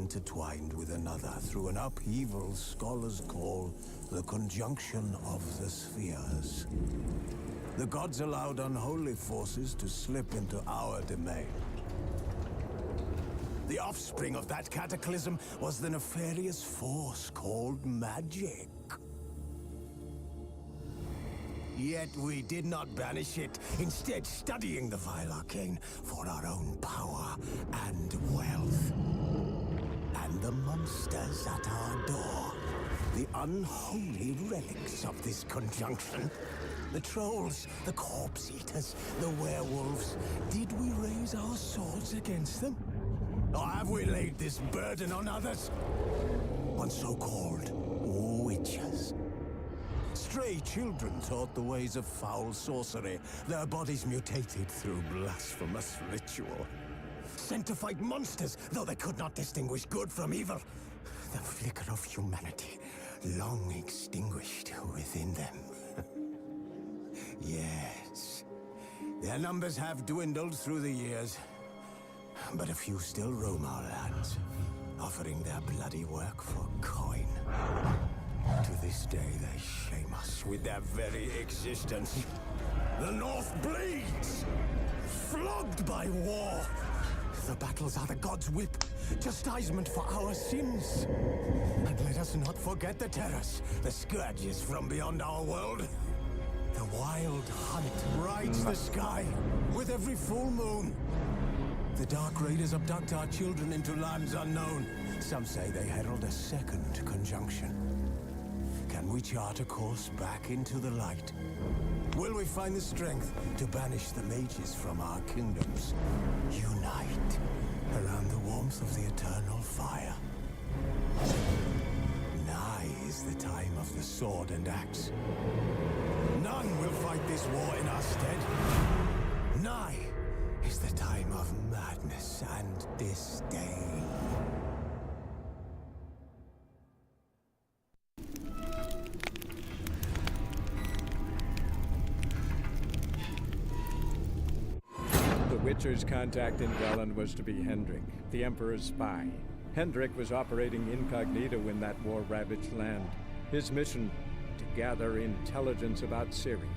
intertwined with another through an upheaval scholars call the conjunction of the spheres. The gods allowed unholy forces to slip into our domain. The offspring of that cataclysm was the nefarious force called magic. Yet we did not banish it, instead studying the vile arcane for our own power and wealth. And the monsters at our door, the unholy relics of this conjunction. The trolls, the corpse eaters, the werewolves. Did we raise our swords against them? Or have we laid this burden on others? On so-called witches. Stray children taught the ways of foul sorcery, their bodies mutated through blasphemous ritual. Sent to fight monsters, though they could not distinguish good from evil. The flicker of humanity, long extinguished within them. Yes, their numbers have dwindled through the years, but a few still roam our lands, offering their bloody work for coin. To this day, they shame us with their very existence. The North bleeds, flogged by war. The battles are the gods' whip, chastisement for our sins. And let us not forget the terrors, the scourges from beyond our world. The wild hunt rides the sky with every full moon. The Dark Raiders abduct our children into lands unknown. Some say they herald a second conjunction. Can we chart a course back into the light? Will we find the strength to banish the mages from our kingdoms? Unite around the warmth of the eternal fire. Nigh is the time of the sword and axe. None will fight this war in our stead. Nigh is the time of madness and disdain. The Witcher's contact in Velen was to be Hendrik, the Emperor's spy. Hendrik was operating incognito in that war-ravaged land. His mission, to gather intelligence about Ciri.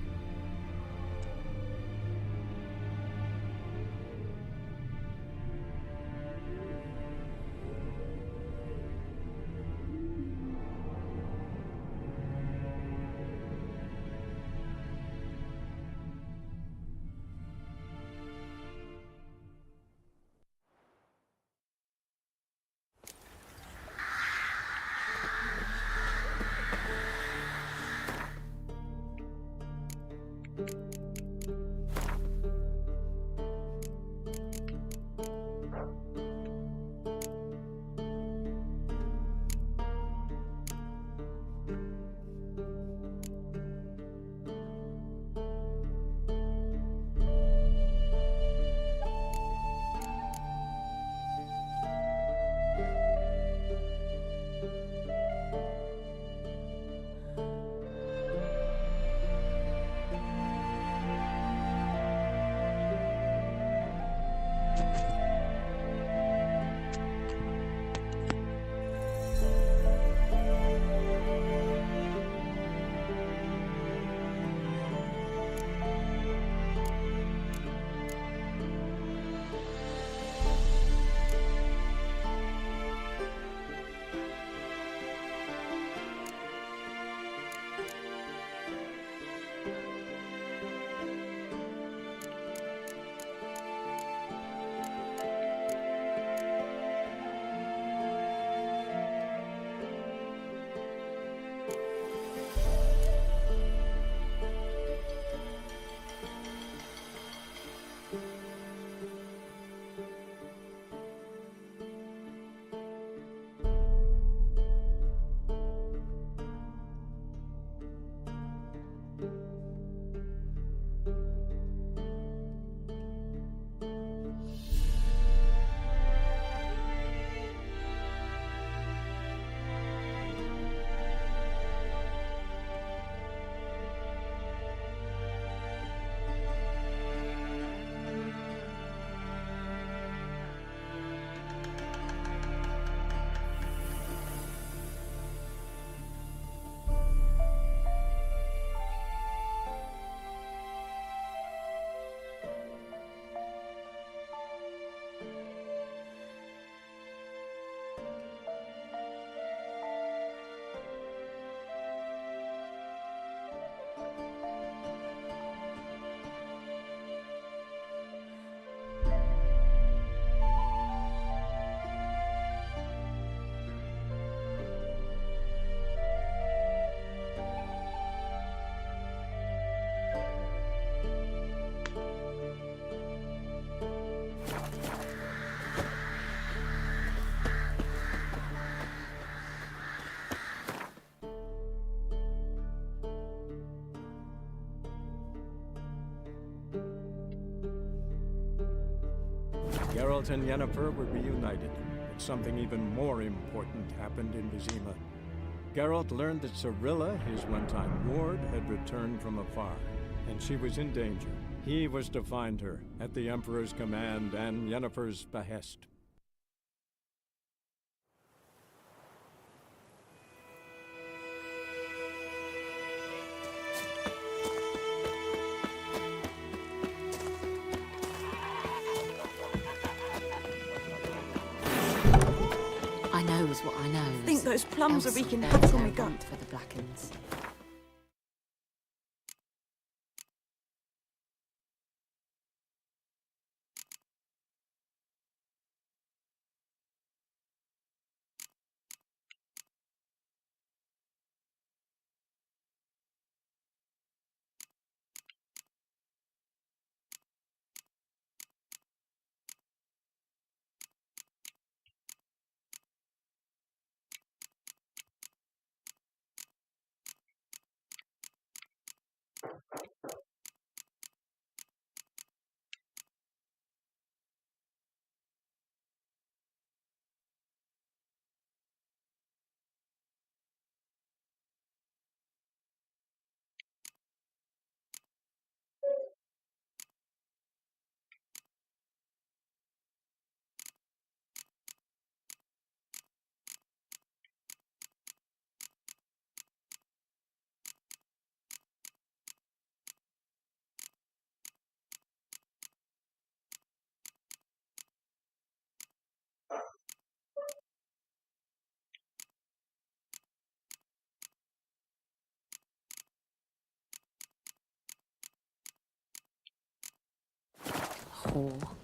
Geralt and Yennefer were reunited, but something even more important happened in Vizima. Geralt learned that Cirilla, his one-time ward, had returned from afar, and she was in danger. He was to find her, at the Emperor's command and Yennefer's behest. I knows what I knows. I think those plums are Else wreaking there's havoc on no my gut. want for the Blackens. Whore.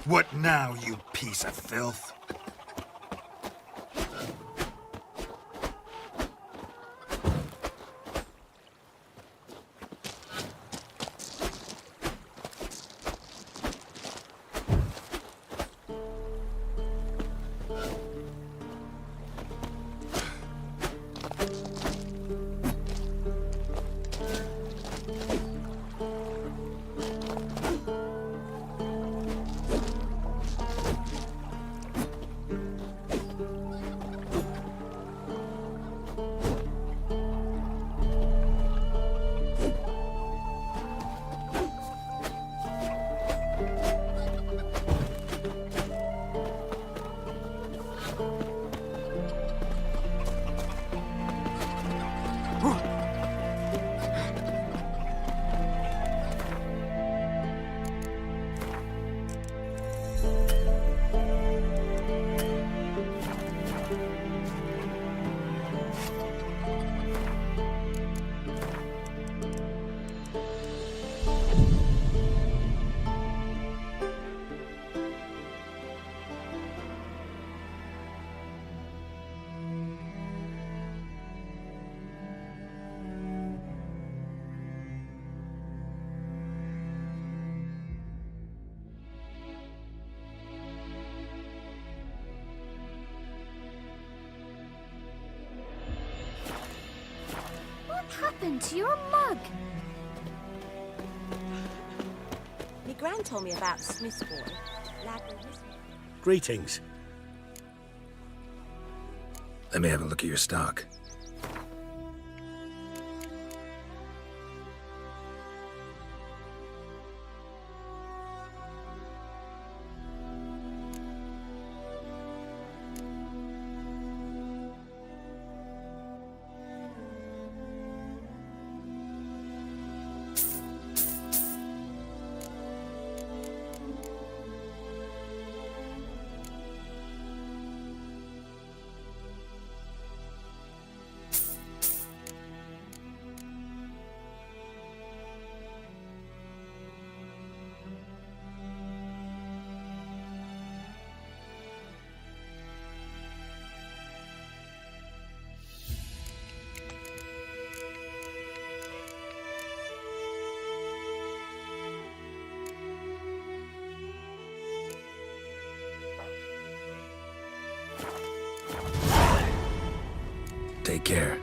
What now, you piece of filth? What happened to your mug? Me gran told me about Smith's boy. Lad with his... Greetings. Let me have a look at your stock. Take care.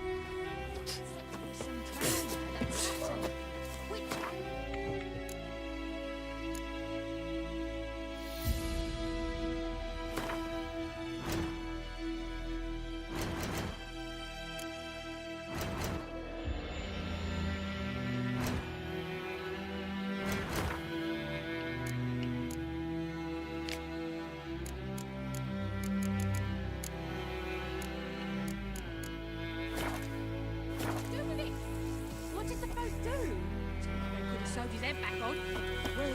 What did the folk do? They could have sewed his head back on. Well,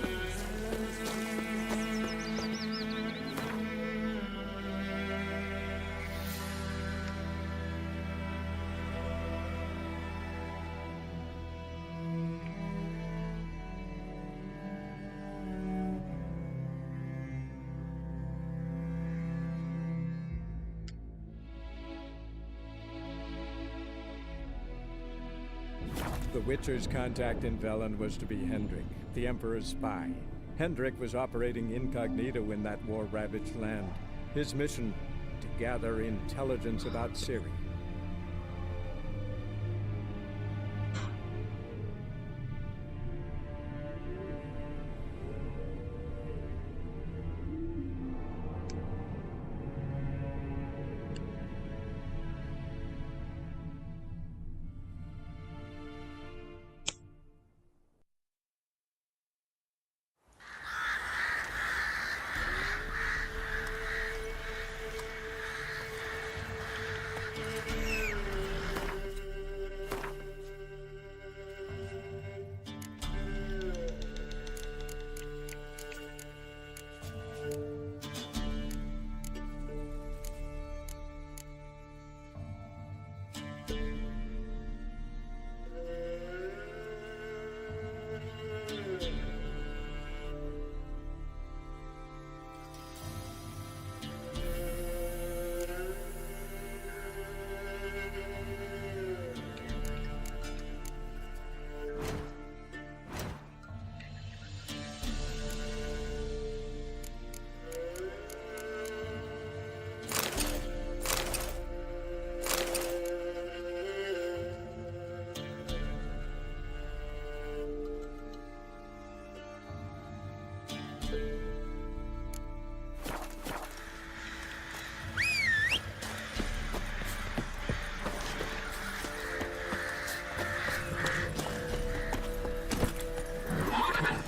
The Witcher's contact in Velen was to be Hendrik, the Emperor's spy. Hendrik was operating incognito in that war-ravaged land. His mission, to gather intelligence about Ciri.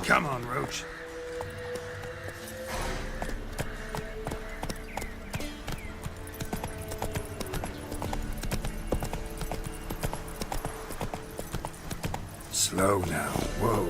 Come on, Roach. Slow now. Whoa.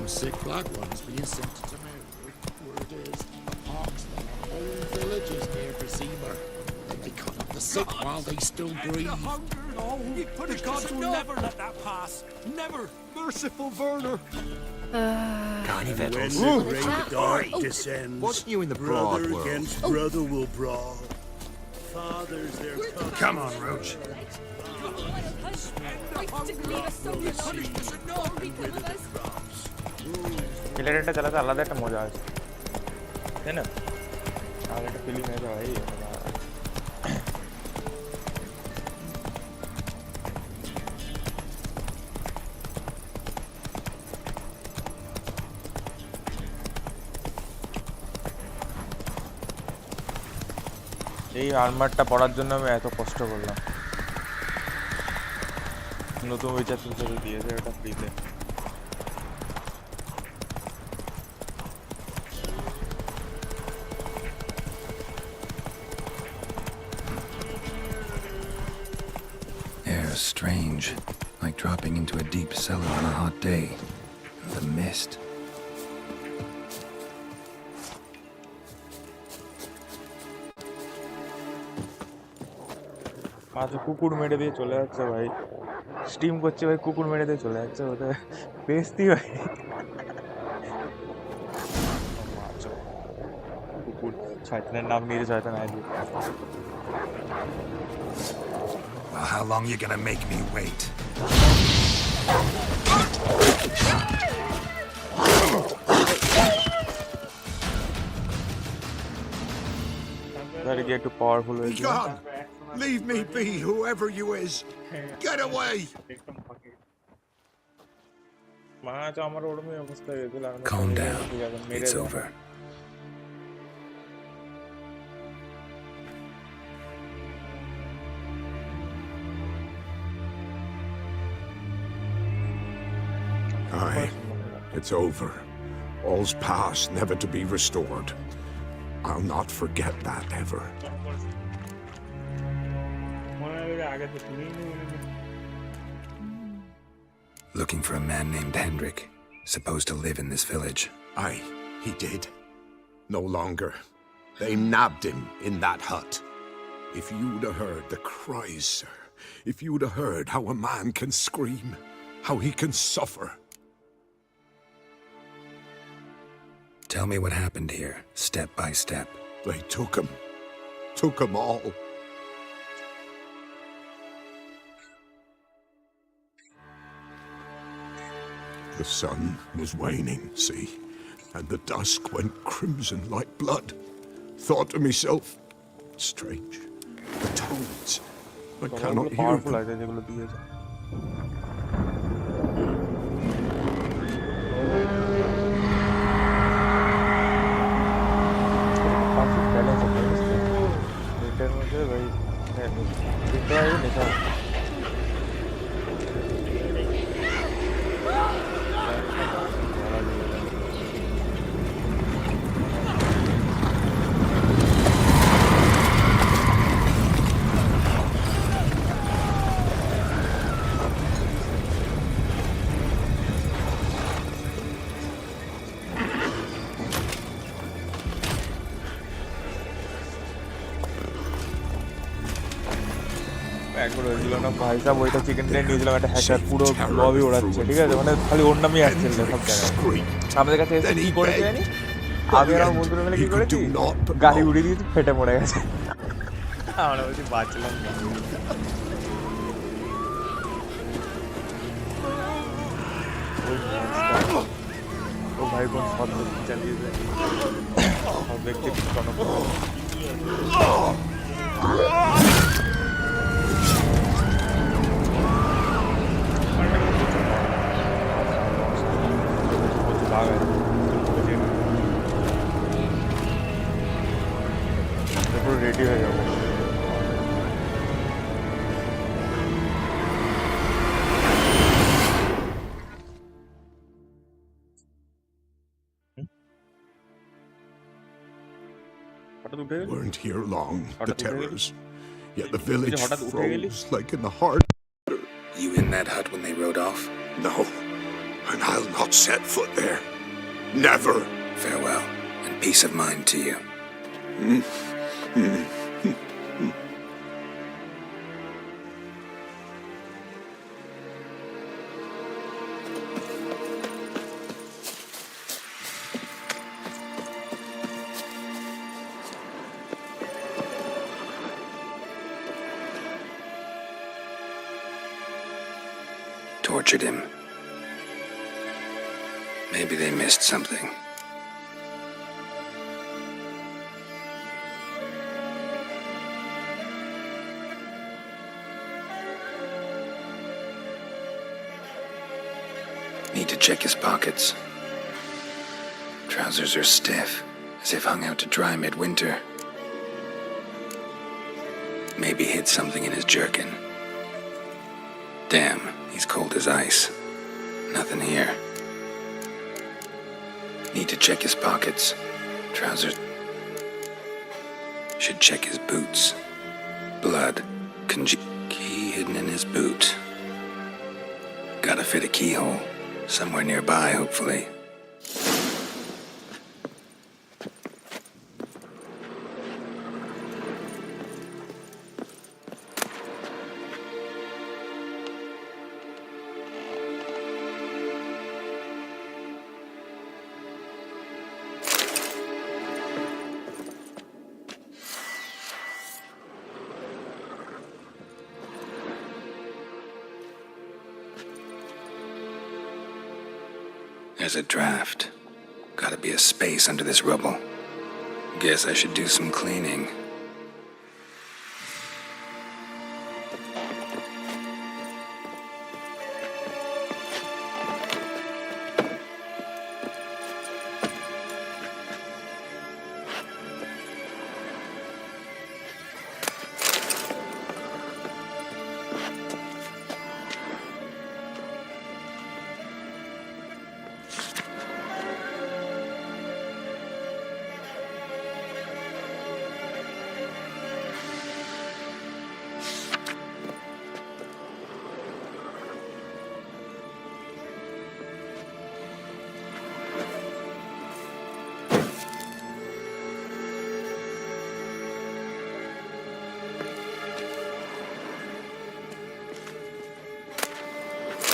Sick black ones being sent to Mary. Word is, the pox that our own villages near Bezemer. They cut up the sick while they still breathe. The gods will never let that pass. Never, merciful Werner. Carnival. When the great dark descends, Wasn't you in the broad brother world? against brother will brawl. Fathers their Come on, Roach. প্লেয়ারটা চালাতে আলাদা একটা মজা আছে তাই না আলাদা একটা ফিলিং আছে ভাই এই আর্মারটা পড়ার জন্য আমি এত কষ্ট করলাম নতুন উইচার তুলতে দিয়েছে এটা ফ্রিতে Air strange, like dropping into a deep cellar on a hot day. The mist. আজ কুকুর মেরে দিয়ে চলে যাচ্ছে ভাই স্টিম করছে ভাই কুকুর মেরে দিয়ে চলে যাচ্ছে ওটা বেস্তি ভাই কুকুর শয়তানের নাম নিয়ে শয়তান আসবে Well, how long you gonna make me wait? Gotta get too powerful. God, leave me be, whoever you is. Get away! Calm down. It's over. Aye, it's over. All's past, never to be restored. I'll not forget that ever. Looking for a man named Hendrik, supposed to live in this village. Aye, he did. No longer. They nabbed him in that hut. If you'd have heard the cries, sir, if you'd have heard how a man can scream, how he can suffer. Tell me what happened here, step by step. They took him all. The sun was waning, see, and the dusk went crimson like blood. Thought to myself, strange, the toads, I cannot hear them. একবার হয়েছিল না ভাই সাহেব ওইটা চিকেনটা নিয়েছিলাম একটা hacker পুরো লবি ওড়াচ্ছে ঠিক আছে মানে খালি ওর নামই আসছিল সব জায়গায় আমাদের কাছে এসে কি করেছে জানি আগে আমার বন্ধুরা মিলে কি করেছি গাড়ি উড়িয়ে দিয়েছি ফেটে পড়ে গেছে আমরা বলছি বাঁচলাম না ও ভাই কোন শব্দ চালিয়েছে সব ব্যক্তি ঠিক কোনো রেডি হয়ে যাবো। হঠাৎ উঠে গেলি? Weren't here long, the হঠাৎ উঠে গেলি? terrors. Yet the village হঠাৎ উঠে গেলি? froze like in the heart. You in that hut when they rode off? No, and I'll not set foot there. Never. Farewell, and peace of mind to you. Tortured him. Maybe they missed something. Need to check his pockets. Trousers are stiff, as if hung out to dry midwinter. Maybe hid something in his jerkin. Damn, he's cold as ice. Nothing here. Need to check his pockets. Trousers. Should check his boots. Blood. Key hidden in his boot. Gotta fit a keyhole. Somewhere nearby, hopefully. There's a draft. Gotta be a space under this rubble. Guess I should do some cleaning.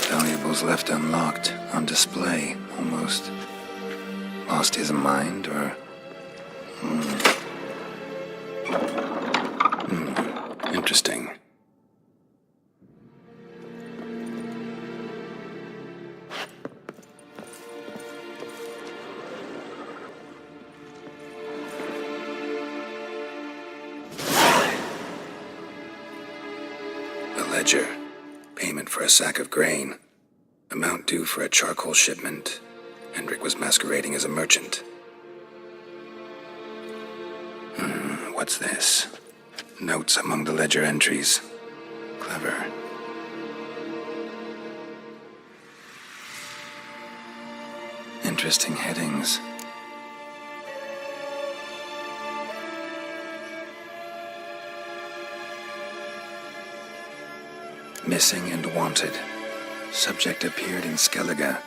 Valuables left unlocked, on display, almost. Lost his mind, or... Interesting. A ledger. Payment for a sack of grain. Amount due for a charcoal shipment. Hendrik was masquerading as a merchant. What's this? Notes among the ledger entries. Clever. Interesting headings. Missing and wanted. Subject appeared in Skellige,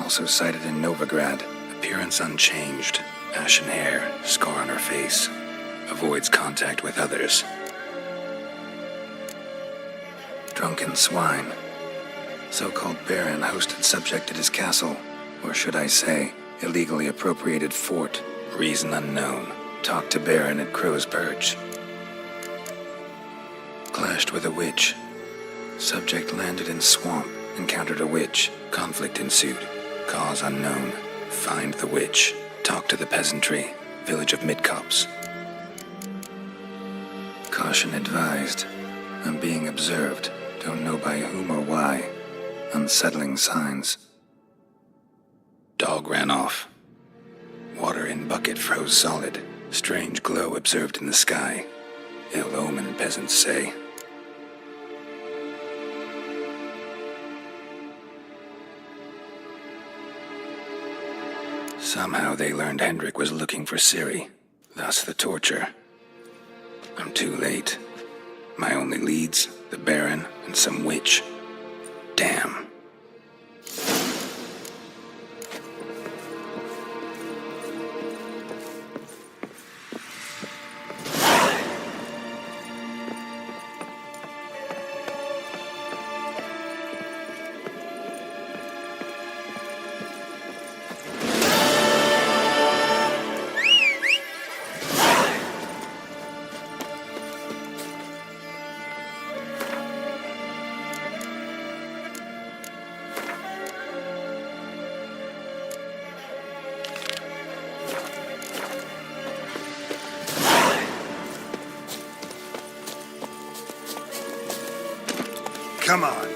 also cited in Novigrad. Appearance unchanged. Ashen hair, scar on her face. Avoids contact with others. Drunken swine. So-called baron hosted subject at his castle, or should I say, illegally appropriated fort. Reason unknown. Talked to baron at Crow's Perch. Clashed with a witch. Subject landed in swamp, encountered a witch. Conflict ensued. Cause unknown. Find the witch. Talk to the peasantry. Village of Midcopse. Caution advised. I'm being observed. Don't know by whom or why. Unsettling signs. Dog ran off. Water in bucket froze solid. Strange glow observed in the sky. Ill omen, peasants say. Somehow they learned Hendrik was looking for Ciri, thus the torture. I'm too late. My only leads, the Baron and some witch. Damn. Come on.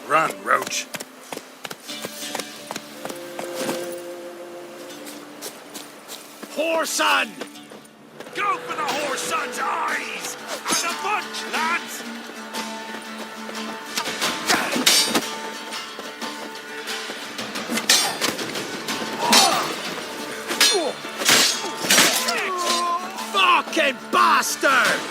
Run, Roach. Whoreson! Go for the whoreson's eyes! And a bunch, lads! Fucking bastard!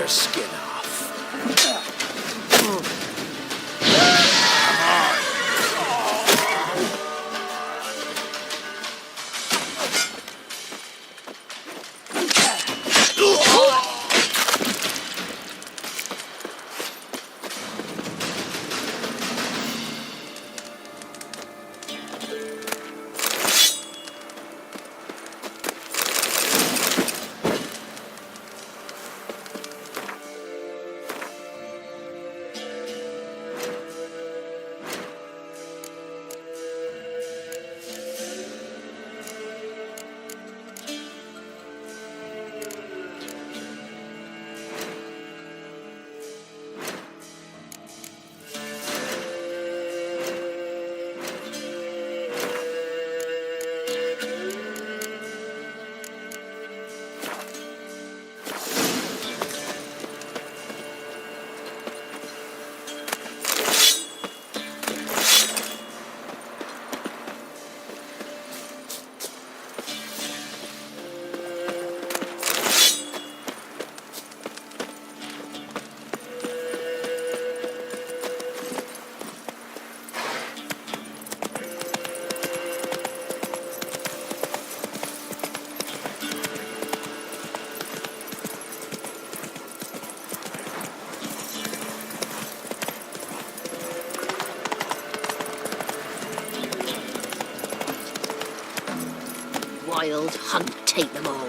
Skin off. Wild hunt, take them all.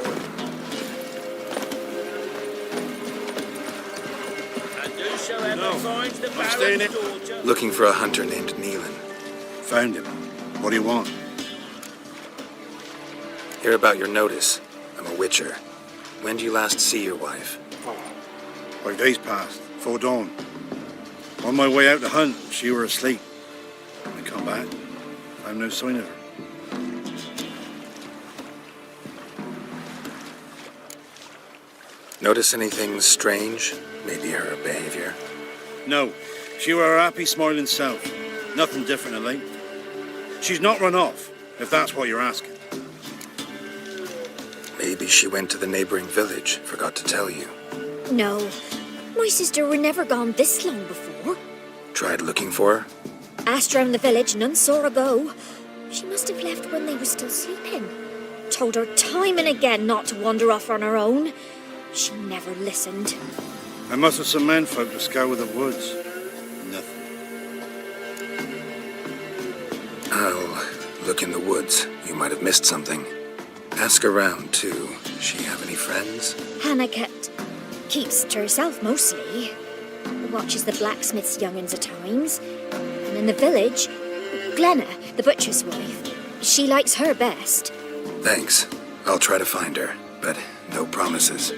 I'm staying in. Looking for a hunter named Neelan. Found him. What do you want? Hear about your notice. I'm a witcher. When do you last see your wife? 5 days passed, 'fore dawn. On my way out to hunt, she were asleep. I come back, I've no sign of her. Notice anything strange? Maybe her behavior? No, she were her happy, smiling self. Nothing different, Elaine. She's not run off, if that's what you're asking. Maybe she went to the neighboring village, forgot to tell you. No, my sister were never gone this long before. Tried looking for her? Asked round the village, none saw her go. She must have left when they were still sleeping. Told her time and again not to wander off on her own. She never listened. I must have some men folk to scour the woods. Nothing. I'll look in the woods. You might have missed something. Ask around, too. She have any friends? Hannah keeps to herself mostly. Watches the blacksmith's young'uns at times. And in the village, Glenna, the butcher's wife, she likes her best. Thanks. I'll try to find her, but no promises.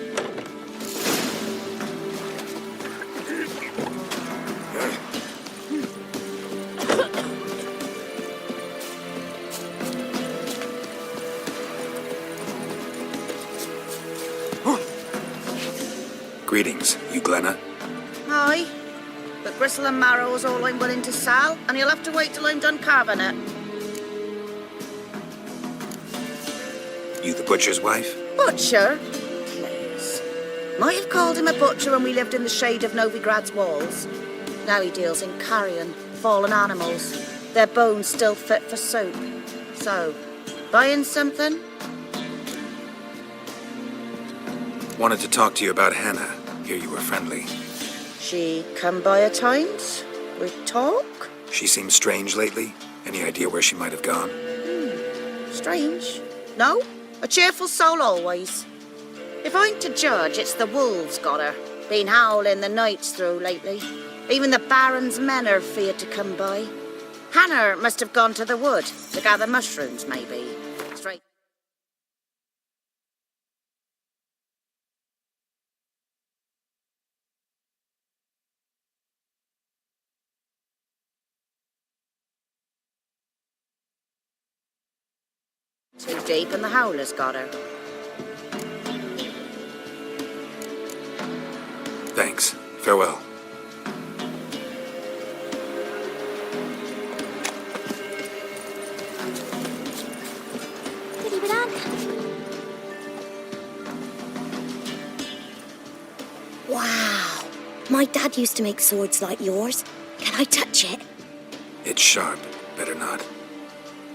Greetings, you Glenna? Aye, but gristle and marrow is all I'm willing to sell, and you'll have to wait till I'm done carving it. You the butcher's wife? Butcher? Please. Might have called him a butcher when we lived in the shade of Novigrad's walls. Now he deals in carrion, fallen animals. Their bones still fit for soup. So, buying something? Wanted to talk to you about Hannah. Hear you were friendly. She come by at times? We talk? She seems strange lately. Any idea where she might have gone? Strange. No, a cheerful soul always. If I'm to judge, it's the wolves got her. Been howling the nights through lately. Even the Baron's men are feared to come by. Hannah must have gone to the wood to gather mushrooms, maybe. Straight. Too deep and the howler's got her. Thanks. Farewell. Pretty banana. Wow. My dad used to make swords like yours. Can I touch it? It's sharp. Better not.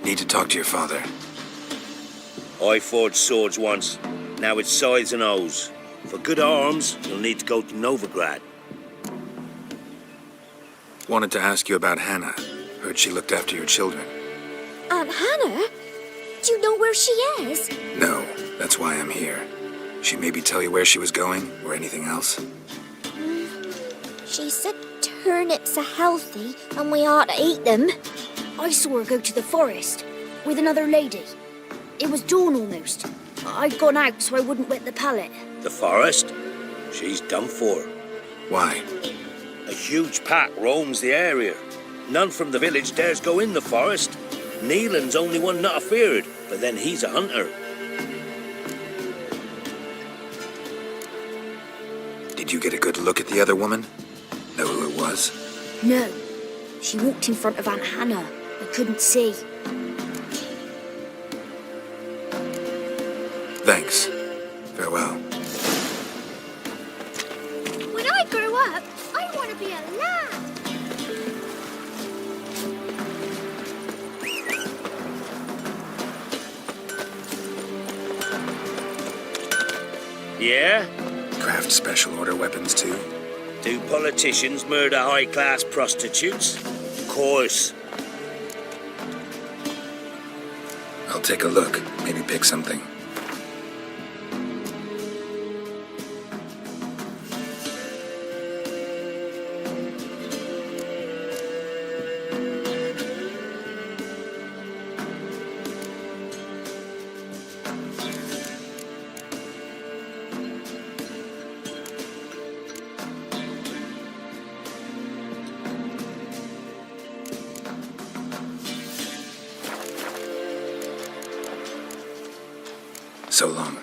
Need to talk to your father. I forged swords once. Now it's scythes and hoes. For good arms, you'll need to go to Novigrad. Wanted to ask you about Hannah. Heard she looked after your children. Aunt Hannah? Do you know where she is? No, that's why I'm here. She maybe tell you where she was going, or anything else? She said turnips are healthy and we ought to eat them. I saw her go to the forest with another lady. It was dawn almost. I'd gone out so I wouldn't wet the pallet. The forest? She's done for. Why? A huge pack roams the area. None from the village dares go in the forest. Neelan's only one not afeared, but then he's a hunter. Did you get a good look at the other woman? Know who it was? No. She walked in front of Aunt Hannah. I couldn't see. Thanks. Farewell. When I grow up, I want to be a lad. Yeah? Craft special order weapons too? Do politicians murder high-class prostitutes? Of course. I'll take a look. Maybe pick something. So long.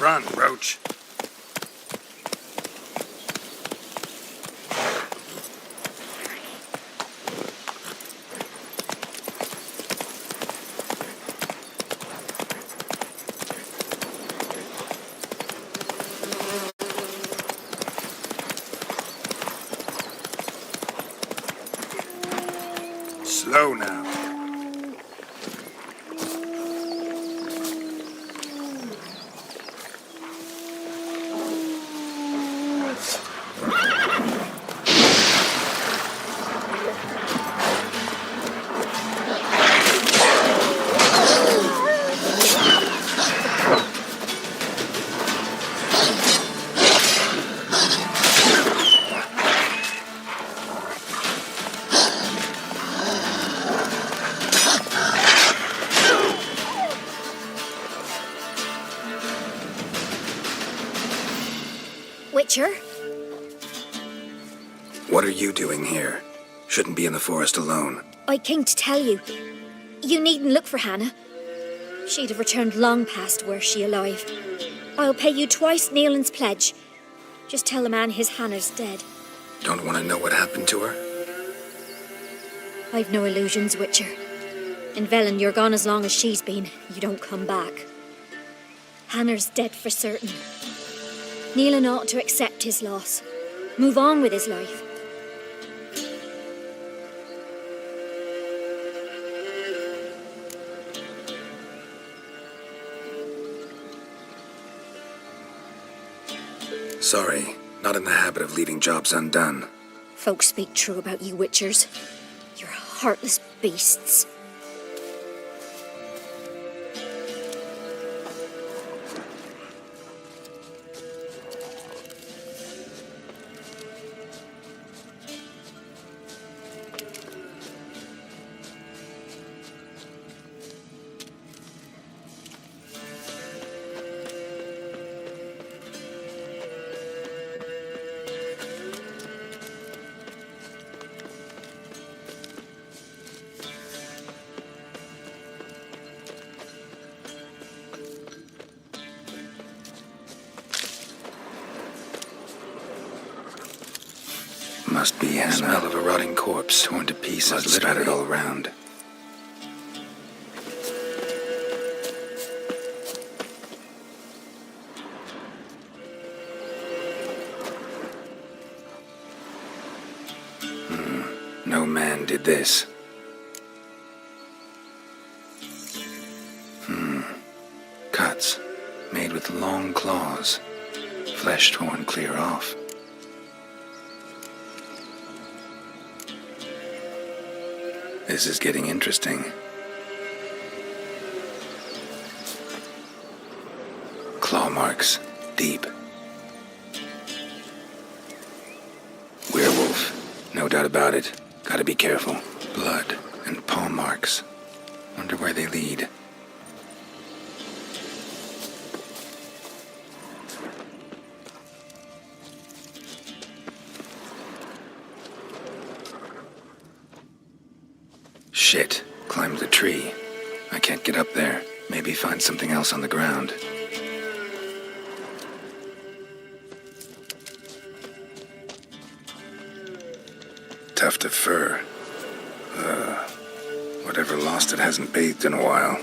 Run, Roach. Slow now. Witcher? What are you doing here? Shouldn't be in the forest alone. I came to tell you. You needn't look for Hannah. She'd have returned long past were she alive. I'll pay you twice Nealon's pledge. Just tell the man his Hannah's dead. Don't want to know what happened to her? I've no illusions, Witcher. In Velen, you're gone as long as she's been. You don't come back. Hannah's dead for certain. Nealon ought to accept his loss. Move on with his life. Sorry, not in the habit of leaving jobs undone. Folks speak true about you, Witchers. You're heartless beasts. Must be Hannah. Smell of a rotting corpse, torn to pieces, spattered all around. No man did this. Cuts, made with long claws, flesh torn clear off. This is getting interesting. Claw marks, deep. Werewolf, no doubt about it. Gotta be careful. Blood and paw marks. Wonder where they lead. Shit, climbed the tree. I can't get up there. Maybe find something else on the ground. Tuft of fur. Whatever lost it hasn't bathed in a while.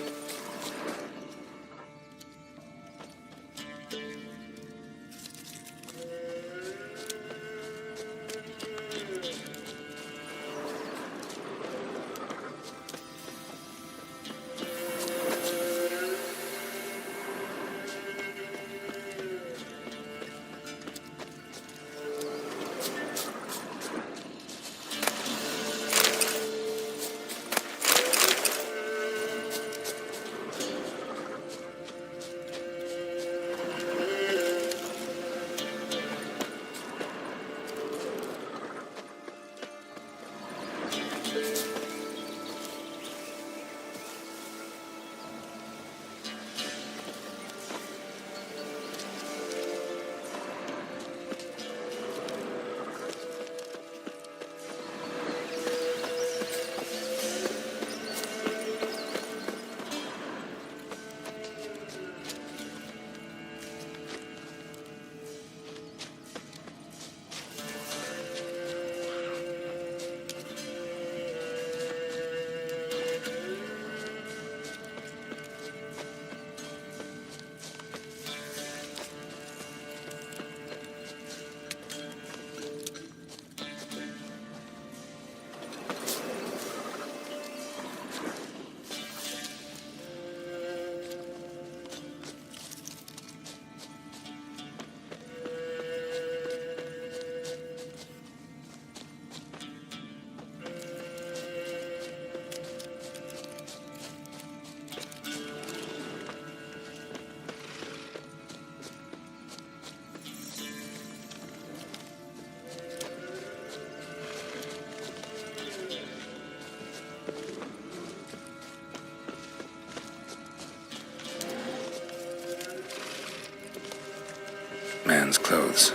Man's clothes.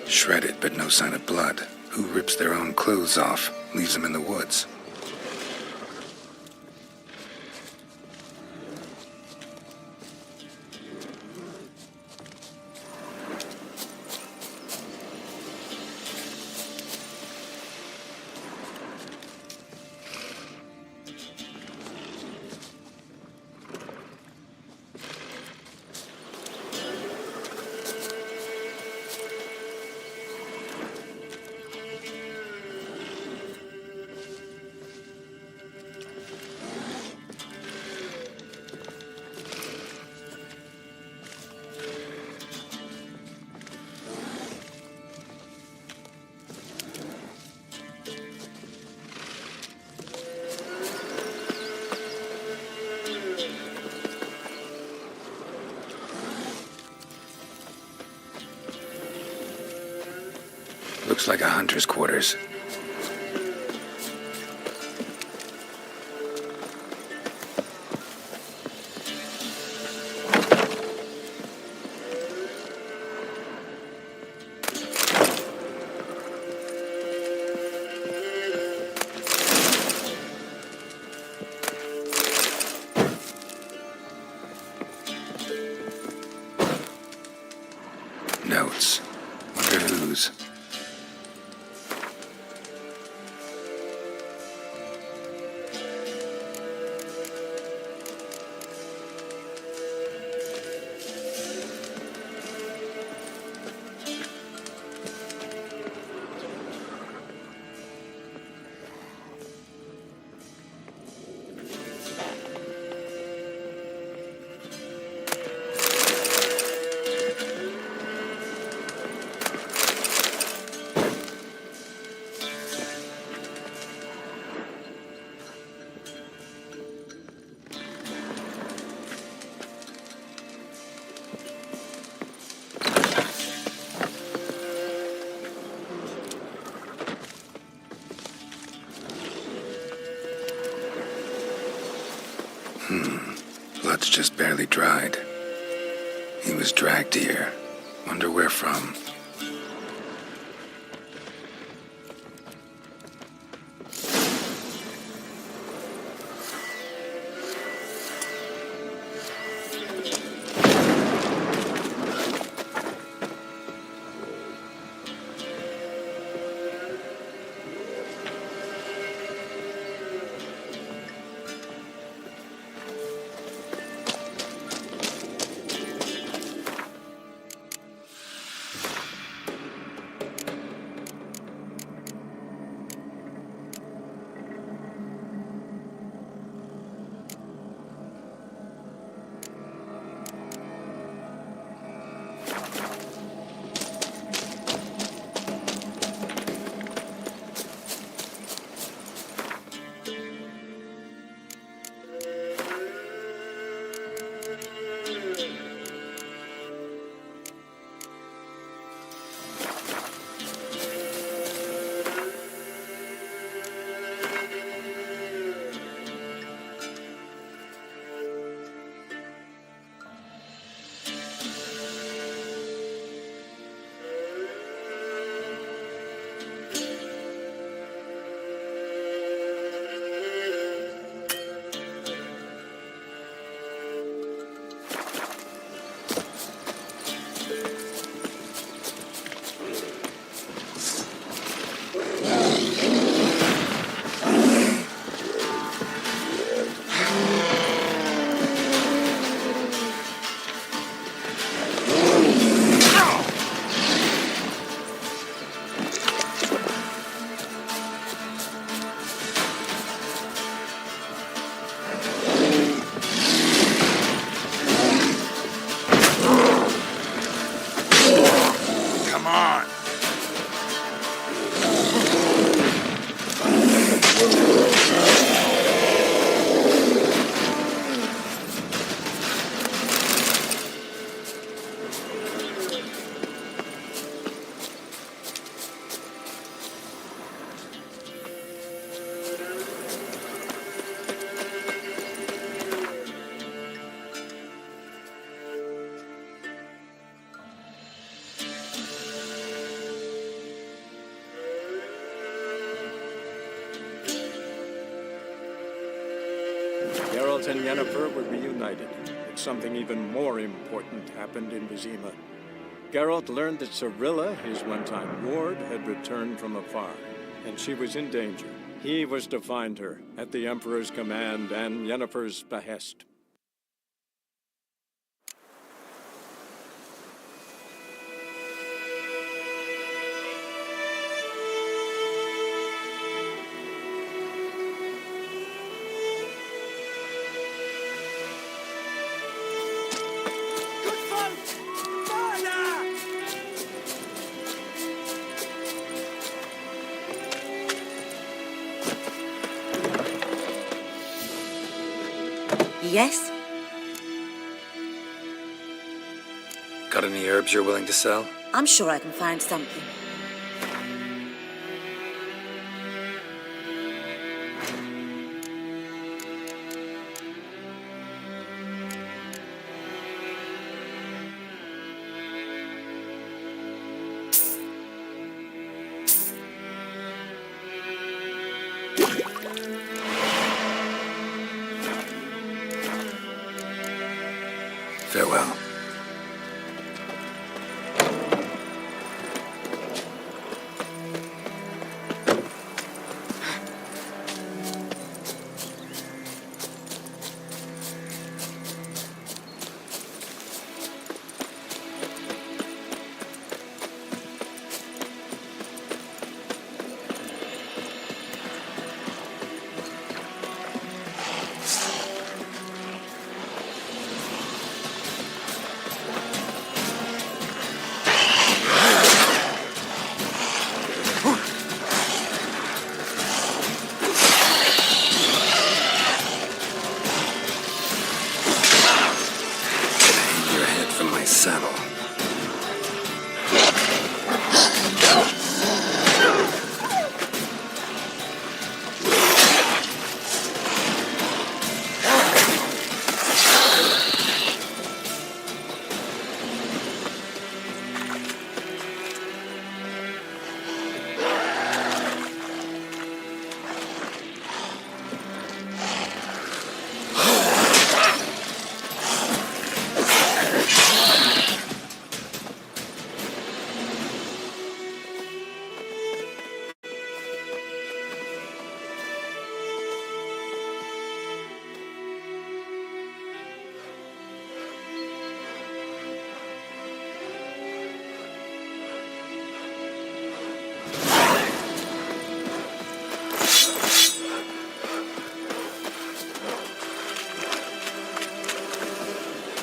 Shredded, but no sign of blood. Who rips their own clothes off, leaves them in the woods? Looks like a hunter's quarters. Notes. Wonder whose. Blood's just barely dried. He was dragged here. Wonder where from. Geralt and Yennefer were reunited, but something even more important happened in Vizima. Geralt learned that Cirilla, his one-time ward, had returned from afar, and she was in danger. He was to find her, at the Emperor's command and Yennefer's behest. Yes? Got any herbs you're willing to sell? I'm sure I can find something. Farewell. Saddle.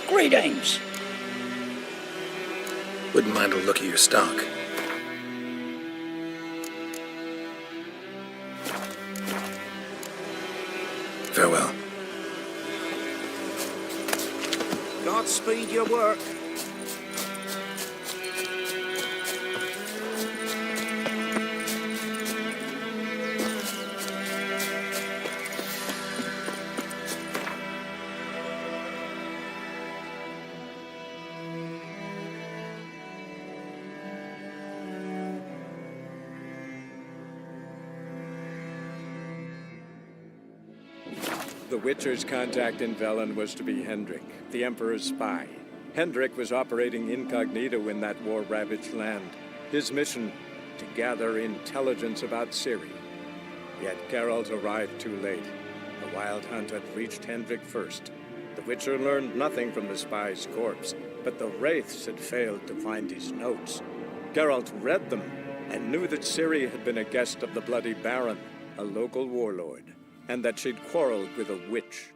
Greetings. Wouldn't mind a look at your stock. Farewell. Godspeed your work. The Witcher's contact in Velen was to be Hendrik, the Emperor's spy. Hendrik was operating incognito in that war-ravaged land. His mission, to gather intelligence about Ciri. Yet Geralt arrived too late. The Wild Hunt had reached Hendrik first. The Witcher learned nothing from the spy's corpse, but the Wraiths had failed to find his notes. Geralt read them and knew that Ciri had been a guest of the Bloody Baron, a local warlord, and that she'd quarreled with a witch.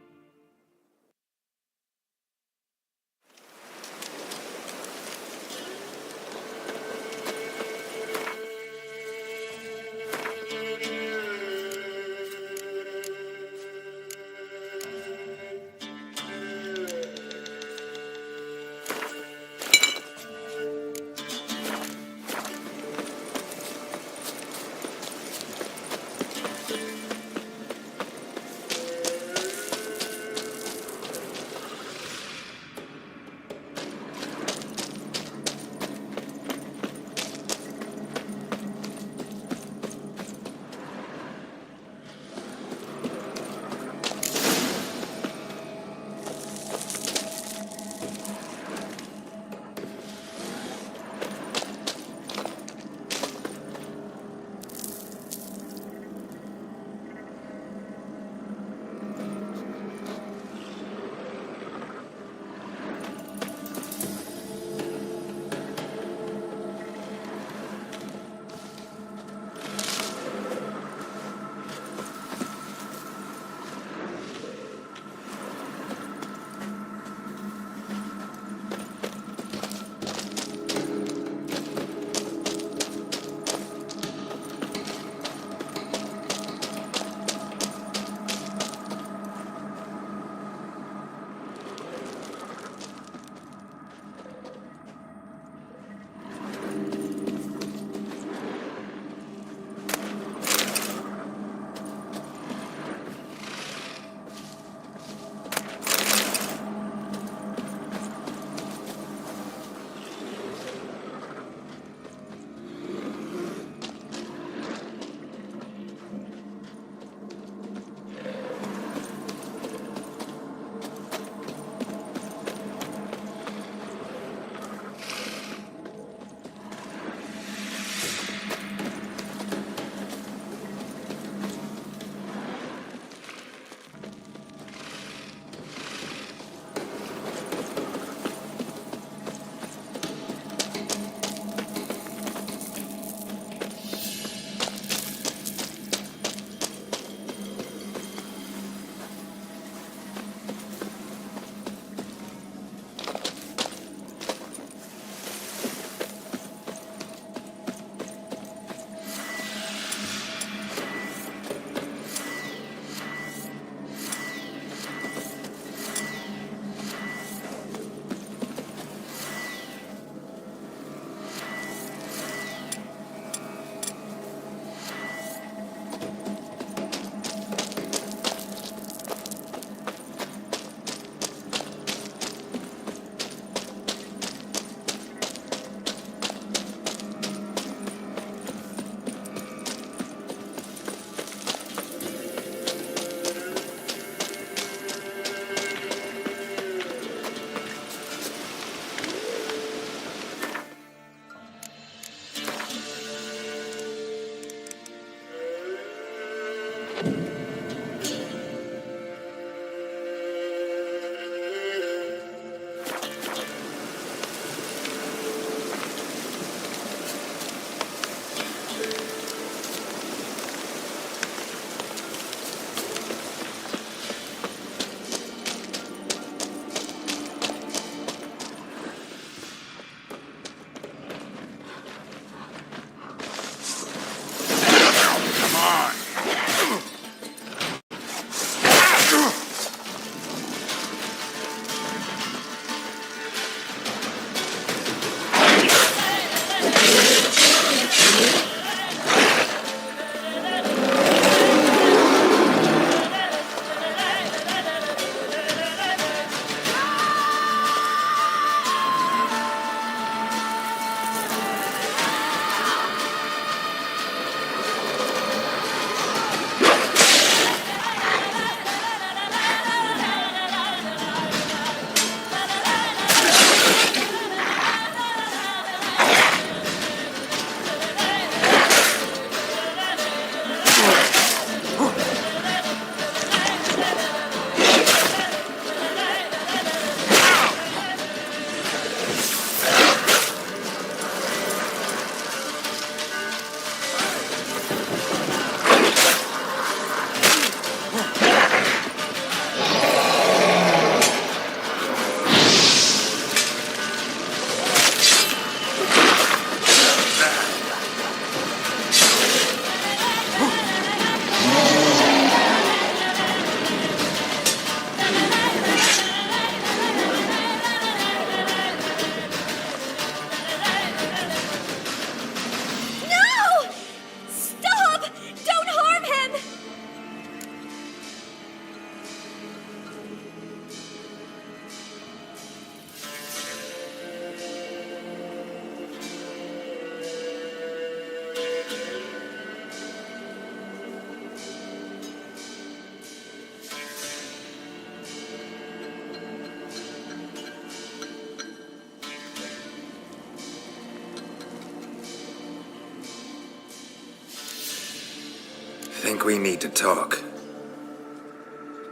think we need to talk.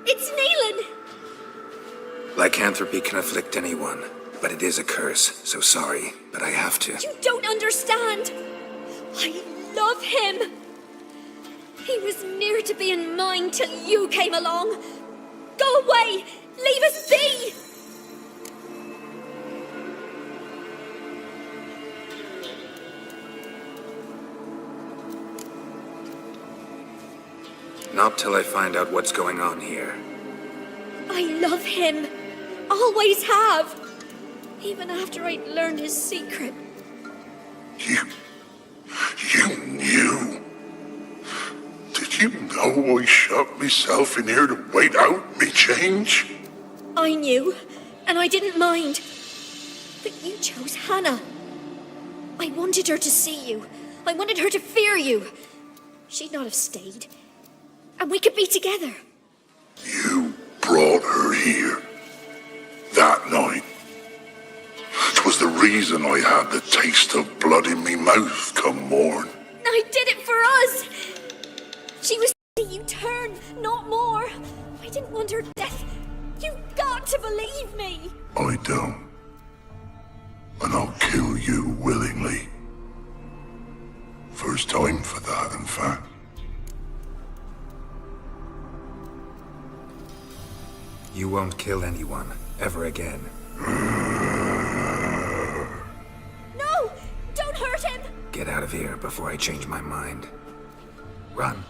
It's Neelan! Lycanthropy can afflict anyone, but it is a curse, so sorry, but I have to. You don't understand! I love him! He was near to being mine till you came along! Go away! Leave us be! Not till I find out what's going on here. I love him! Always have! Even after I'd learned his secret. You knew? Did you know I shut myself in here to wait out me change? I knew, and I didn't mind. But you chose Hannah. I wanted her to see you. I wanted her to fear you. She'd not have stayed. And we could be together. You brought her here. That night. 'Twas the reason I had the taste of blood in me mouth come morn. I did it for us! She was to see you turn, not more. I didn't want her death. You've got to believe me. I don't. And I'll kill you willingly. First time for that, in fact. You won't kill anyone, ever again. No! Don't hurt him! Get out of here before I change my mind. Run.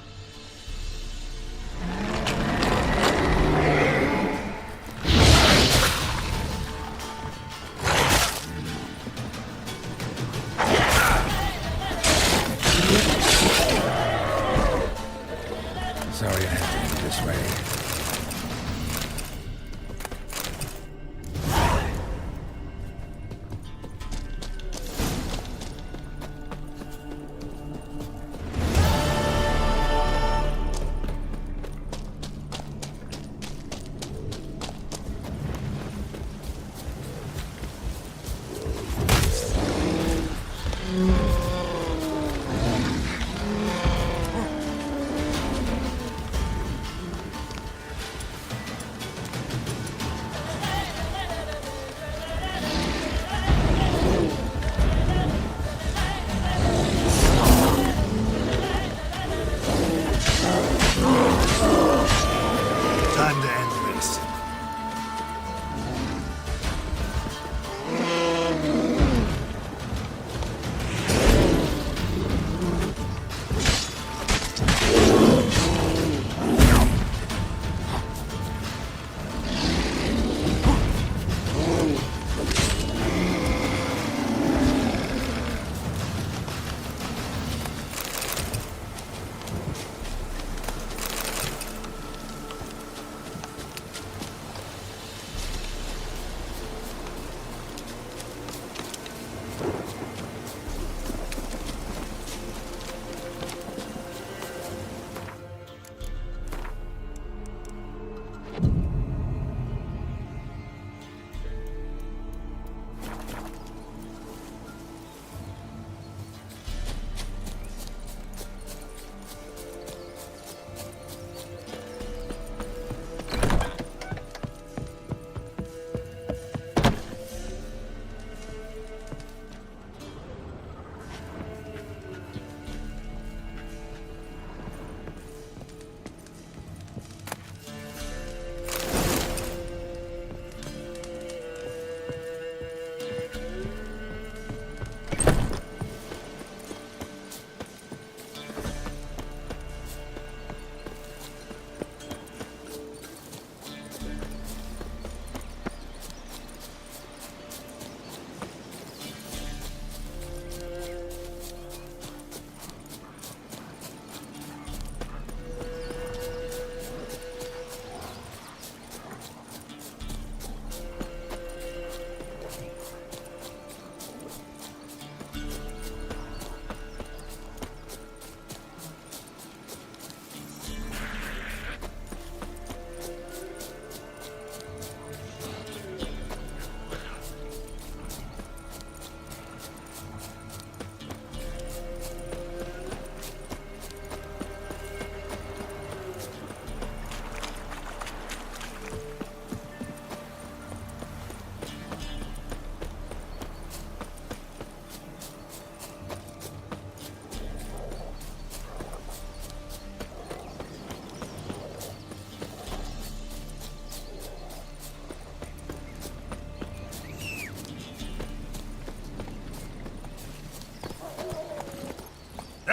Sorry I had to end it this way.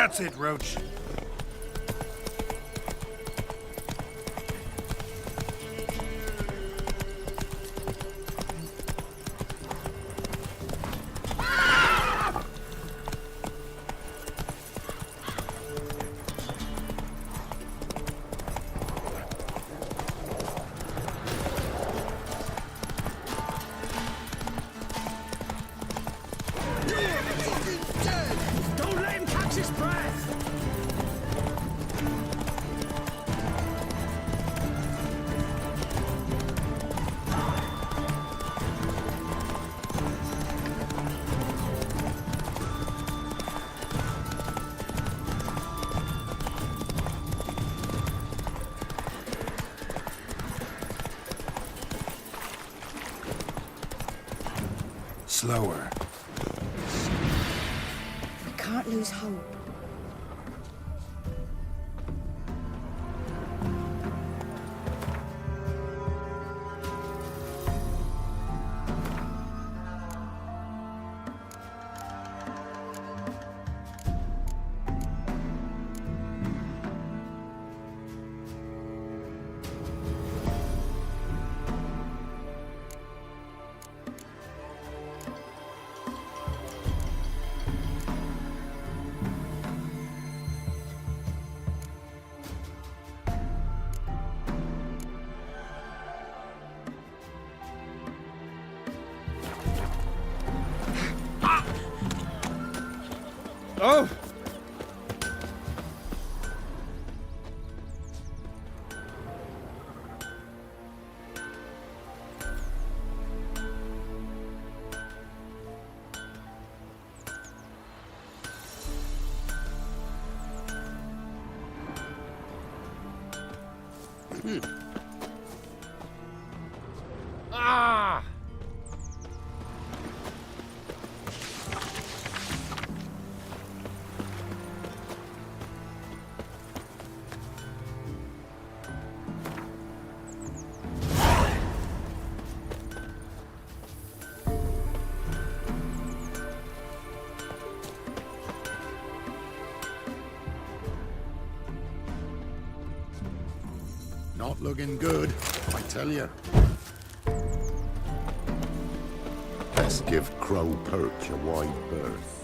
That's it, Roach. Don't let him catch his breath! Slower. I can't lose hope. Oh! Ah! Not looking good, I tell you. Best give Crow Perch a wide berth.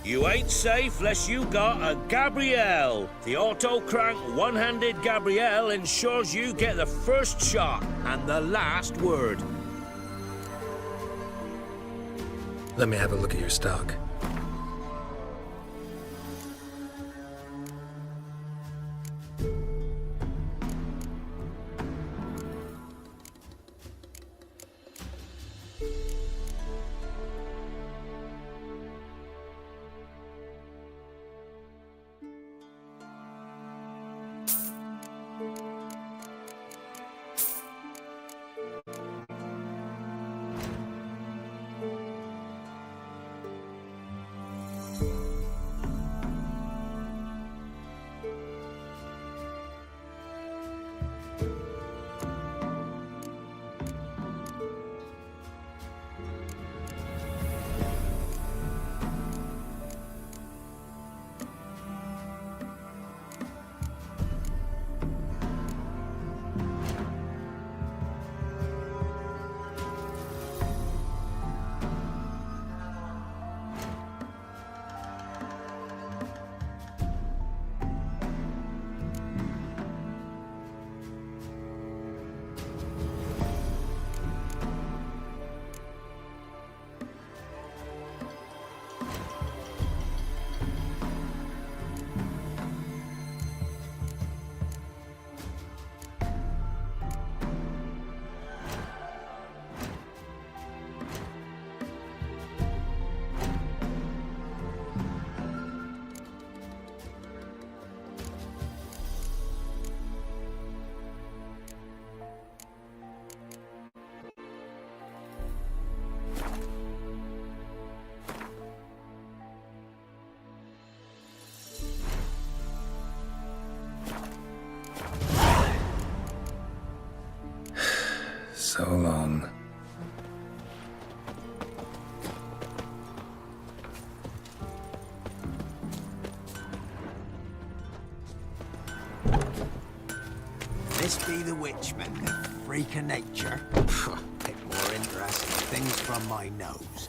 You ain't safe less you got a Gabrielle. The auto-crank one-handed Gabrielle ensures you get the first shot and the last word. Let me have a look at your stock. So long. freak of nature. Bit more interesting things from my nose.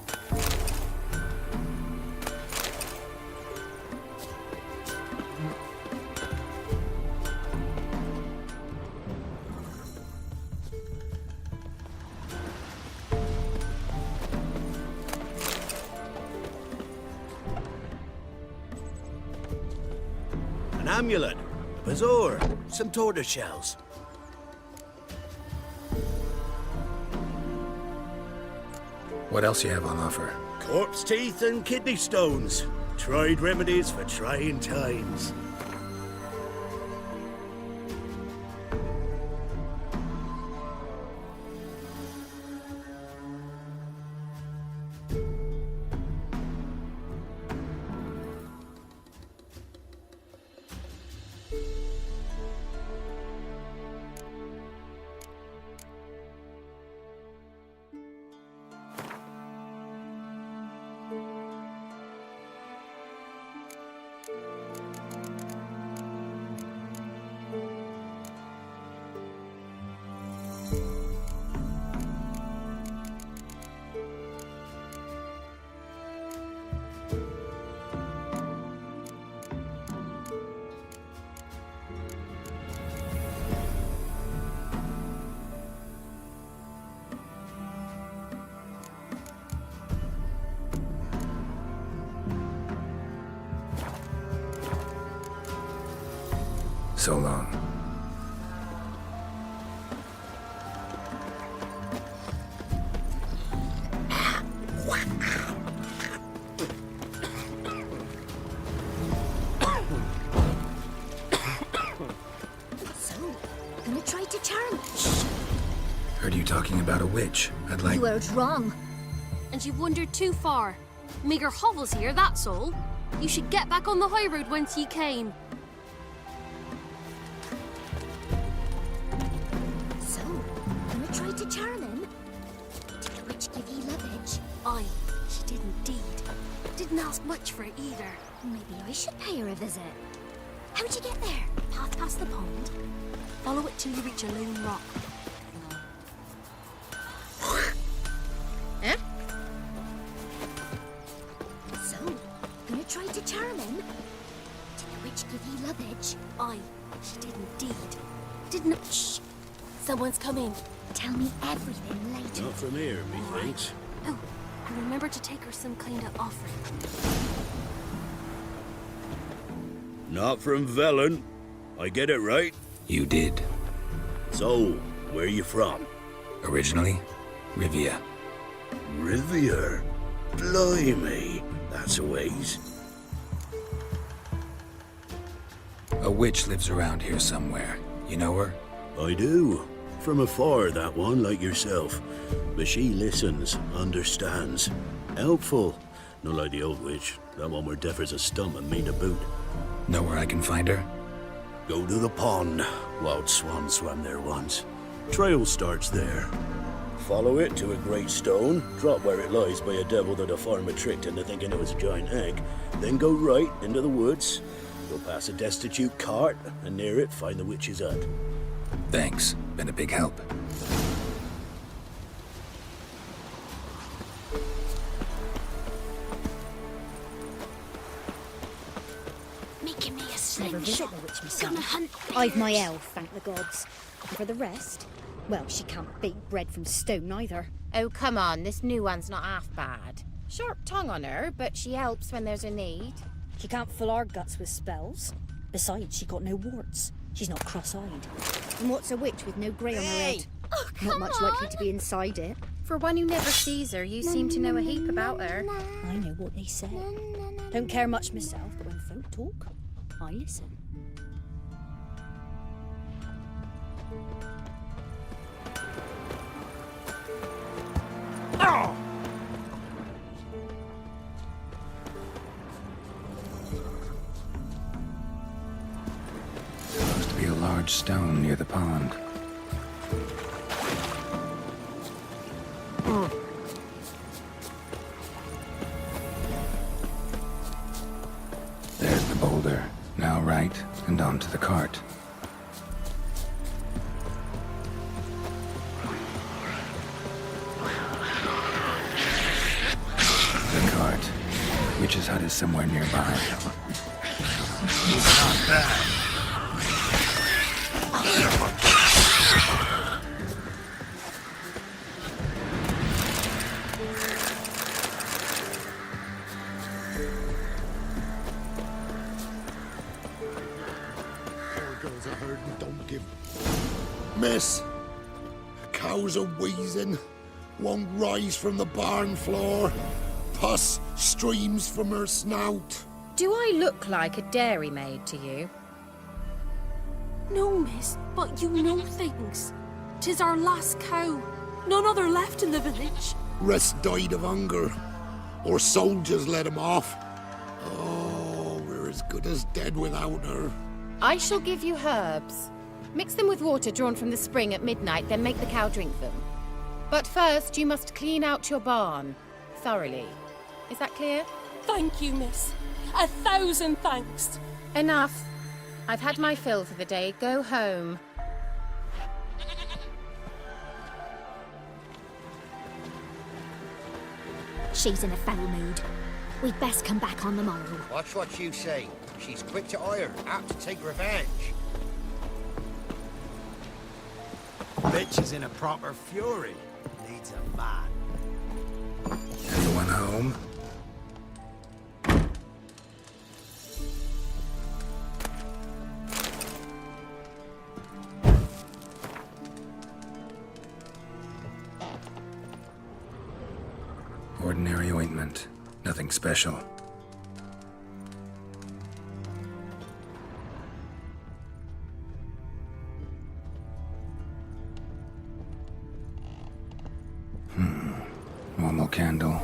An amulet, a bazaar, some tortoise shells. What else you have on offer? Corpse teeth and kidney stones. Tried remedies for trying times. So long. So, gonna try to charm. Heard you talking about a witch. I'd like... You heard wrong. And you've wandered too far. Meager hovels here, that's all. You should get back on the high road whence ye came. So, gonna try to charm him? Did the witch give ye lovage? Aye, she did indeed. Didn't ask much for it either. Maybe I should pay her a visit. How'd you get there? Path past the pond. Follow it till you reach a lone rock. Eh? So, gonna try to charm him? Did the witch give ye lovage? Aye, she did indeed. Didn't... Shh! Someone's coming. Tell me everything later. Not from here, methinks. Oh, and remember to take her some kind of offering. Not from Velen. I get it right? You did. So, where you from? Originally, Rivia. Rivia? Blimey, that's a ways. A witch lives around here somewhere. You know her? I do. From afar, that one, like yourself. But she listens, understands. Helpful. Not like the old witch. That one were deaf as a stump and mean to boot. Know where I can find her? Go to the pond. Wild Swan swam there once. Trail starts there. Follow it to a great stone, drop where it lies by a devil that a farmer tricked into thinking it was a giant egg, then go right into the woods. Go past a destitute cart, and near it find the witch's hut. Thanks. Been a big help. Making me a Never slingshot. visit the witch myself. Gonna hunt I've my bears. elf, thank the gods. And for the rest, well, she can't bake bread from stone either. Oh, come on, this new one's not half bad. Sharp tongue on her, but she helps when there's a need. She can't fill our guts with spells. Besides, she got no warts. She's not cross-eyed. And what's a witch with no grey on her head? Oh, Not much likely to be inside it. For one who never sees her, you seem to know a heap about her. I know what they say. Don't care much myself, but when folk talk, I listen. Supposed to be a large stone near the pond. There's the boulder. Now right, and onto the cart. witch's hut is somewhere nearby. It's not bad. Poor girls are herding, don't give. Miss, cows are wheezing, won't rise from the barn floor. Pus streams from her snout. Do I look like a dairymaid to you? No, miss, but you know things. 'Tis our last cow. None other left in the village. Rest died of hunger, or soldiers let him off. Oh, we're as good as dead without her. I shall give you herbs. Mix them with water drawn from the spring at midnight, then make the cow drink them. But first, you must clean out your barn thoroughly. Is that clear? Thank you, miss. 1,000 thanks. Enough. I've had my fill for the day. Go home. She's in a foul mood. We'd best come back on the morrow. Watch what you say. She's quick to ire, apt to take revenge. Bitch is in a proper fury. Needs a man. Anyone home? Ordinary ointment. Nothing special. Normal candle.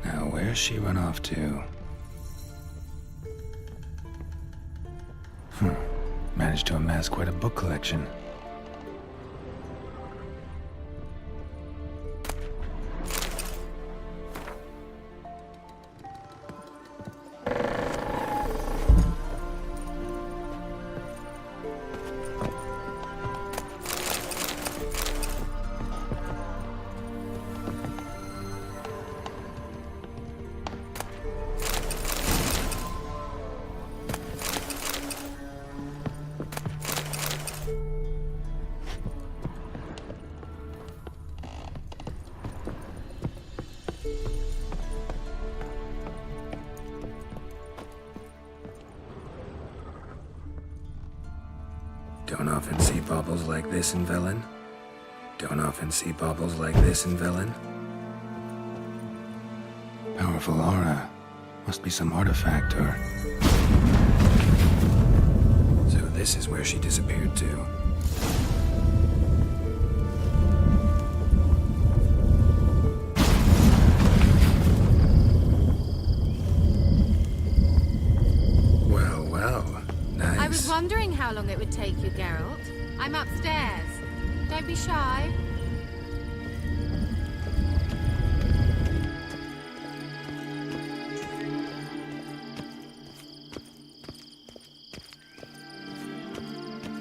Now, where's she run off to? Managed to amass quite a book collection. Don't often see baubles like this in Velen. Don't often see baubles like this in Velen. Powerful aura. Must be some artifact or... So this is where she disappeared to. Well, well. Nice. I was wondering how long it would take you, Geralt. I'm upstairs. Don't be shy.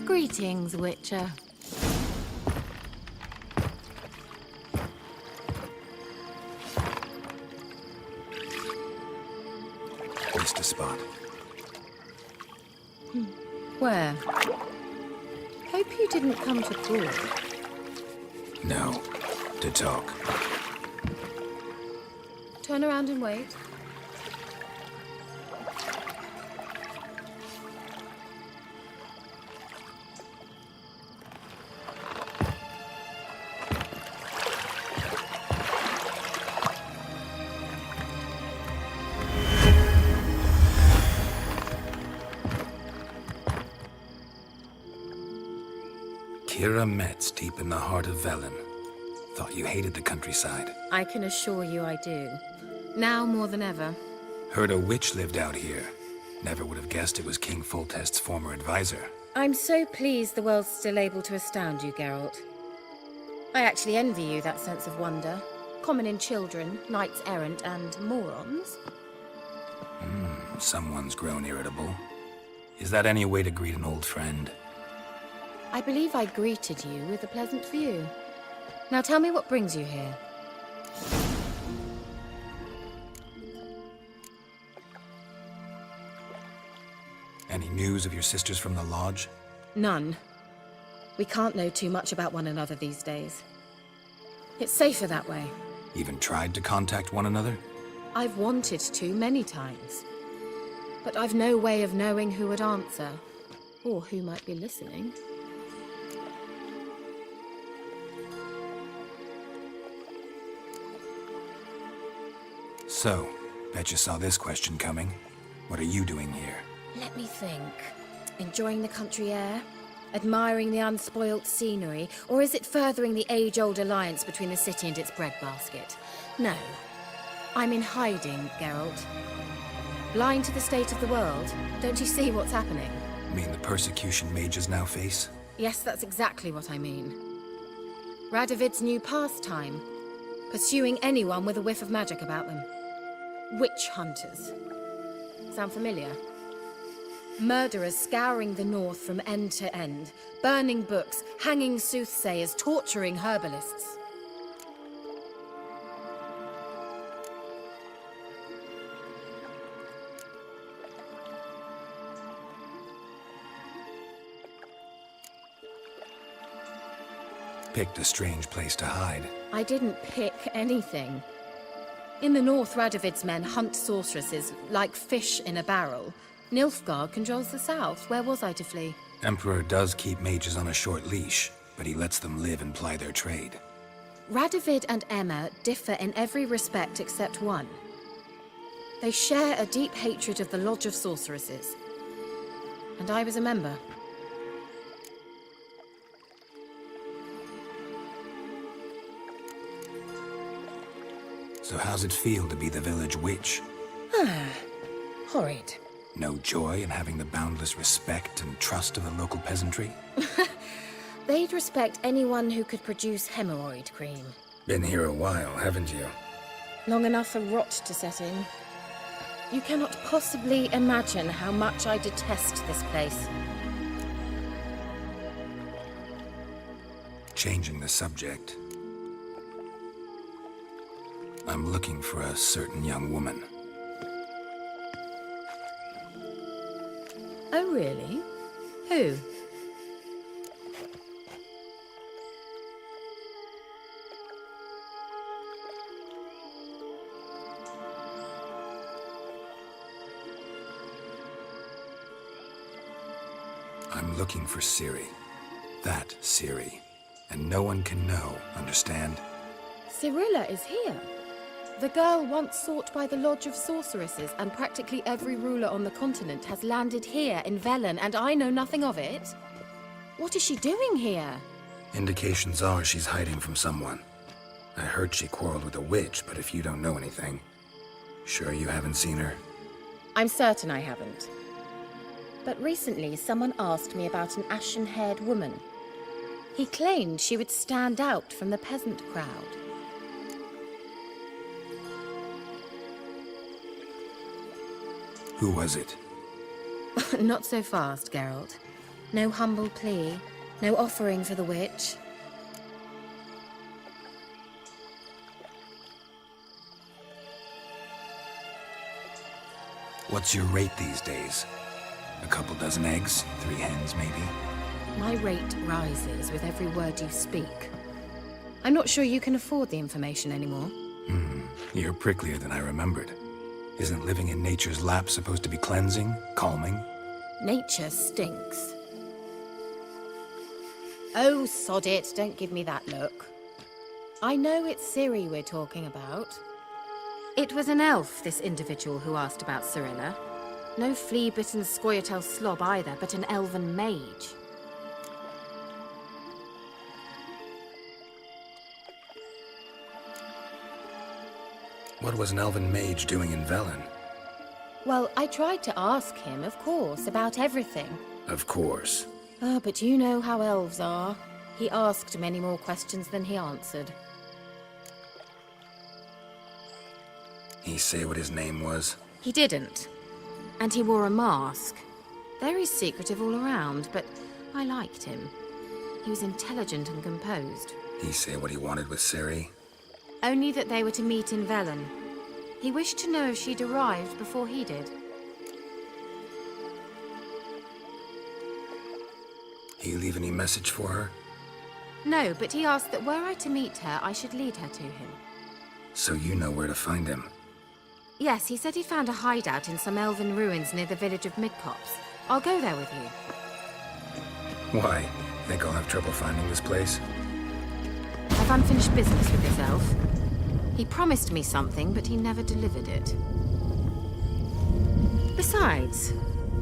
Greetings, Witcher. Missed a spot. Where? Hope you didn't come to call. No. To talk. Turn around and wait. Kira Metz, deep in the heart of Velen. Thought you hated the countryside. I can assure you I do. Now more than ever. Heard a witch lived out here. Never would have guessed it was King Foltest's former advisor. I'm so pleased the world's still able to astound you, Geralt. I actually envy you that sense of wonder. Common in children, knights errant, and morons. Someone's grown irritable. Is that any way to greet an old friend? I believe I greeted you with a pleasant view. Now tell me what brings you here. Any news of your sisters from the lodge? None. We can't know too much about one another these days. It's safer that way. Even tried to contact one another? I've wanted to many times. But I've no way of knowing who would answer, or who might be listening. So, bet you saw this question coming. What are you doing here? Let me think. Enjoying the country air? Admiring the unspoilt scenery? Or is it furthering the age-old alliance between the city and its breadbasket? No. I'm in hiding, Geralt. Blind to the state of the world? Don't you see what's happening? Mean the persecution mages now face? Yes, that's exactly what I mean. Radovid's new pastime. Pursuing anyone with a whiff of magic about them. Witch hunters. Sound familiar? Murderers scouring the north from end to end, burning books, hanging soothsayers, torturing herbalists. Picked a strange place to hide. I didn't pick anything. In the north, Radovid's men hunt sorceresses like fish in a barrel. Nilfgaard controls the south. Where was I to flee? Emperor does keep mages on a short leash, but he lets them live and ply their trade. Radovid and Emma differ in every respect except one. They share a deep hatred of the Lodge of Sorceresses. And I was a member. So how's it feel to be the village witch? Horrid. No joy in having the boundless respect and trust of the local peasantry? They'd respect anyone who could produce hemorrhoid cream. Been here a while, haven't you? Long enough for rot to set in. You cannot possibly imagine how much I detest this place. Changing the subject. I'm looking for a certain young woman. Oh, really? Who? I'm looking for Ciri. That Ciri. And no one can know, understand? Cirilla is here. The girl once sought by the Lodge of Sorceresses, and practically every ruler on the continent has landed here in Velen, and I know nothing of it. What is she doing here? Indications are she's hiding from someone. I heard she quarreled with a witch, but if you don't know anything, sure you haven't seen her? I'm certain I haven't. But recently, someone asked me about an ashen-haired woman. He claimed she would stand out from the peasant crowd. Who was it? Not so fast, Geralt. No humble plea, no offering for the witch. What's your rate these days? A couple dozen eggs? 3 hens, maybe? My rate rises with every word you speak. I'm not sure you can afford the information anymore. You're pricklier than I remembered. Isn't living in nature's lap supposed to be cleansing, calming? Nature stinks. Oh, sod it. Don't give me that look. I know it's Ciri we're talking about. It was an elf, this individual who asked about Cirilla. No flea-bitten Scoia'tael slob either, but an elven mage. What was an elven mage doing in Velen? Well, I tried to ask him, of course, about everything. Of course. Ah, but you know how elves are. He asked many more questions than he answered. He say what his name was? He didn't. And he wore a mask. Very secretive all around, but I liked him. He was intelligent and composed. He say what he wanted with Siri? Only that they were to meet in Velen. He wished to know if she'd arrived before he did. He leave any message for her? No, but he asked that were I to meet her, I should lead her to him. So you know where to find him? Yes, he said he'd found a hideout in some elven ruins near the village of Midcopse. I'll go there with you. Why? Think I'll have trouble finding this place? I've unfinished business with this elf. He promised me something, but he never delivered it. Besides,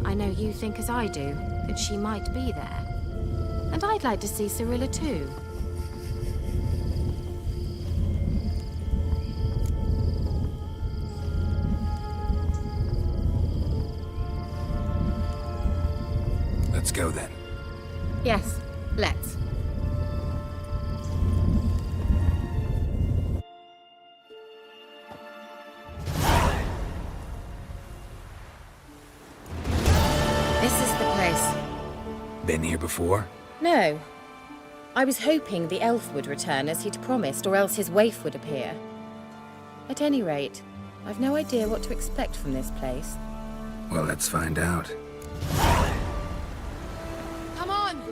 I know you think as I do, that she might be there. And I'd like to see Cirilla too. Let's go then. Yes, let's. This is the place. Been here before? No. I was hoping the elf would return as he'd promised, or else his waif would appear. At any rate, I've no idea what to expect from this place. Well, let's find out. Come on!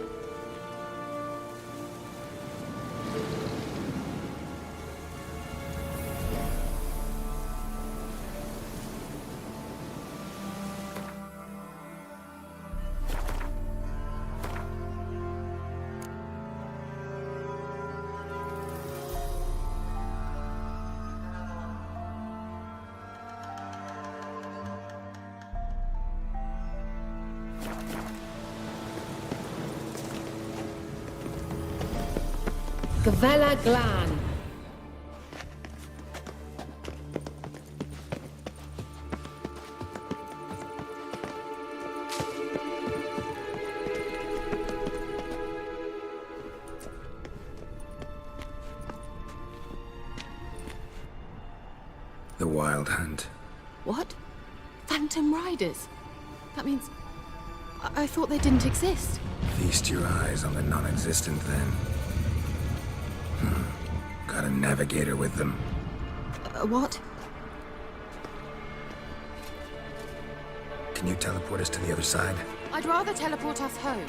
Gavella Glan. The Wild Hunt. What? Phantom Riders? That means... I thought they didn't exist. Feast your eyes on the non-existent then. Got a navigator with them. What? Can you teleport us to the other side? I'd rather teleport us home.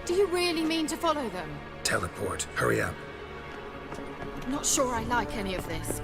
Do you really mean to follow them? Teleport. Hurry up. Not sure I like any of this.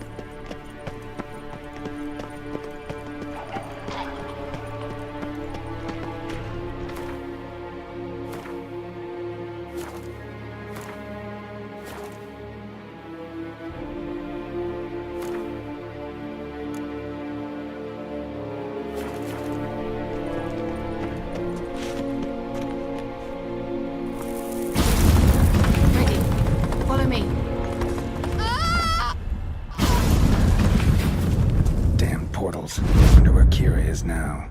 Wonder where Kira is now.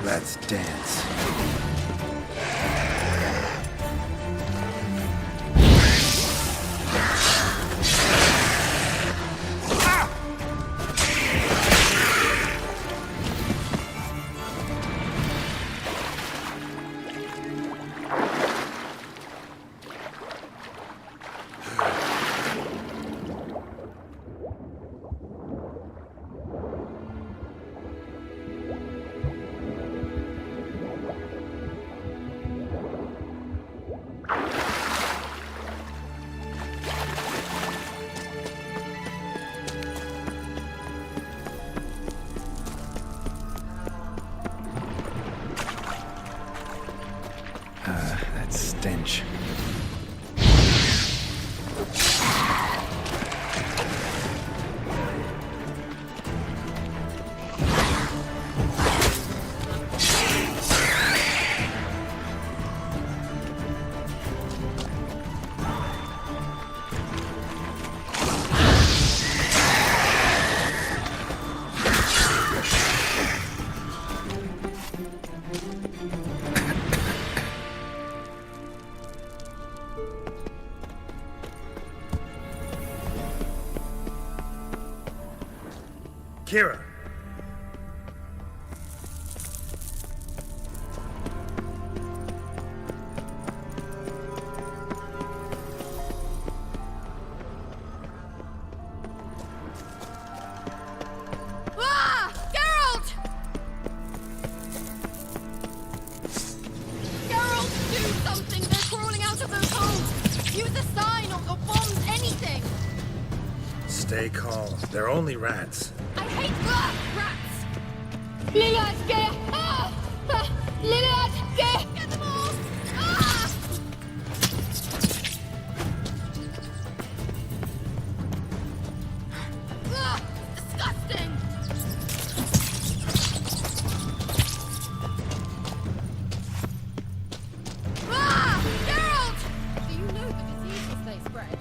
Let's dance. That stench. Kira! bombs, anything! Stay calm. They're only rats. I hate rats! Lillard, get! Lillard, get! Get them all! Ah! Disgusting! Geralt! Do you know the diseases they spread?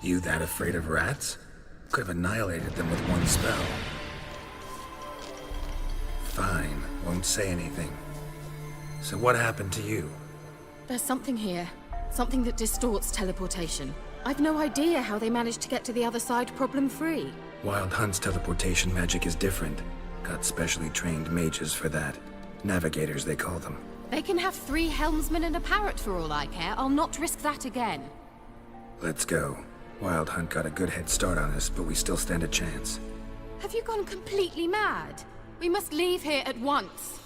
You that afraid of rats? Could have annihilated them with one spell. Fine, won't say anything. So what happened to you? There's something here. Something that distorts teleportation. I've no idea how they managed to get to the other side problem-free. Wild Hunt's teleportation magic is different. Got specially trained mages for that. Navigators, they call them. They can have 3 helmsmen and a parrot for all I care. I'll not risk that again. Let's go. Wild Hunt got a good head start on us, but we still stand a chance. Have you gone completely mad? We must leave here at once.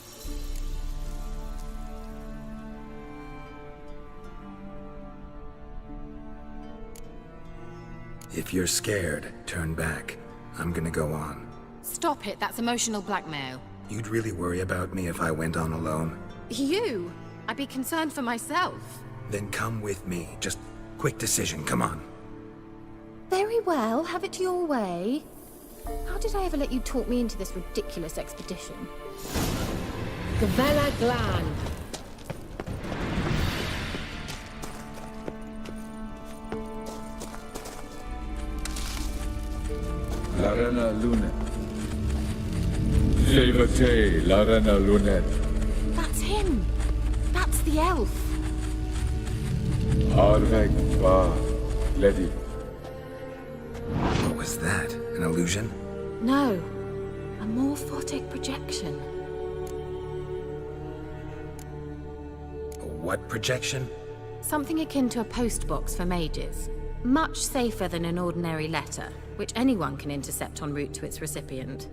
If you're scared, turn back. I'm gonna go on. Stop it, that's emotional blackmail. You'd really worry about me if I went on alone? You? I'd be concerned for myself. Then come with me. Just quick decision, come on. Very well, have it your way. How did I ever let you talk me into this ridiculous expedition? Gavella Glan. Larena Lunet. Silvate Larena Lunet. That's him. That's the elf. Arveg Va Ledi. What was that? An illusion? No. A morphotic projection. A what projection? Something akin to a postbox for mages. Much safer than an ordinary letter, which anyone can intercept en route to its recipient.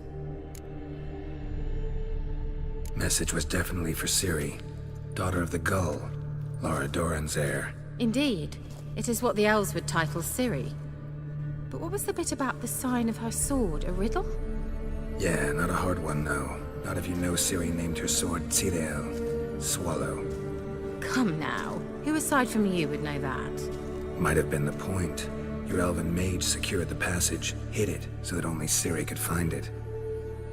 Message was definitely for Ciri, daughter of the Gull, Lara Doran's heir. Indeed. It is what the elves would title Ciri. But what was the bit about the sign of her sword? A riddle? Yeah, not a hard one, no. Not if you know Ciri named her sword Tirel, Swallow. Come now. Who aside from you would know that? Might have been the point. Your elven mage secured the passage, hid it, so that only Ciri could find it.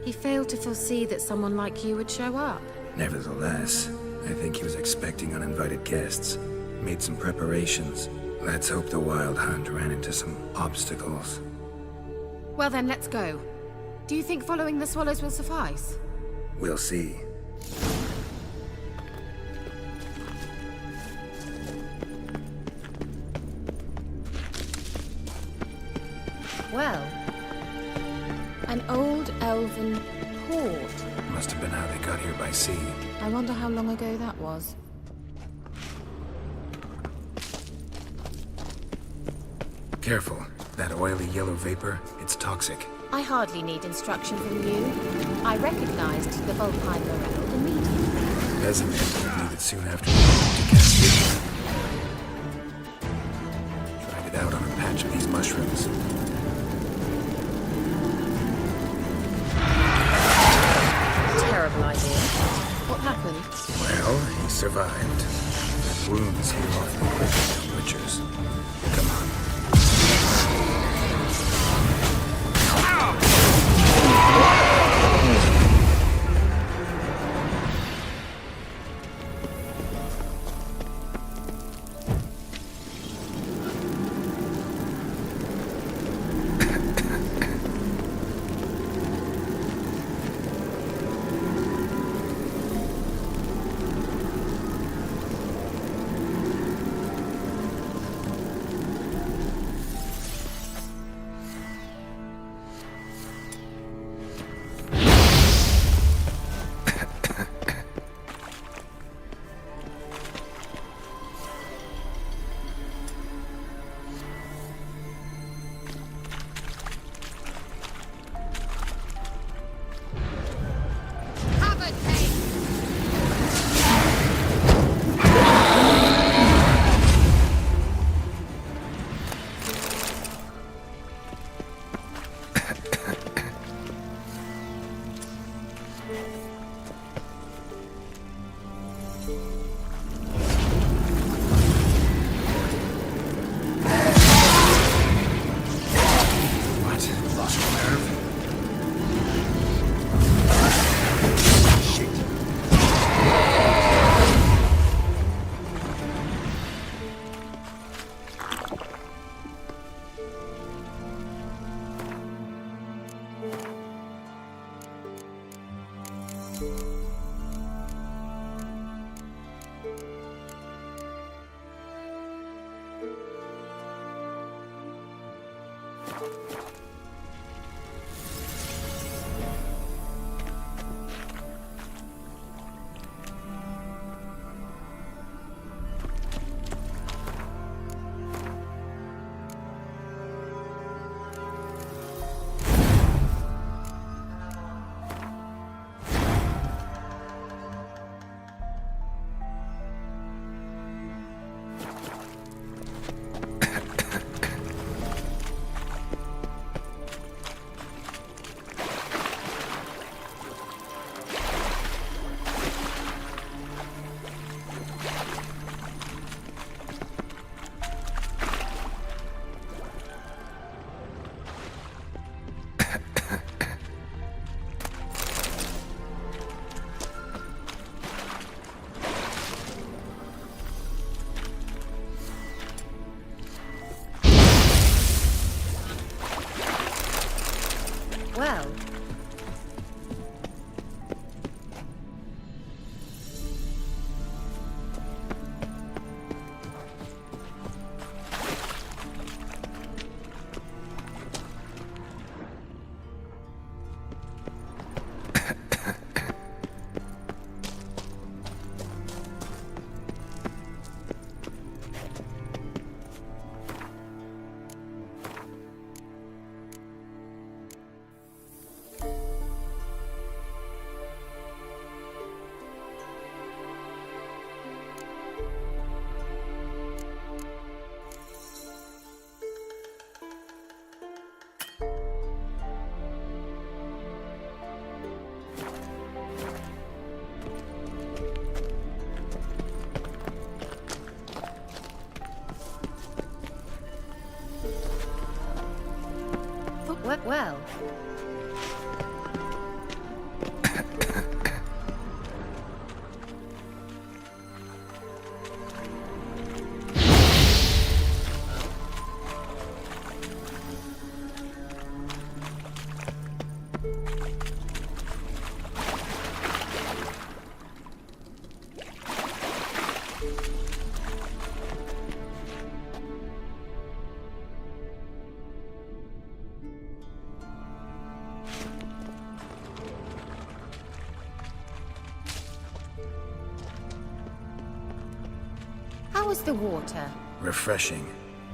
He failed to foresee that someone like you would show up. Nevertheless, I think he was expecting uninvited guests. Made some preparations. Let's hope the Wild Hunt ran into some obstacles. Well then, let's go. Do you think following the swallows will suffice? We'll see. Well, an old elven port. Must have been how they got here by sea. I wonder how long ago that was. Careful. That oily yellow vapor, it's toxic. I hardly need instruction from you. I recognized the Vulpine Morel immediately. Peasant knew it soon after to cast it. Tried it out on a patch of these mushrooms. Terrible idea. What happened? Well, he survived. The wounds heal off the quick, Witchers. Come on. Well, well. How is the water? Refreshing.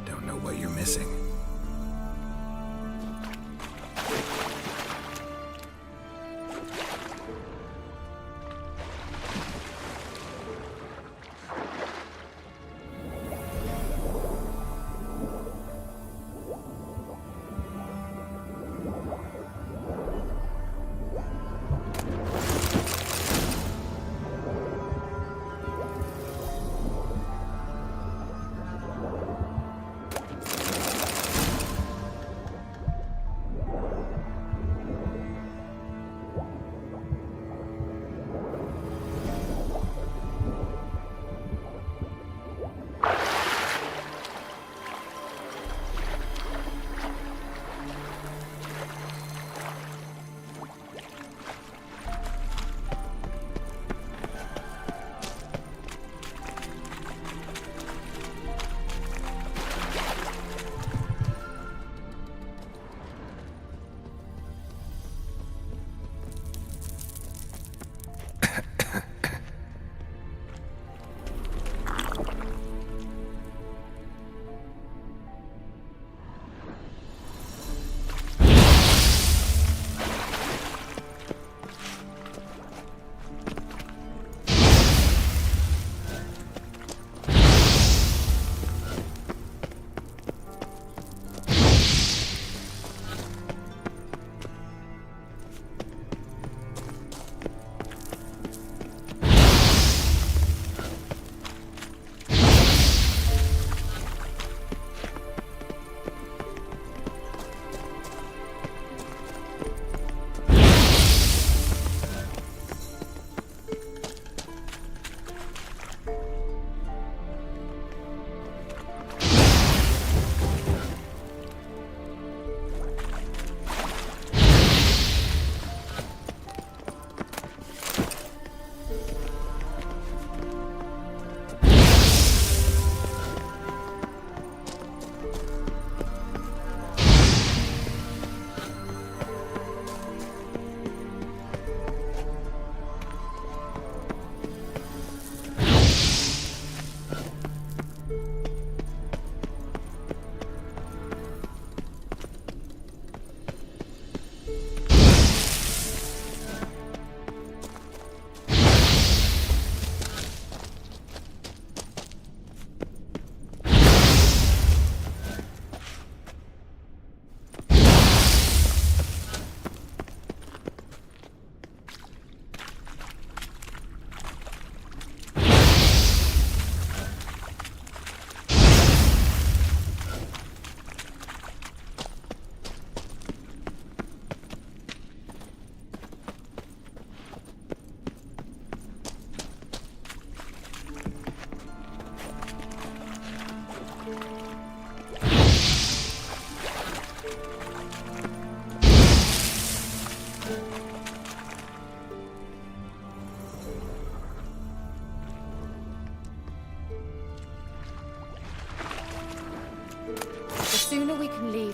Don't know what you're missing.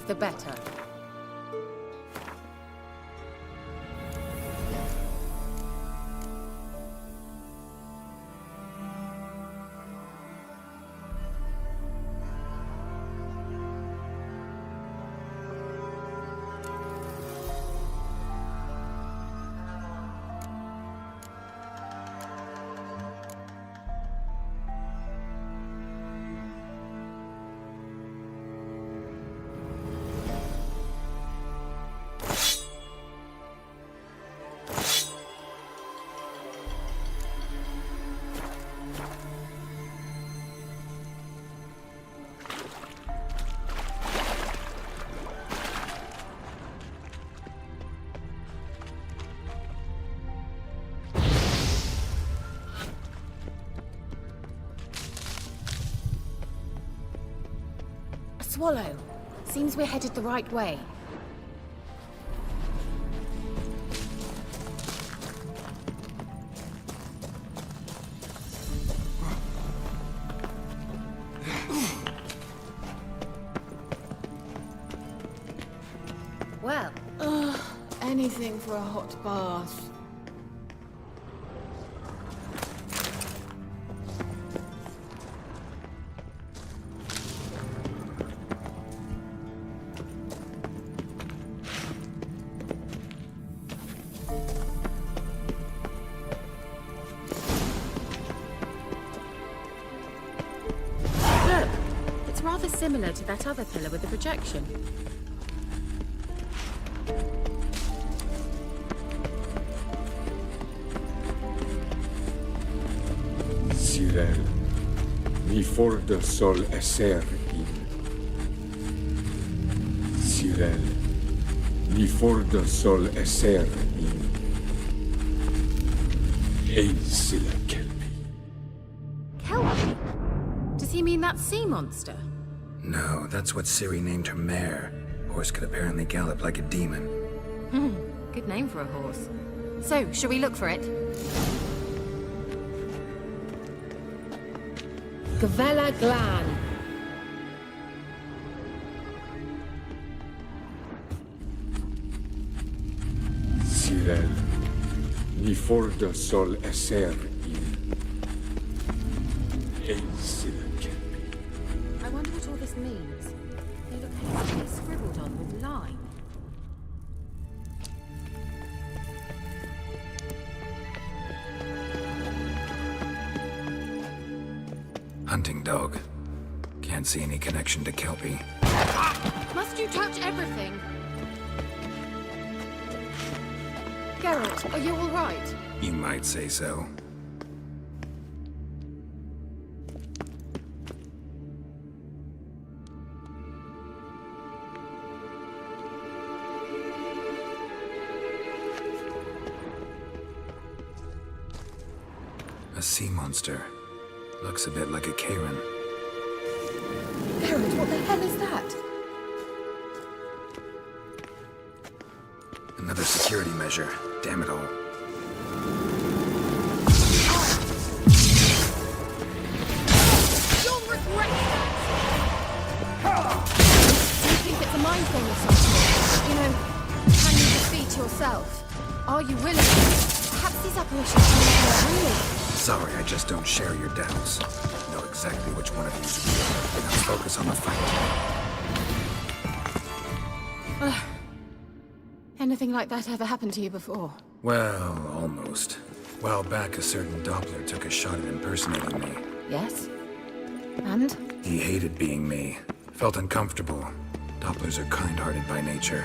the better. Swallow. Seems we're headed the right way. Well. Anything for a hot bath. Rather similar to that other pillar with the projection. Sirel, mi forda sol esser in. Sirel, mi forda sol esser in. Ein sila kelpi. Kelpie? Does he mean that sea monster? No, that's what Ciri named her mare. Horse could apparently gallop like a demon. Good name for a horse. So, shall we look for it? Gavella Glan. Sirel, mi forda sol esser in. Ein sila kelpi. I wonder what all this means. They look hastily scribbled on with lime. Hunting dog. Can't see any connection to Kelpie. Must you touch everything? Geralt, are you all right? You might say so. A sea monster. Looks a bit like a Karen. Geralt, what the hell is that? Another security measure. Damn it all. You'll regret that! Do you think it's a mind thing or something? You know, can you defeat yourself? Are you willing? Perhaps these apparitions are more real. Sorry, I just don't share your doubts. Know exactly which one of you is real. Now focus on the fight. Anything like that ever happened to you before? Well, almost. While back, a certain Doppler took a shot at impersonating me. Yes? And? He hated being me. Felt uncomfortable. Dopplers are kind-hearted by nature.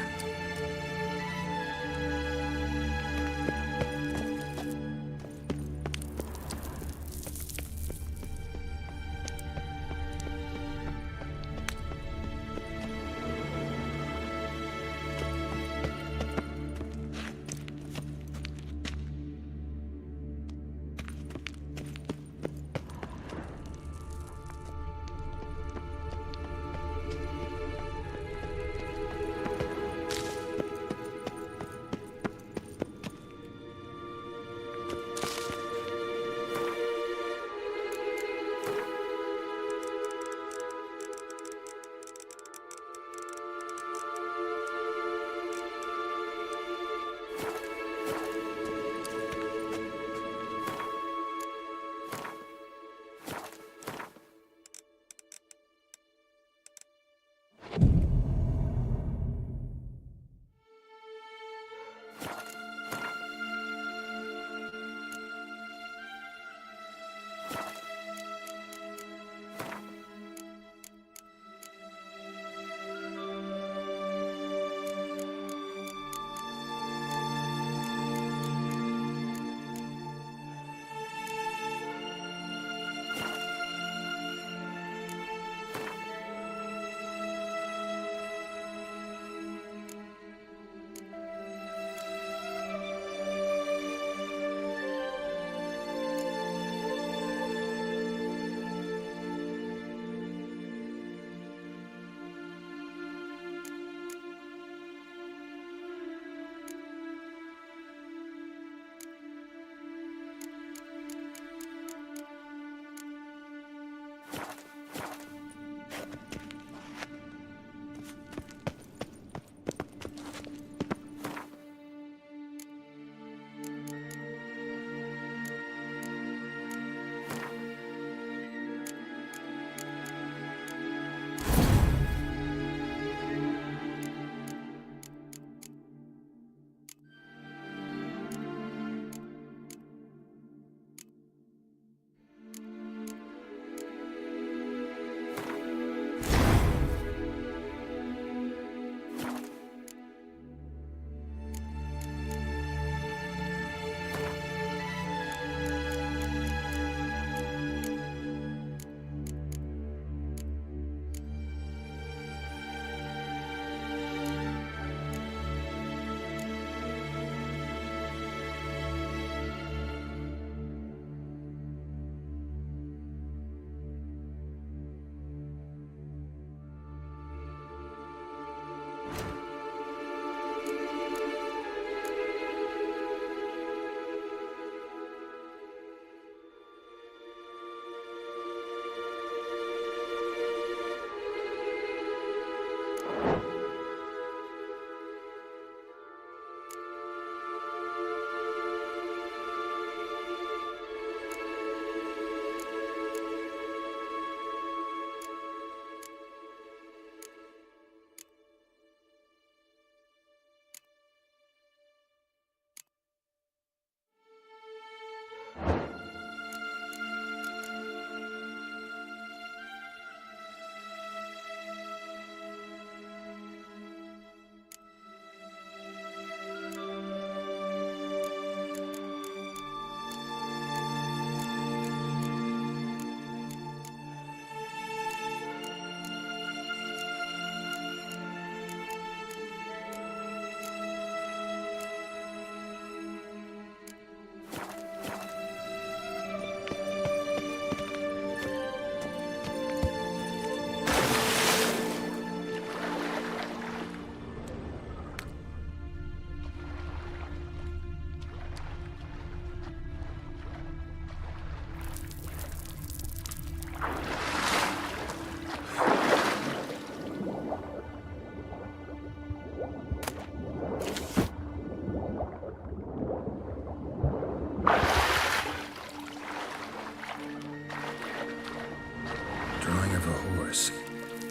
horse.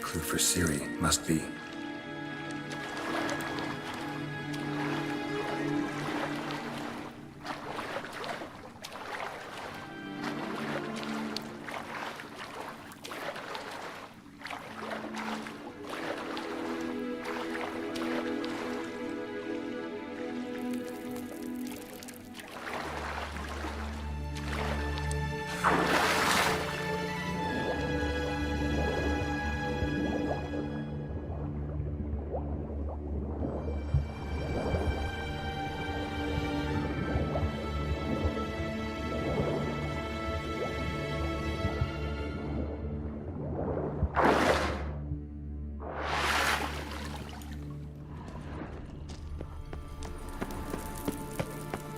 Clue for Ciri must be.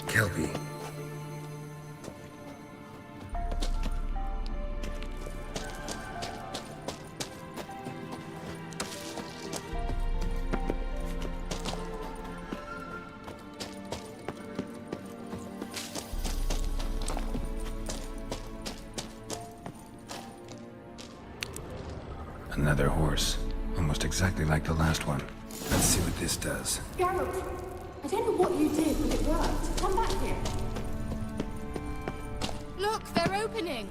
Kelpie. Another horse. Almost exactly like the last one. Let's see what this does. Geralt, I don't know what you did, but it worked. Come back here. Look, they're opening.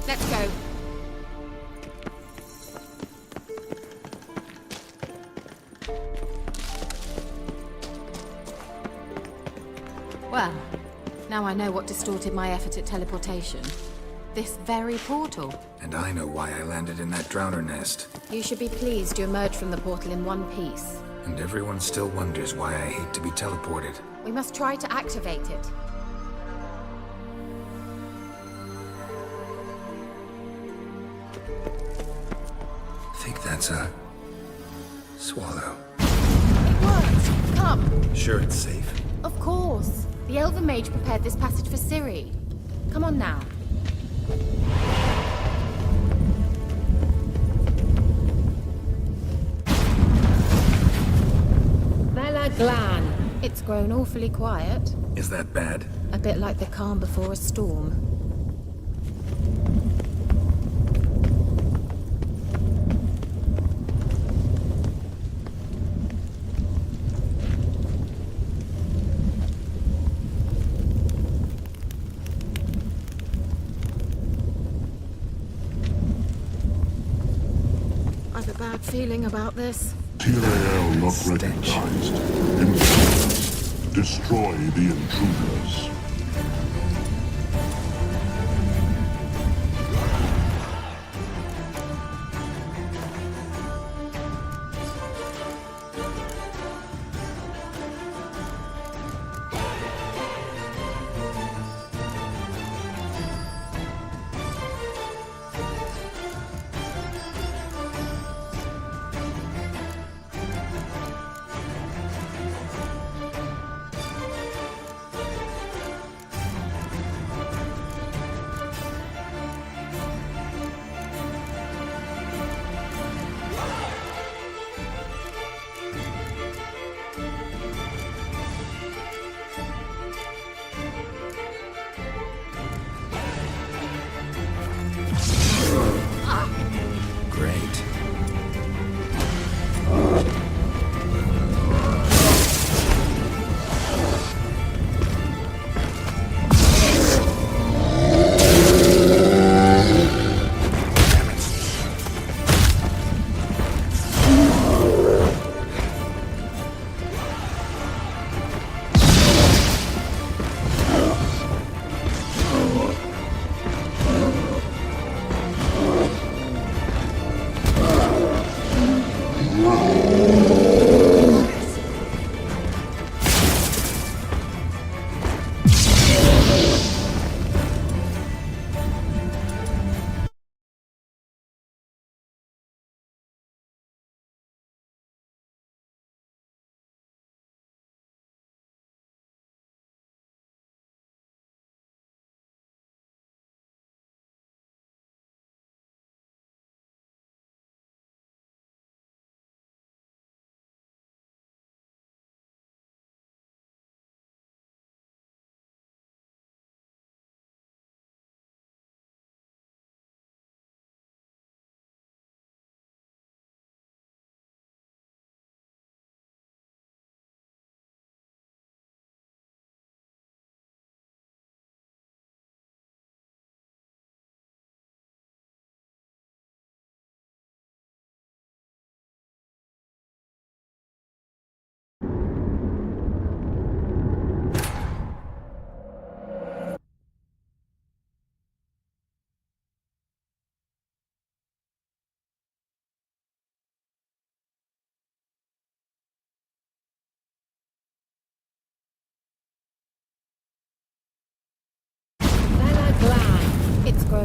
Let's go. Well, now I know what distorted my effort at teleportation. This very portal. And I know why I landed in that drowner nest. You should be pleased you emerged from the portal in one piece. And everyone still wonders why I hate to be teleported. We must try to activate it. I think that's a swallow. It worked! Come! Sure it's safe? Of course. The Elven Mage prepared this passage for Ciri. Come on now. Bella Glan. It's grown awfully quiet. Is that bad? A bit like the calm before a storm. I've a bad feeling about this. Tyrael not recognized. Intruders. Destroy the intruders.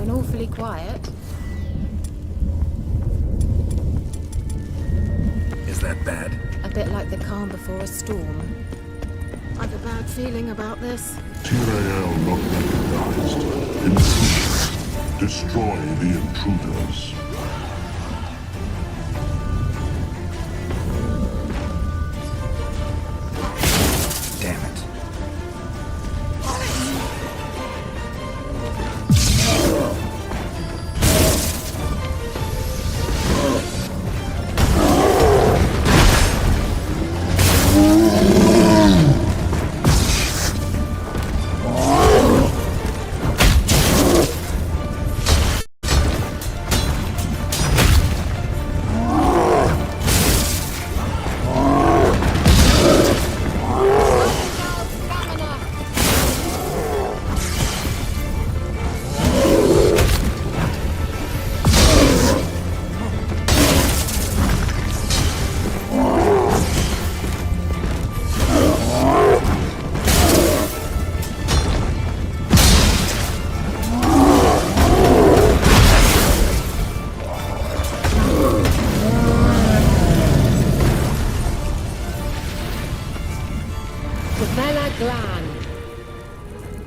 grown awfully quiet. Is that bad? A bit like the calm before a storm. I've a bad feeling about this. Tyrael not recognized. Intrusion. Destroy the intruders. Damn it.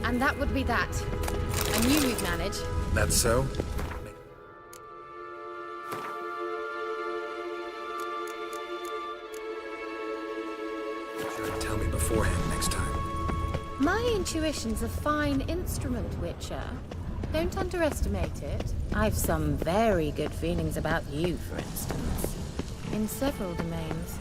And that would be that. I knew you'd manage. That's so? Should tell me beforehand next time. My intuition's a fine instrument, Witcher. Don't underestimate it. I've some very good feelings about you, for instance. In several domains.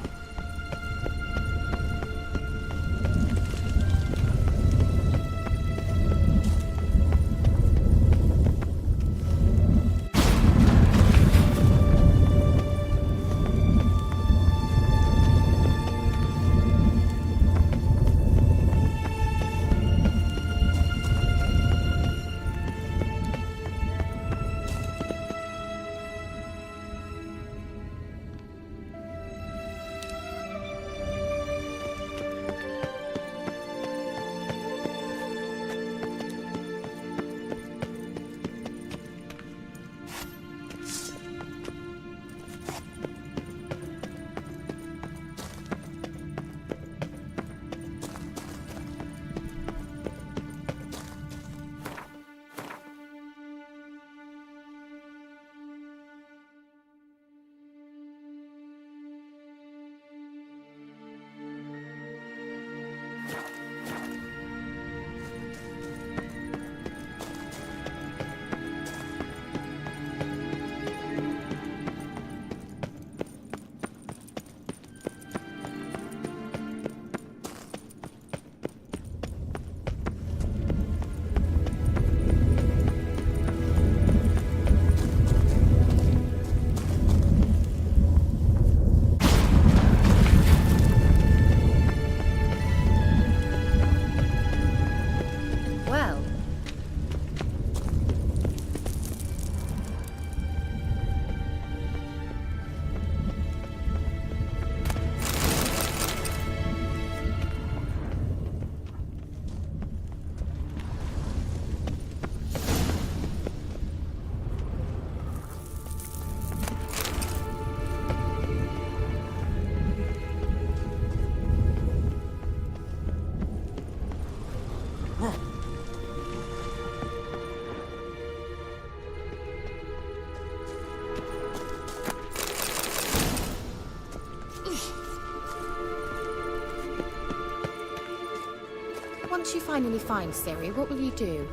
Once you finally find Ciri, what will you do?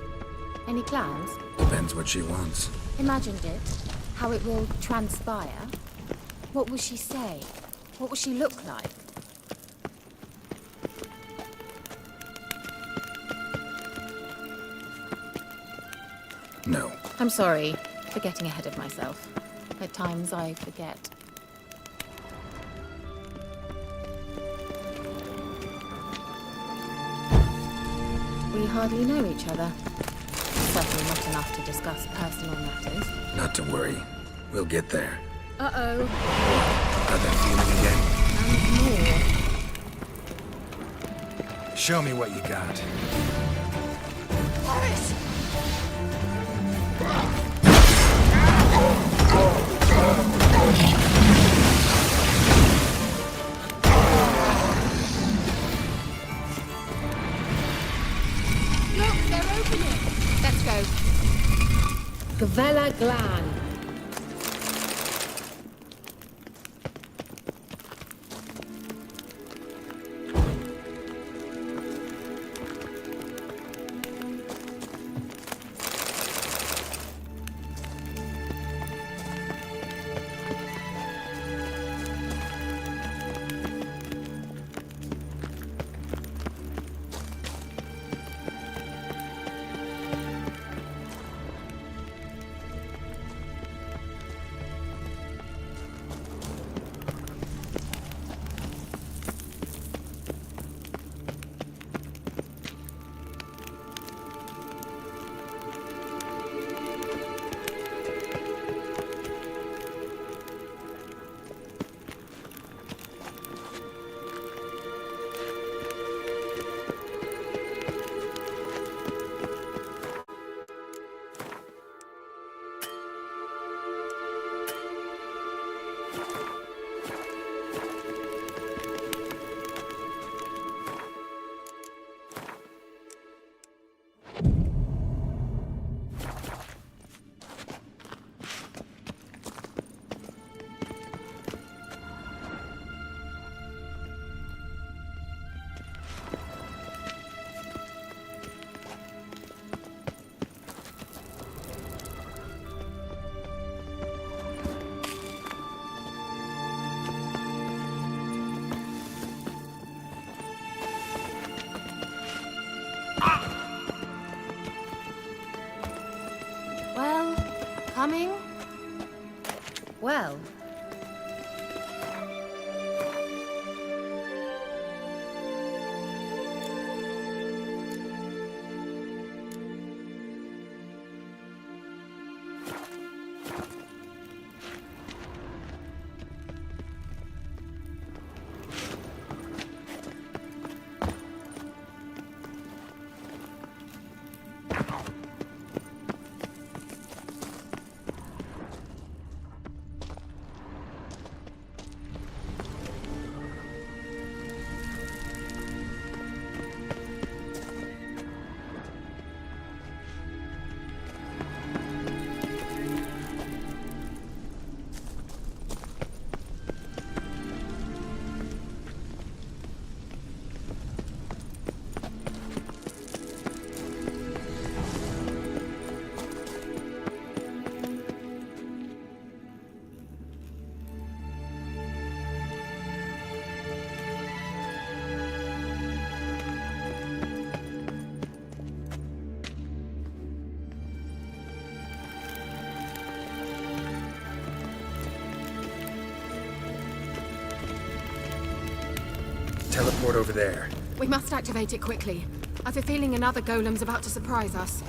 Any plans? Depends what she wants. Imagined it. How it will transpire. What will she say? What will she look like? No. I'm sorry for getting ahead of myself. At times I forget. We hardly know each other. Certainly not enough to discuss personal matters. Not to worry. We'll get there. Uh-oh. Got that feeling again? And more. Show me what you got. Boris! Gavella Glan. Well, coming? Well. Teleport over there. We must activate it quickly. I've a feeling another golem's about to surprise us.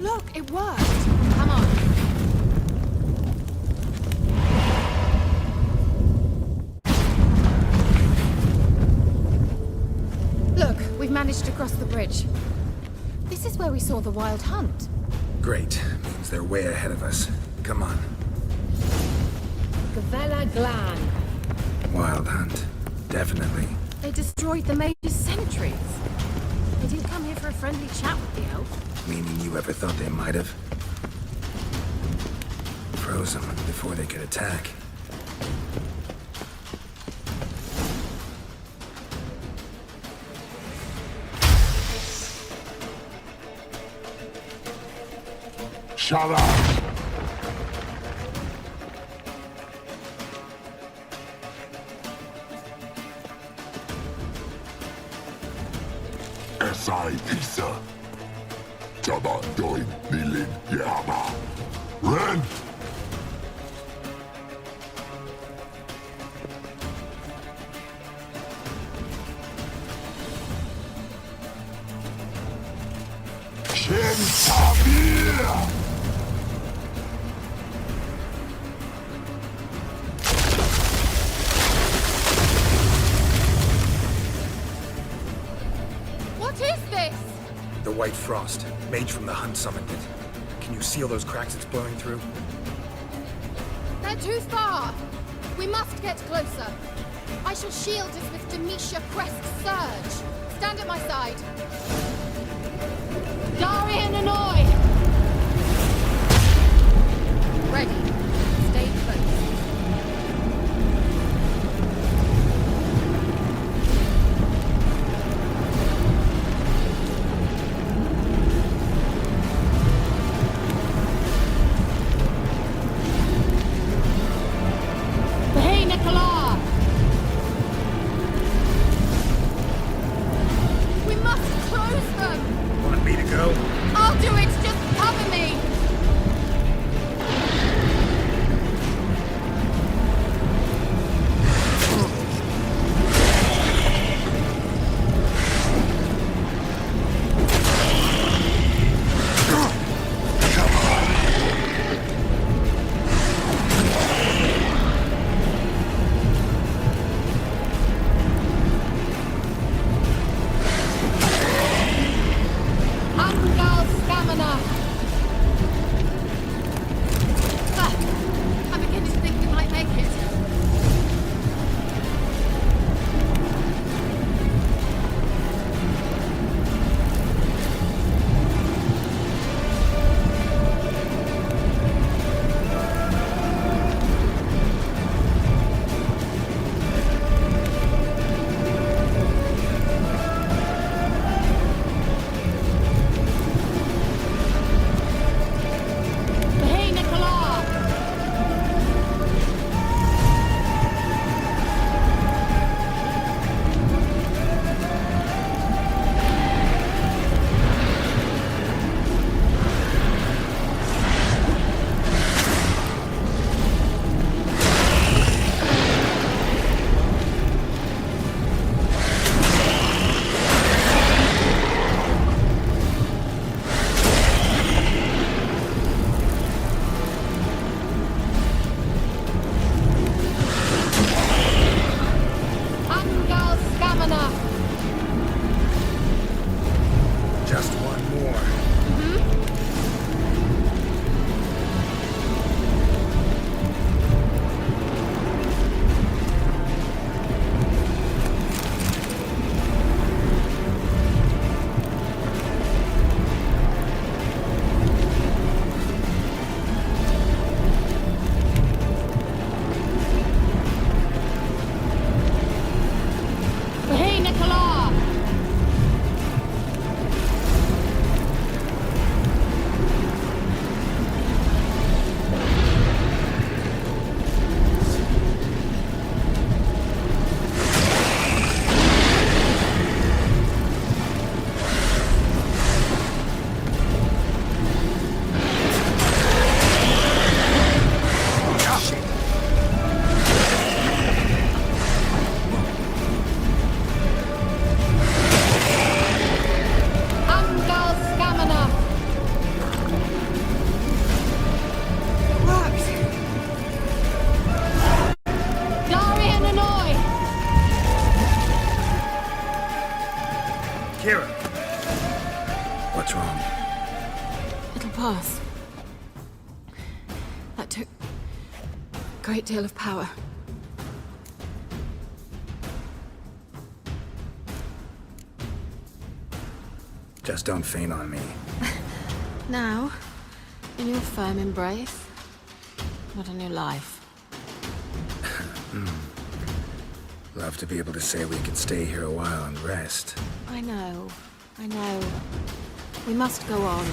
Look, it worked! Come on. Look, we've managed to cross the bridge. This is where we saw the wild hunt. Great. Means they're way ahead of us. Come on. Gavella Glan. Wild hunt. Definitely. They destroyed the mage's sentries. They didn't come here for a friendly chat with the elf. Meaning you ever thought they might have? Froze them before they could attack. Shut up! Esai Pisa. Jabba doin nilin yama. Ren! Shin Tamir! white frost. Mage from the Hunt summoned it. Can you seal those cracks it's blowing through? They're too far! We must get closer. I shall shield us with Demetia Crest Surge. Stand at my side. Darian Annoy! Ready. Stay close. Hey, Nicola! We must close them! Want me to go? I'll do it! Just cover me! Angal Stamina! I'm beginning to think we might make it. Hey, Nicola! Angal Stamina! Just one more. Hey, Nicola! Angal Stamina! It worked! Darian Annoy! Kira! What's wrong? It'll pass. That took a great deal of power. Just don't faint on me. Now, in your firm embrace, what a new life. Love to be able to say we could stay here a while and rest. I know. We must go on.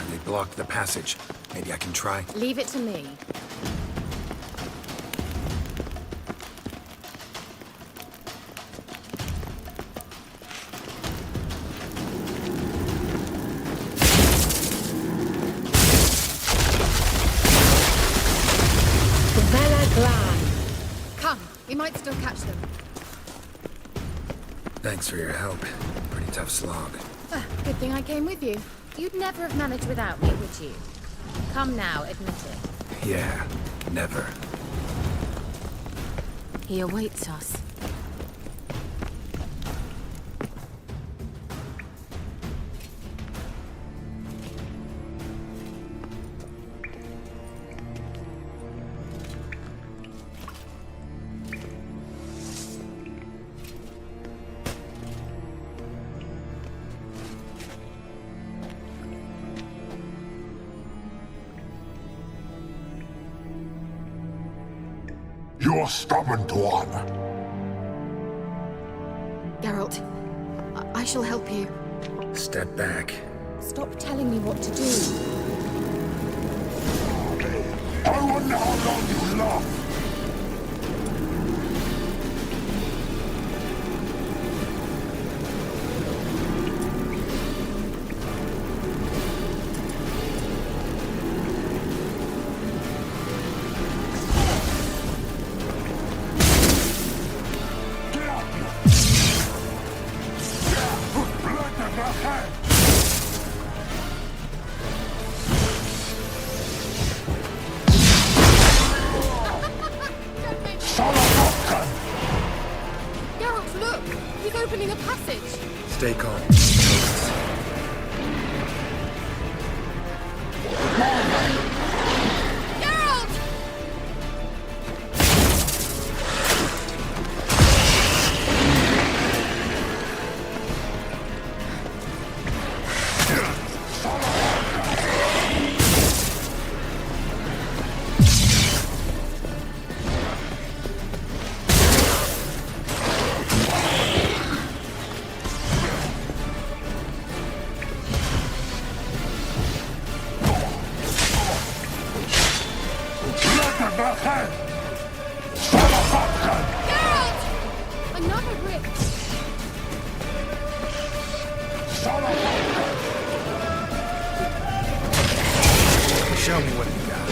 They blocked the passage. Maybe I can try. Leave it to me. Come, we might still catch them. Thanks for your help. Pretty tough slog. Good thing I came with you. You'd never have managed without me, would you? Come now, admit it. Yeah, never. He awaits us. You're stubborn, Tuan. Geralt, I shall help you. Step back. Stop telling me what to do. I wonder how long you last. Geralt, look! He's opening a passage! Stay calm. Geralt! Another rift! Show me what you got.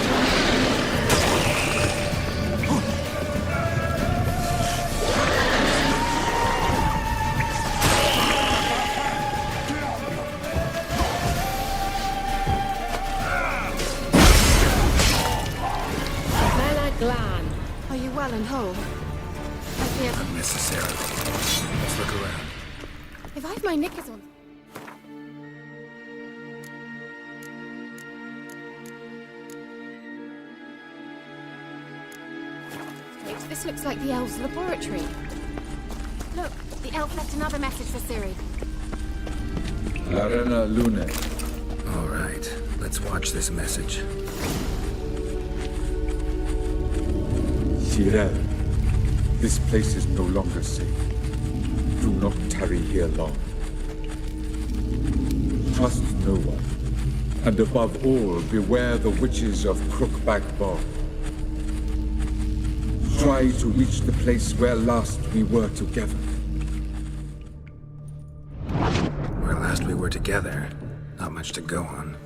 Glan. Are you well and whole? I fear... Unnecessarily. Let's look around. If I have my knickers on... Wait, this looks like the elves' laboratory. Look, the elf left another message for Ciri. Larena Lune. All right, let's watch this message. Cyril, this place is no longer safe. Do not tarry here long. Trust no one. And above all, beware the witches of Crookback Bog. Try to reach the place where last we were together. Where last we were together, not much to go on.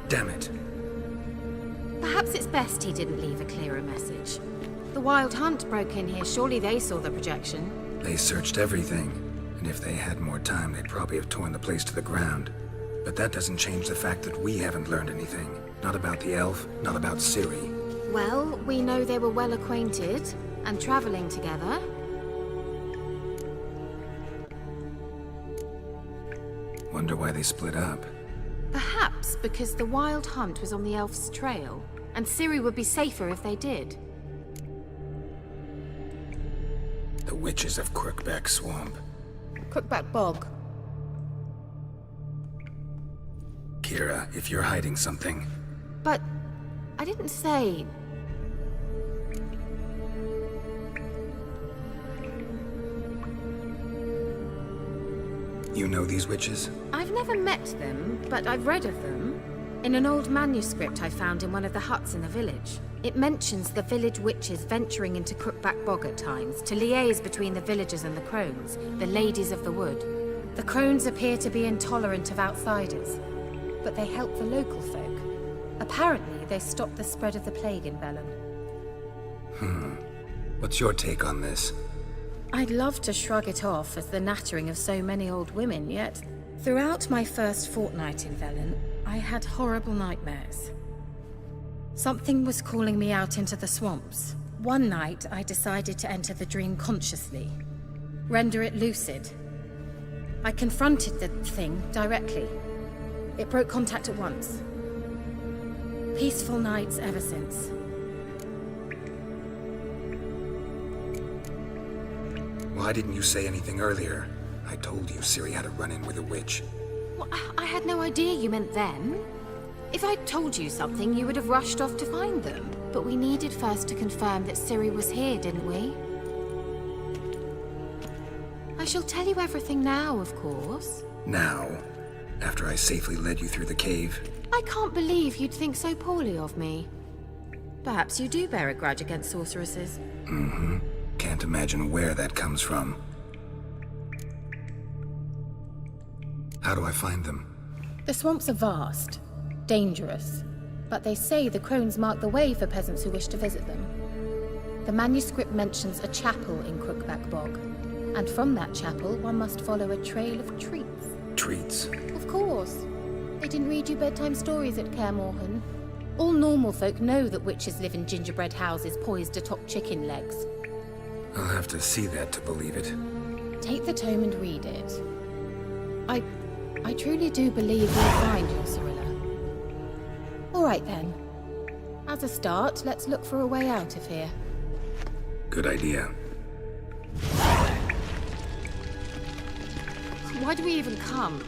Damn it. Perhaps it's best he didn't leave a clearer message. The Wild Hunt broke in here. Surely they saw the projection. They searched everything, and if they had more time, they'd probably have torn the place to the ground. But that doesn't change the fact that we haven't learned anything. Not about the elf, not about Ciri. Well, we know they were well acquainted and traveling together. Wonder why they split up. Perhaps because the Wild Hunt was on the elf's trail, and Ciri would be safer if they did. The witches of Crookback Swamp. Crookback Bog. Kira, if you're hiding something... But I didn't say... You know these witches? I've never met them, but I've read of them. In an old manuscript I found in one of the huts in the village. It mentions the village witches venturing into Crookback Bog at times to liaise between the villagers and the crones, the ladies of the wood. The crones appear to be intolerant of outsiders, but they help the local folk. Apparently, they stopped the spread of the plague in Velen. What's your take on this? I'd love to shrug it off as the nattering of so many old women, yet throughout my first fortnight in Velen, I had horrible nightmares. Something was calling me out into the swamps. One night, I decided to enter the dream consciously, render it lucid. I confronted the thing directly. It broke contact at once. Peaceful nights ever since. Why didn't you say anything earlier? I told you Ciri had a run-in with a witch. Well, I had no idea you meant then. If I'd told you something, you would have rushed off to find them. But we needed first to confirm that Ciri was here, didn't we? I shall tell you everything now, of course. Now? After I safely led you through the cave? I can't believe you'd think so poorly of me. Perhaps you do bear a grudge against sorceresses. Mm-hmm. Can't imagine where that comes from. How do I find them? The swamps are vast, dangerous, but they say the crones mark the way for peasants who wish to visit them. The manuscript mentions a chapel in Crookback Bog, and from that chapel one must follow a trail of treats. Treats? Of course. They didn't read you bedtime stories at Kaer Morhen. All normal folk know that witches live in gingerbread houses poised atop chicken legs. I'll have to see that to believe it. Take the tome and read it. I truly do believe you'll find your Cyrilla. All right then. As a start, let's look for a way out of here. Good idea. Why do we even come?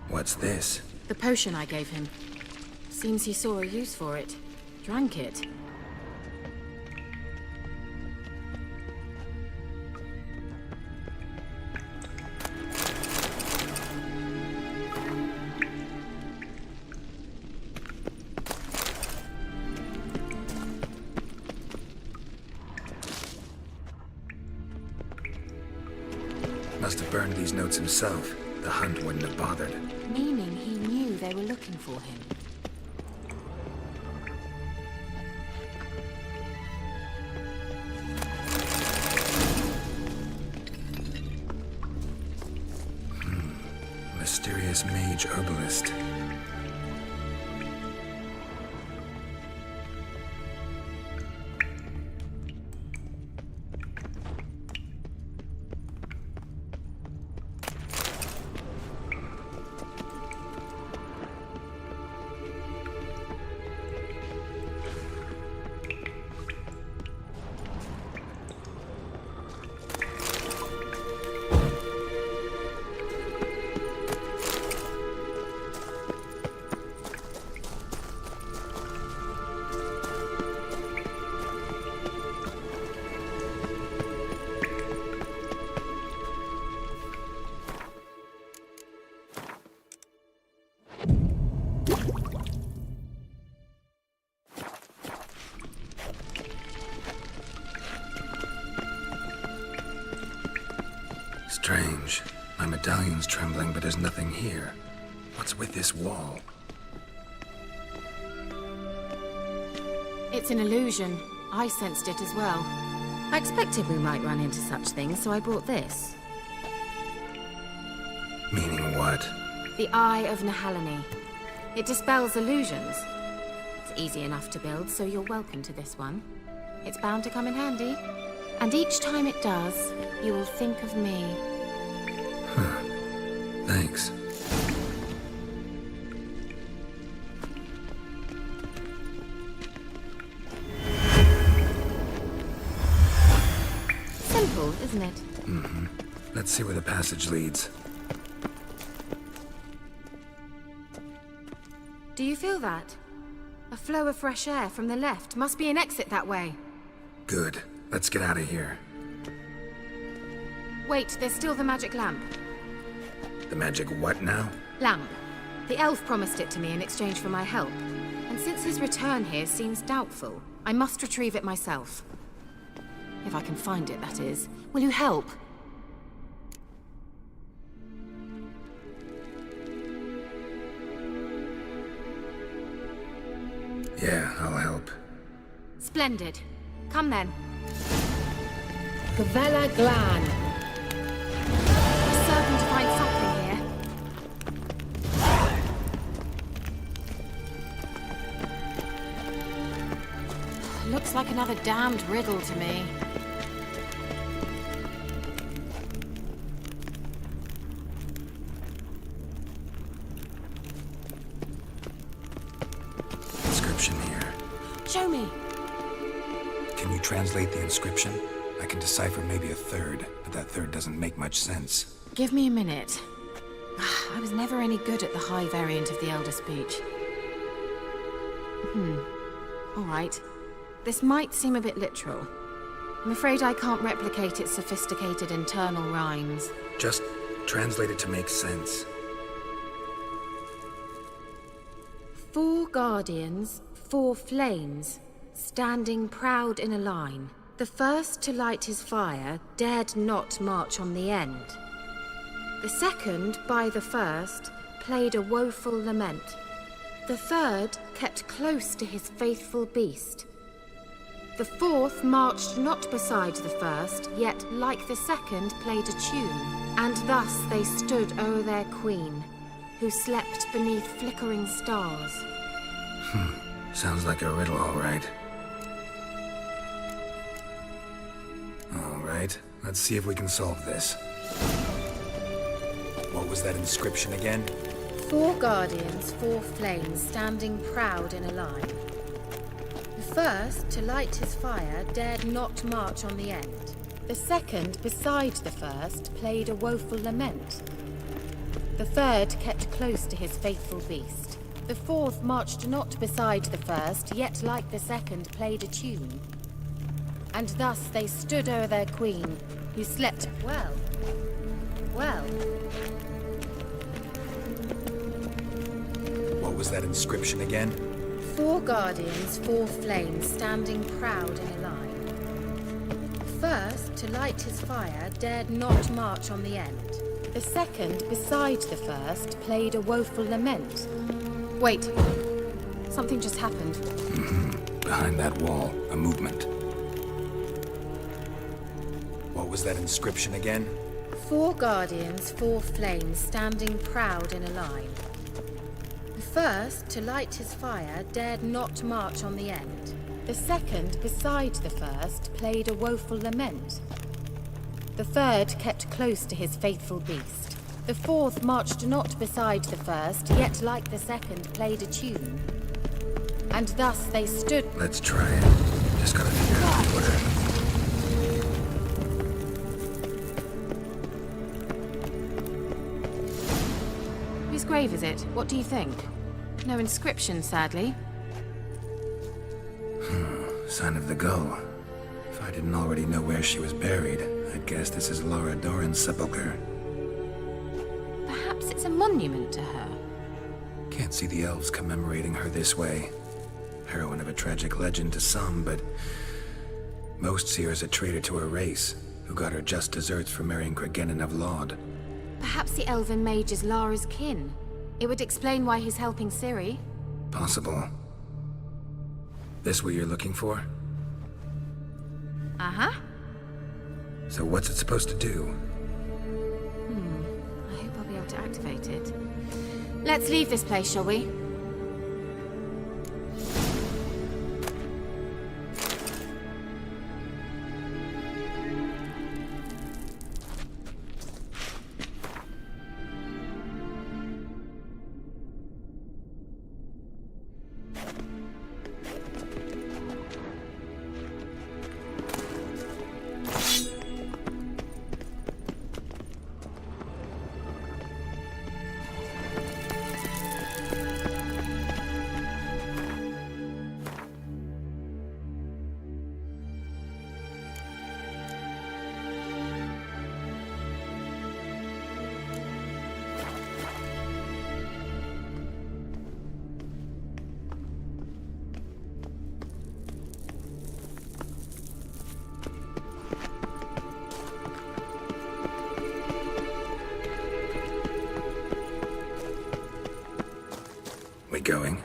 What's this? The potion I gave him. Seems he saw a use for it. Drank it. Must have burned these notes himself. The hunt wouldn't have bothered. Meaning he knew they were looking for him. Mysterious mage herbalist. screen's trembling, but there's nothing here. What's with this wall? It's an illusion. I sensed it as well. I expected we might run into such things, so I brought this. Meaning what? The Eye of Nahalani. It dispels illusions. It's easy enough to build, so you're welcome to this one. It's bound to come in handy. And each time it does, you will think of me. Huh. Thanks. Simple, isn't it? Mm-hmm. Let's see where the passage leads. Do you feel that? A flow of fresh air from the left. Must be an exit that way. Good. Let's get out of here. Wait, there's still the magic lamp. The magic what now? Lamp. The elf promised it to me in exchange for my help. And since his return here seems doubtful, I must retrieve it myself. If I can find it, that is. Will you help? Yeah, I'll help. Splendid. Come then. Gavella Glan. I'm certain to find something here. Looks like another damned riddle to me. Inscription here. Show me. Can you translate the inscription? I can decipher maybe a third, but that third doesn't make much sense. Give me a minute. I was never any good at the high variant of the Elder Speech. All right. This might seem a bit literal. I'm afraid I can't replicate its sophisticated internal rhymes. Just translate it to make sense. 4 guardians, 4 flames, standing proud in a line. The first to light his fire dared not march on the end. The second, by the first, played a woeful lament. The third kept close to his faithful beast. The fourth marched not beside the first, yet like the second played a tune. And thus they stood o'er their queen, who slept beneath flickering stars. Sounds like a riddle, all right. All right, let's see if we can solve this. What was that inscription again? 4 guardians, 4 flames, standing proud in a line. The first, to light his fire, dared not march on the end. The second, beside the first, played a woeful lament. The third kept close to his faithful beast. The fourth marched not beside the first, yet like the second played a tune. And thus they stood o'er their queen, who slept well. What was that inscription again? 4 guardians, 4 flames, standing proud in a line. The first, to light his fire, dared not march on the end. The second, beside the first, played a woeful lament. Wait. Something just happened. Behind that wall, a movement. What was that inscription again? 4 guardians, 4 flames, standing proud in a line. The first, to light his fire, dared not march on the end. The second, beside the first, played a woeful lament. The third kept close to his faithful beast. The fourth marched not beside the first, yet like the second played a tune. And thus they stood... Let's try it. Just gotta figure out the order. Whose grave is it? What do you think? No inscription, sadly. Sign of the gull. If I didn't already know where she was buried, I'd guess this is Laura Doran's sepulchre. Perhaps it's a monument to her. Can't see the elves commemorating her this way. Heroine of a tragic legend to some, but most see her as a traitor to her race, who got her just deserts for marrying Cregennan of Laud. Perhaps the elven mage is Lara's kin. It would explain why he's helping Ciri. Possible. This what you're looking for? Uh-huh. So what's it supposed to do? I hope I'll be able to activate it. Let's leave this place, shall we? We going?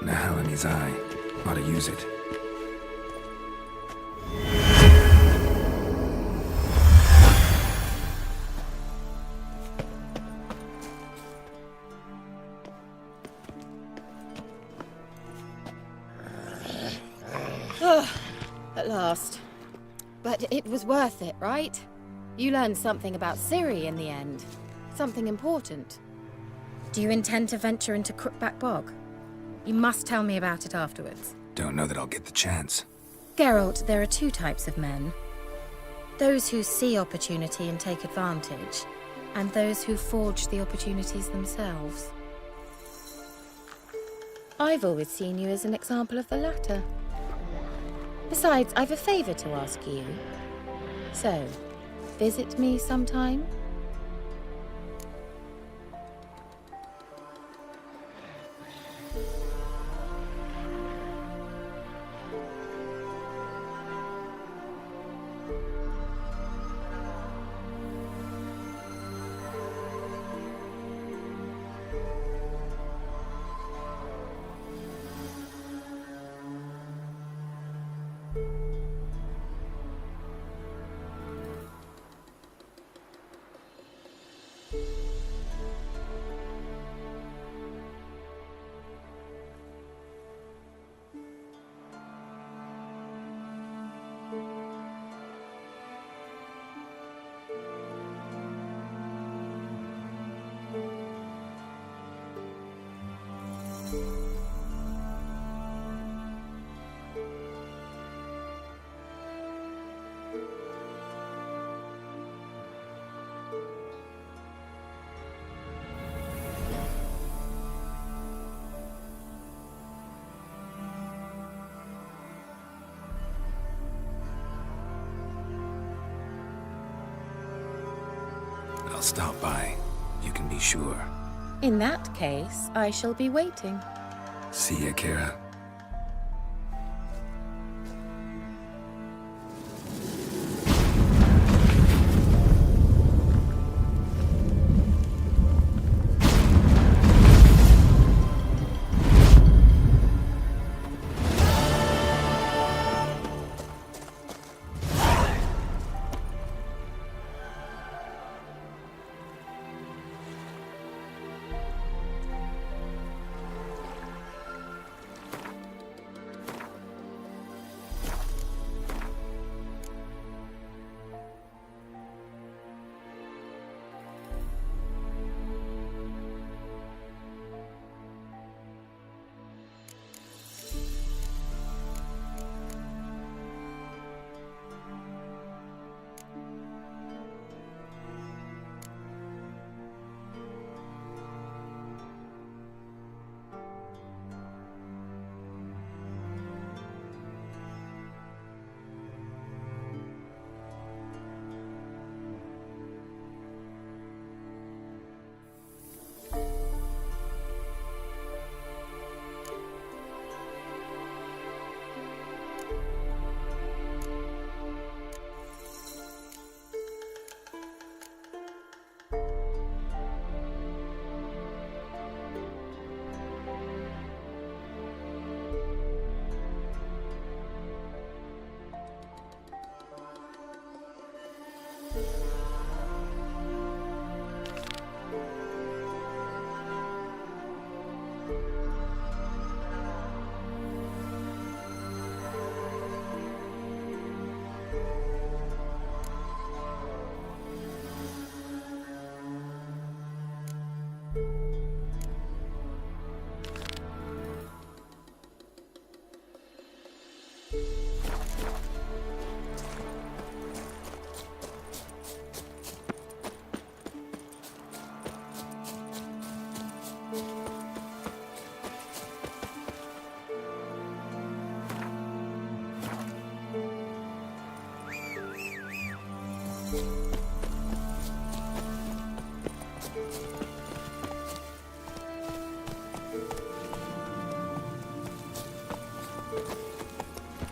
Now in his eye. Ought to use it. At last. But it was worth it, right? You learned something about Ciri in the end. Something important. Do you intend to venture into Crookback Bog? You must tell me about it afterwards. Don't know that I'll get the chance. Geralt, there are two types of men. Those who see opportunity and take advantage, and those who forge the opportunities themselves. I've always seen you as an example of the latter. Besides, I've a favor to ask you. So, visit me sometime? I'll stop by. You can be sure. In that case, I shall be waiting. See ya, Kara.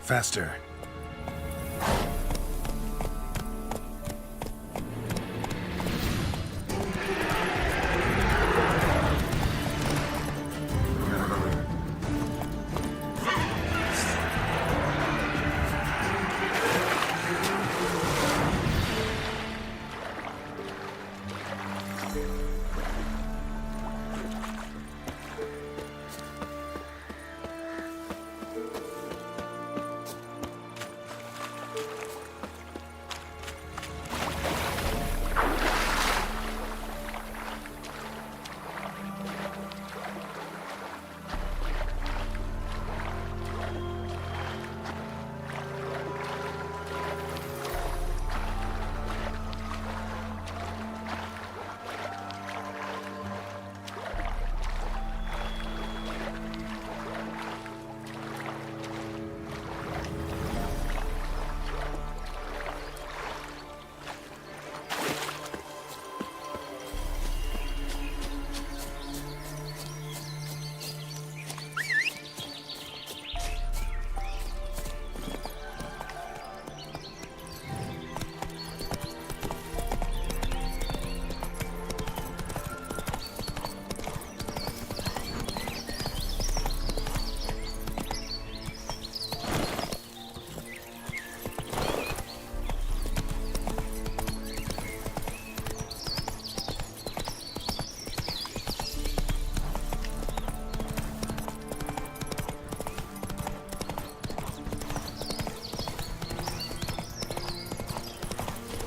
Faster.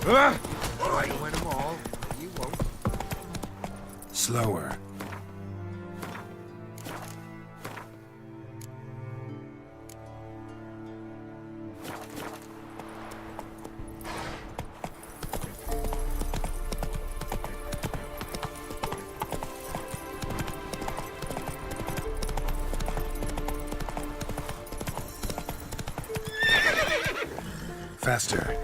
Try to win them all, but you won't. Slower. Faster.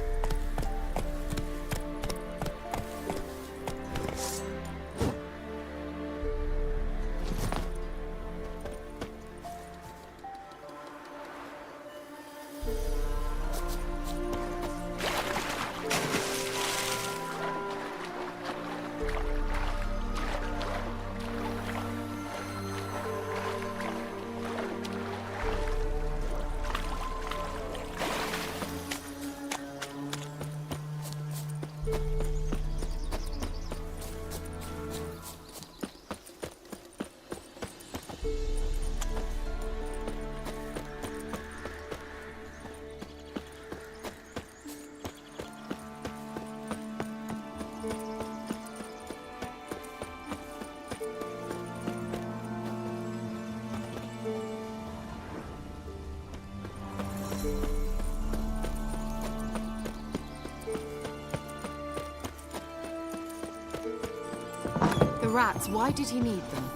The rats, why did he need them?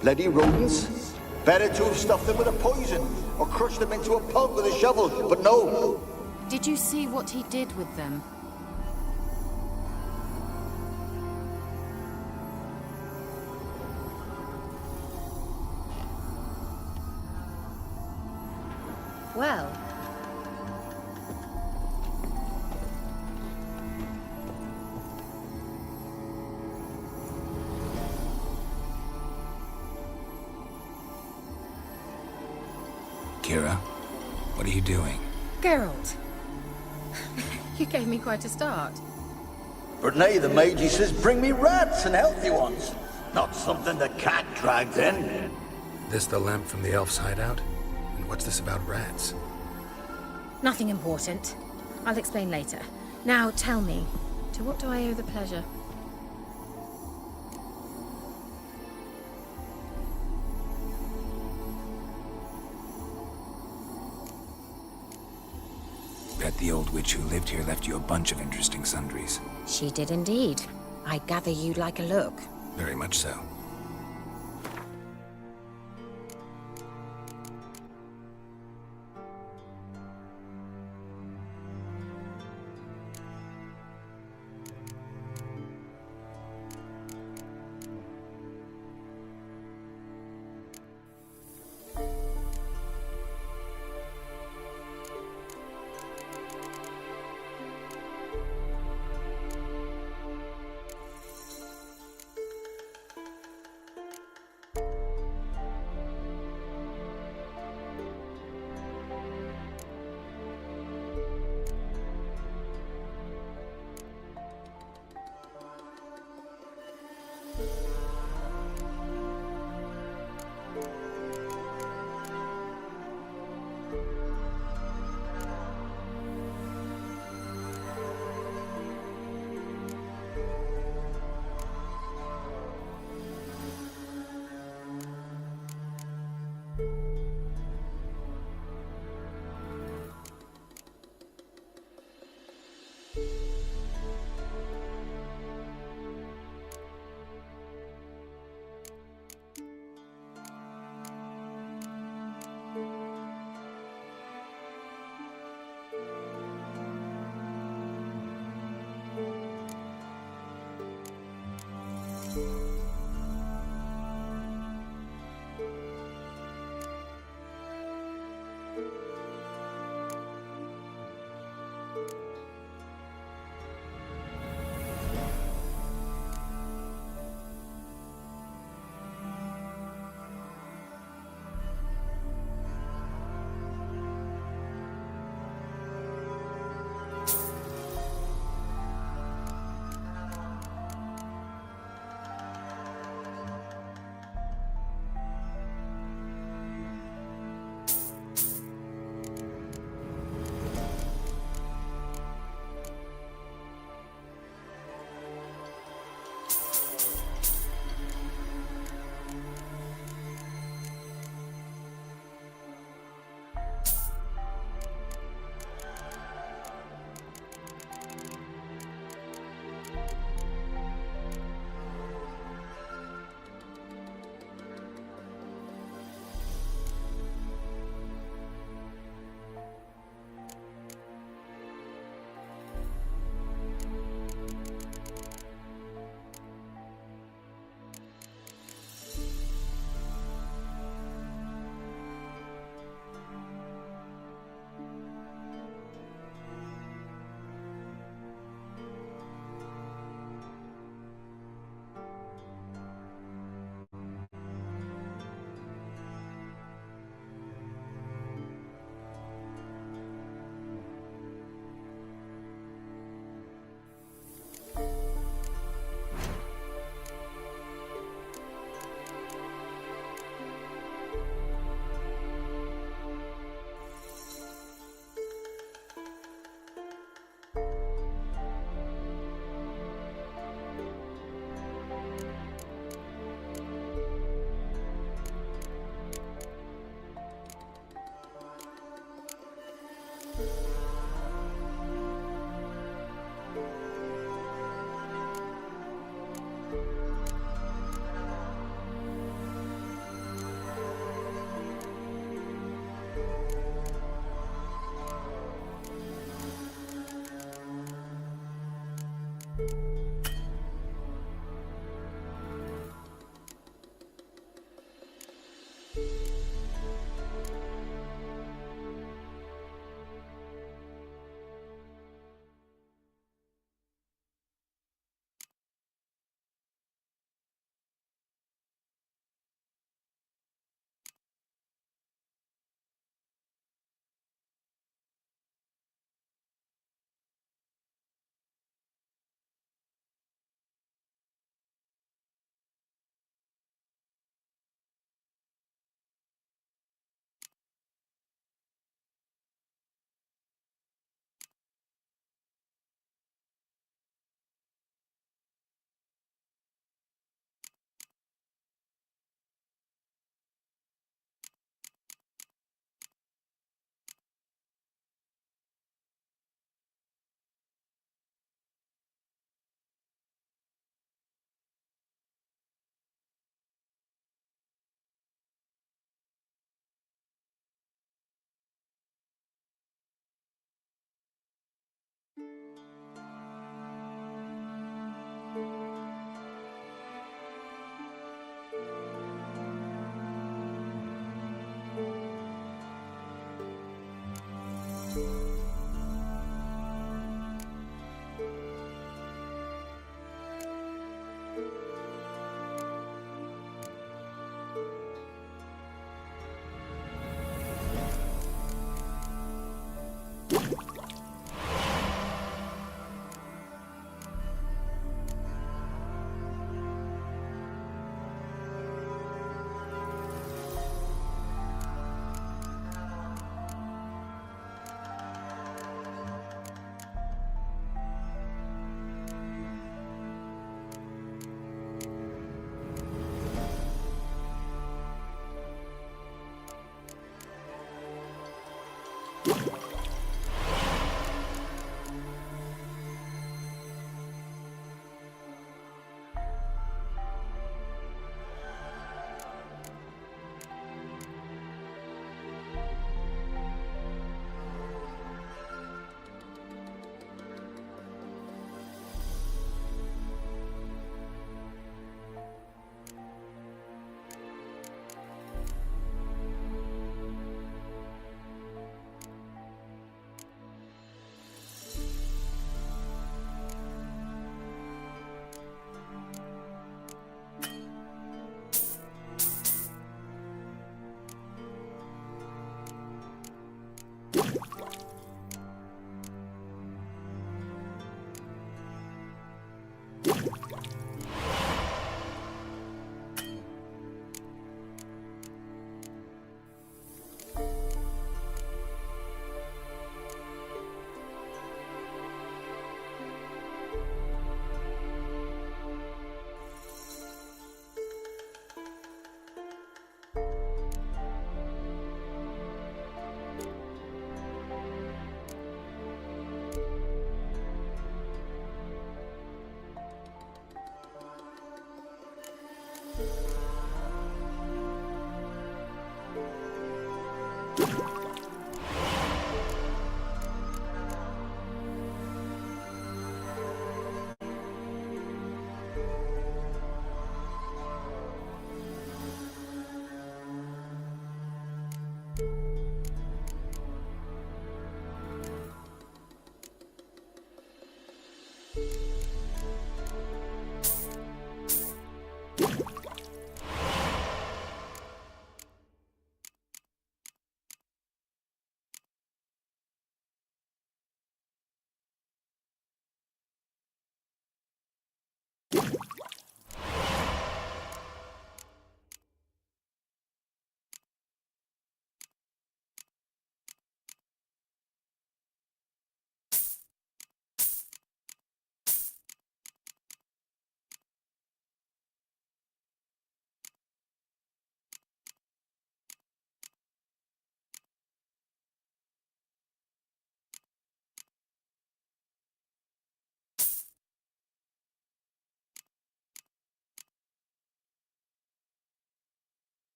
Bloody rodents. Better to have stuffed them with a poison or crushed them into a pulp with a shovel, but no. Did you see what he did with them? Well, Kira, what are you doing? Geralt. You gave me quite a start. But nay, the mage, he says, bring me rats and healthy ones. Not something the cat dragged in. This the lamp from the elf's hideout? And what's this about rats? Nothing important. I'll explain later. Now tell me, to what do I owe the pleasure? Bet the old witch who lived here left you a bunch of interesting sundries. She did indeed. I gather you'd like a look. Very much so.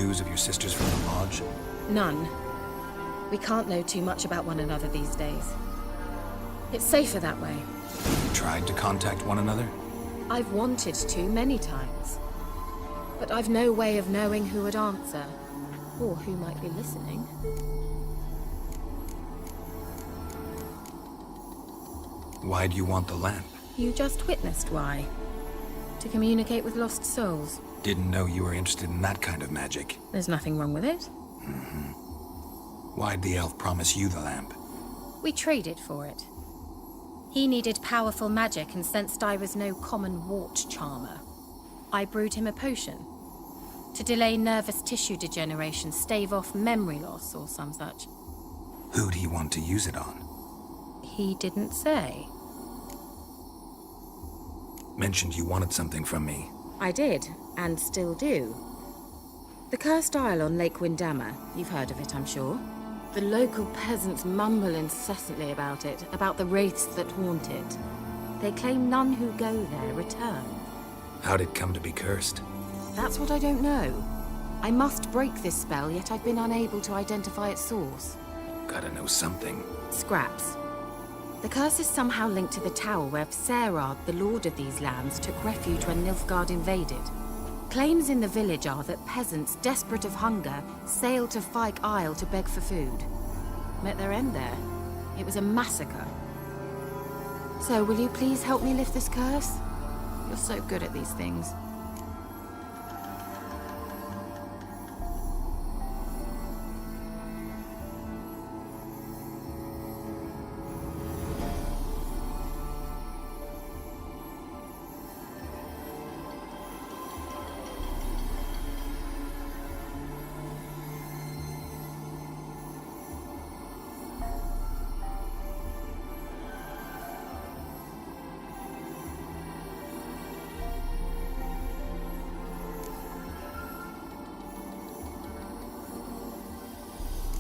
news of your sisters from the lodge? None. We can't know too much about one another these days. It's safer that way. You tried to contact one another? I've wanted to many times. But I've no way of knowing who would answer, or who might be listening. Why do you want the lamp? You just witnessed why. To communicate with lost souls. Didn't know you were interested in that kind of magic. There's nothing wrong with it. Why'd the elf promise you the lamp? We traded for it. He needed powerful magic and sensed I was no common wart charmer. I brewed him a potion. To delay nervous tissue degeneration, stave off memory loss or some such. Who'd he want to use it on? He didn't say. Mentioned you wanted something from me. I did, and still do. The cursed isle on Lake Windammer. You've heard of it, I'm sure. The local peasants mumble incessantly about it, about the wraiths that haunt it. They claim none who go there return. How'd it come to be cursed? That's what I don't know. I must break this spell, yet I've been unable to identify its source. Gotta know something. Scraps. The curse is somehow linked to the tower where Serad, the lord of these lands, took refuge when Nilfgaard invaded. Claims in the village are that peasants, desperate of hunger, sailed to Fyke Isle to beg for food. Met their end there. It was a massacre. So, will you please help me lift this curse? You're so good at these things.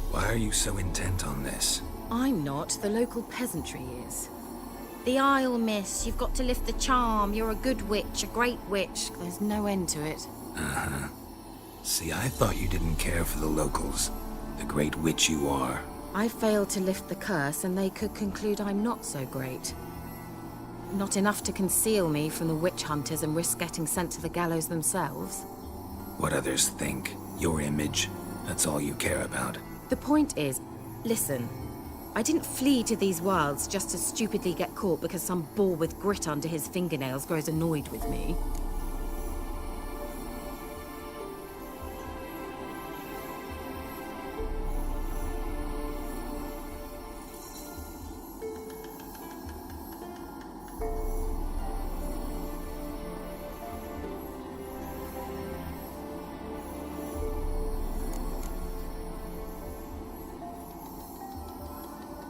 Why are you so intent on this? I'm not. The local peasantry is. The Isle, miss. You've got to lift the charm. You're a good witch, a great witch. There's no end to it. Uh-huh. See, I thought you didn't care for the locals. The great witch you are. I failed to lift the curse, and they could conclude I'm not so great. Not enough to conceal me from the witch hunters and risk getting sent to the gallows themselves. What others think. Your image. That's all you care about. The point is, listen, I didn't flee to these wilds just to stupidly get caught because some boar with grit under his fingernails grows annoyed with me.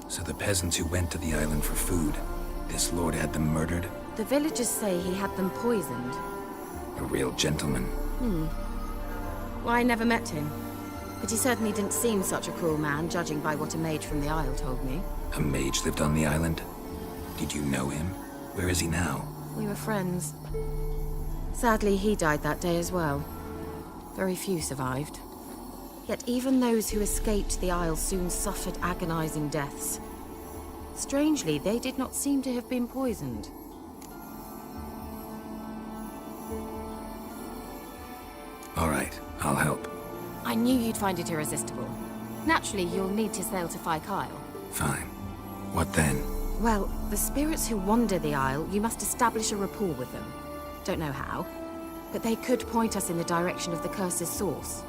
So the peasants who went to the island for food, this lord had them murdered? The villagers say he had them poisoned. A real gentleman. Well, I never met him. But he certainly didn't seem such a cruel man, judging by what a mage from the Isle told me. A mage lived on the island? Did you know him? Where is he now? We were friends. Sadly, he died that day as well. Very few survived. Yet even those who escaped the Isle soon suffered agonizing deaths. Strangely, they did not seem to have been poisoned. All right, I'll help. I knew you'd find it irresistible. Naturally, you'll need to sail to Fyke Isle. Fine. What then? Well, the spirits who wander the Isle, you must establish a rapport with them. Don't know how, but they could point us in the direction of the curse's source.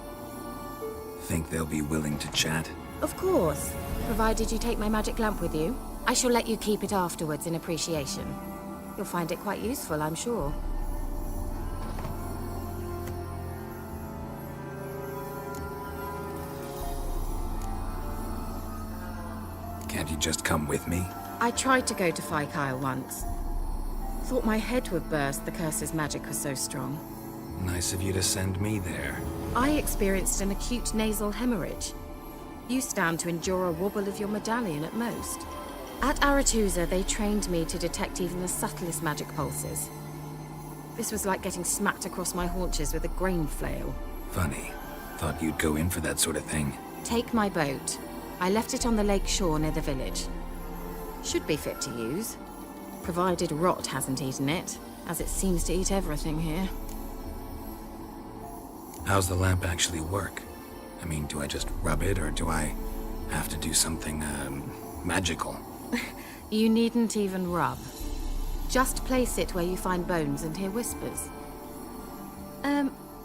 Think they'll be willing to chat? Of course, provided you take my magic lamp with you. I shall let you keep it afterwards in appreciation. You'll find it quite useful, I'm sure. Can't you just come with me? I tried to go to Fyke Isle once. Thought my head would burst, the curse's magic was so strong. Nice of you to send me there. I experienced an acute nasal hemorrhage. You stand to endure a wobble of your medallion at most. At Aretusa, they trained me to detect even the subtlest magic pulses. This was like getting smacked across my haunches with a grain flail. Funny. Thought you'd go in for that sort of thing. Take my boat. I left it on the lake shore near the village. Should be fit to use, provided rot hasn't eaten it, as it seems to eat everything here. How's the lamp actually work? I mean, do I just rub it, or do I have to do something, magical? You needn't even rub. Just place it where you find bones and hear whispers.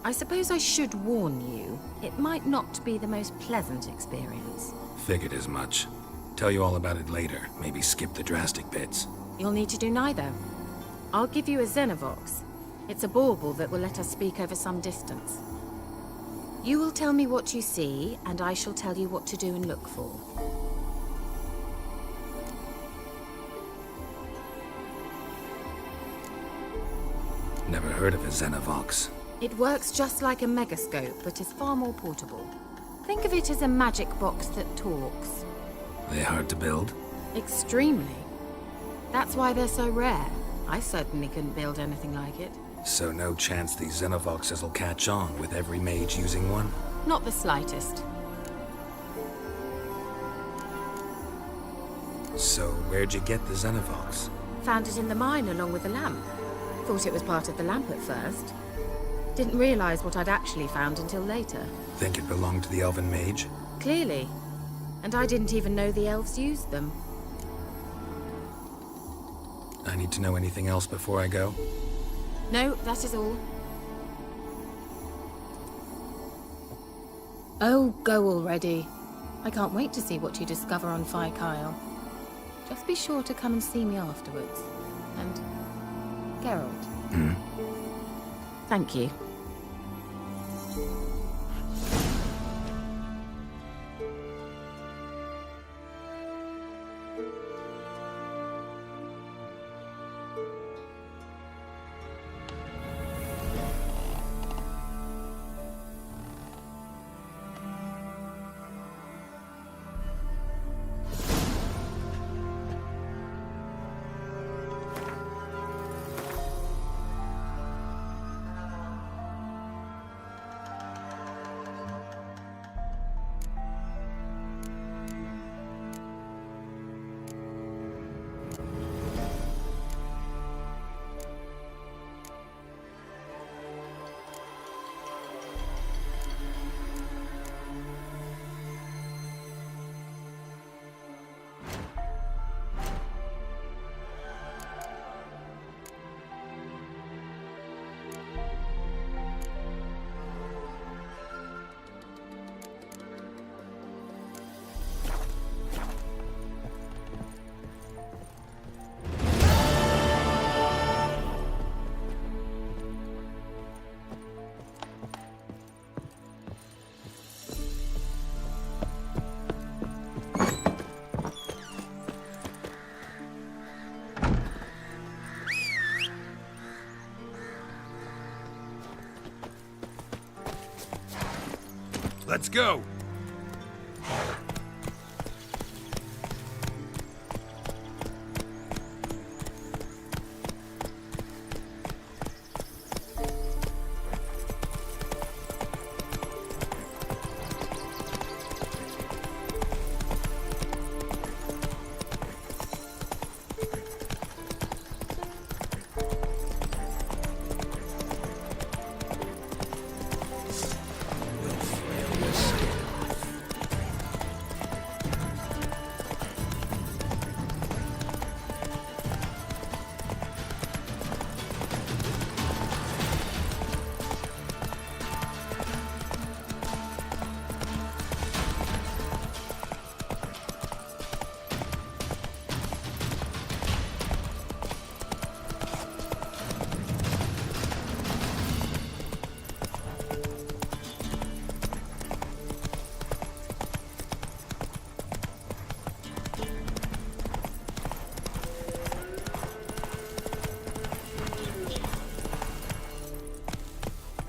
I suppose I should warn you, it might not be the most pleasant experience. Figured as much. Tell you all about it later. Maybe skip the drastic bits. You'll need to do neither. I'll give you a Xenovox. It's a bauble that will let us speak over some distance. You will tell me what you see, and I shall tell you what to do and look for. Never heard of a Xenovox. It works just like a megascope, but is far more portable. Think of it as a magic box that talks. They hard to build? Extremely. That's why they're so rare. I certainly couldn't build anything like it. So no chance these Xenovoxes will catch on with every mage using one? Not the slightest. So where'd you get the Xenovox? Found it in the mine along with the lamp. Thought it was part of the lamp at first. Didn't realize what I'd actually found until later. Think it belonged to the elven mage? Clearly. And I didn't even know the elves used them. I need to know anything else before I go? No, that is all. Oh, go already. I can't wait to see what you discover on Phi Kyle. Just be sure to come and see me afterwards. And Geralt. Thank you. Let's go!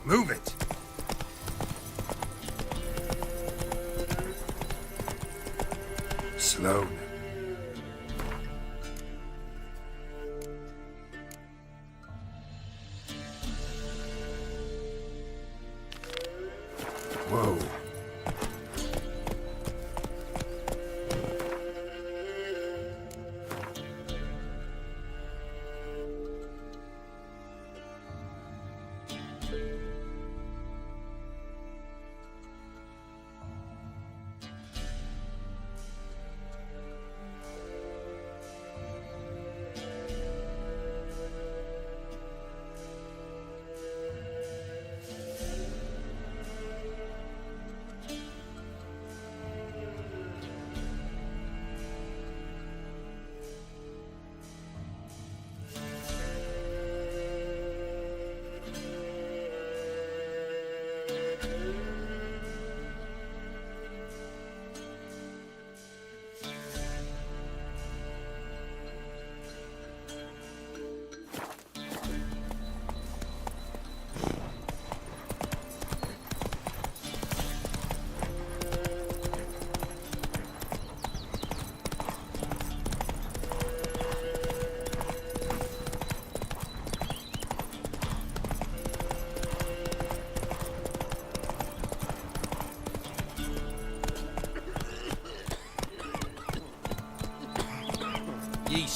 Move it! Slow. Whoa.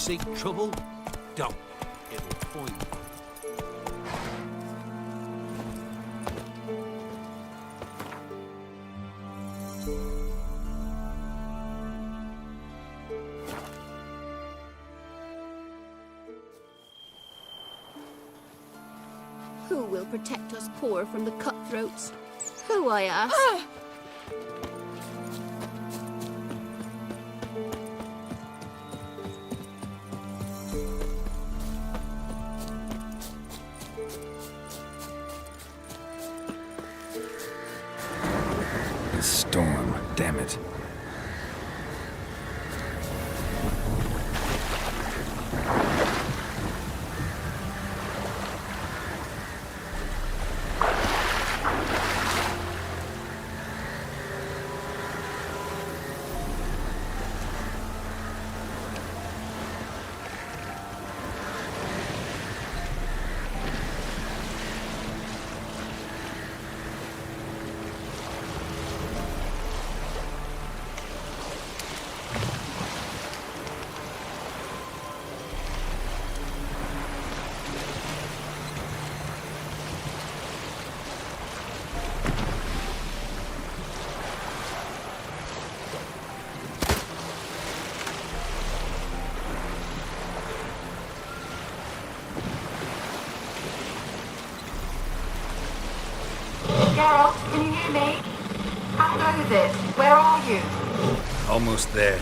seek trouble, don't. It'll point you. Who will protect us poor from the cutthroats? Who, I ask? The storm, damn it. Geralt, can you hear me? How goes it? Where are you? Almost there.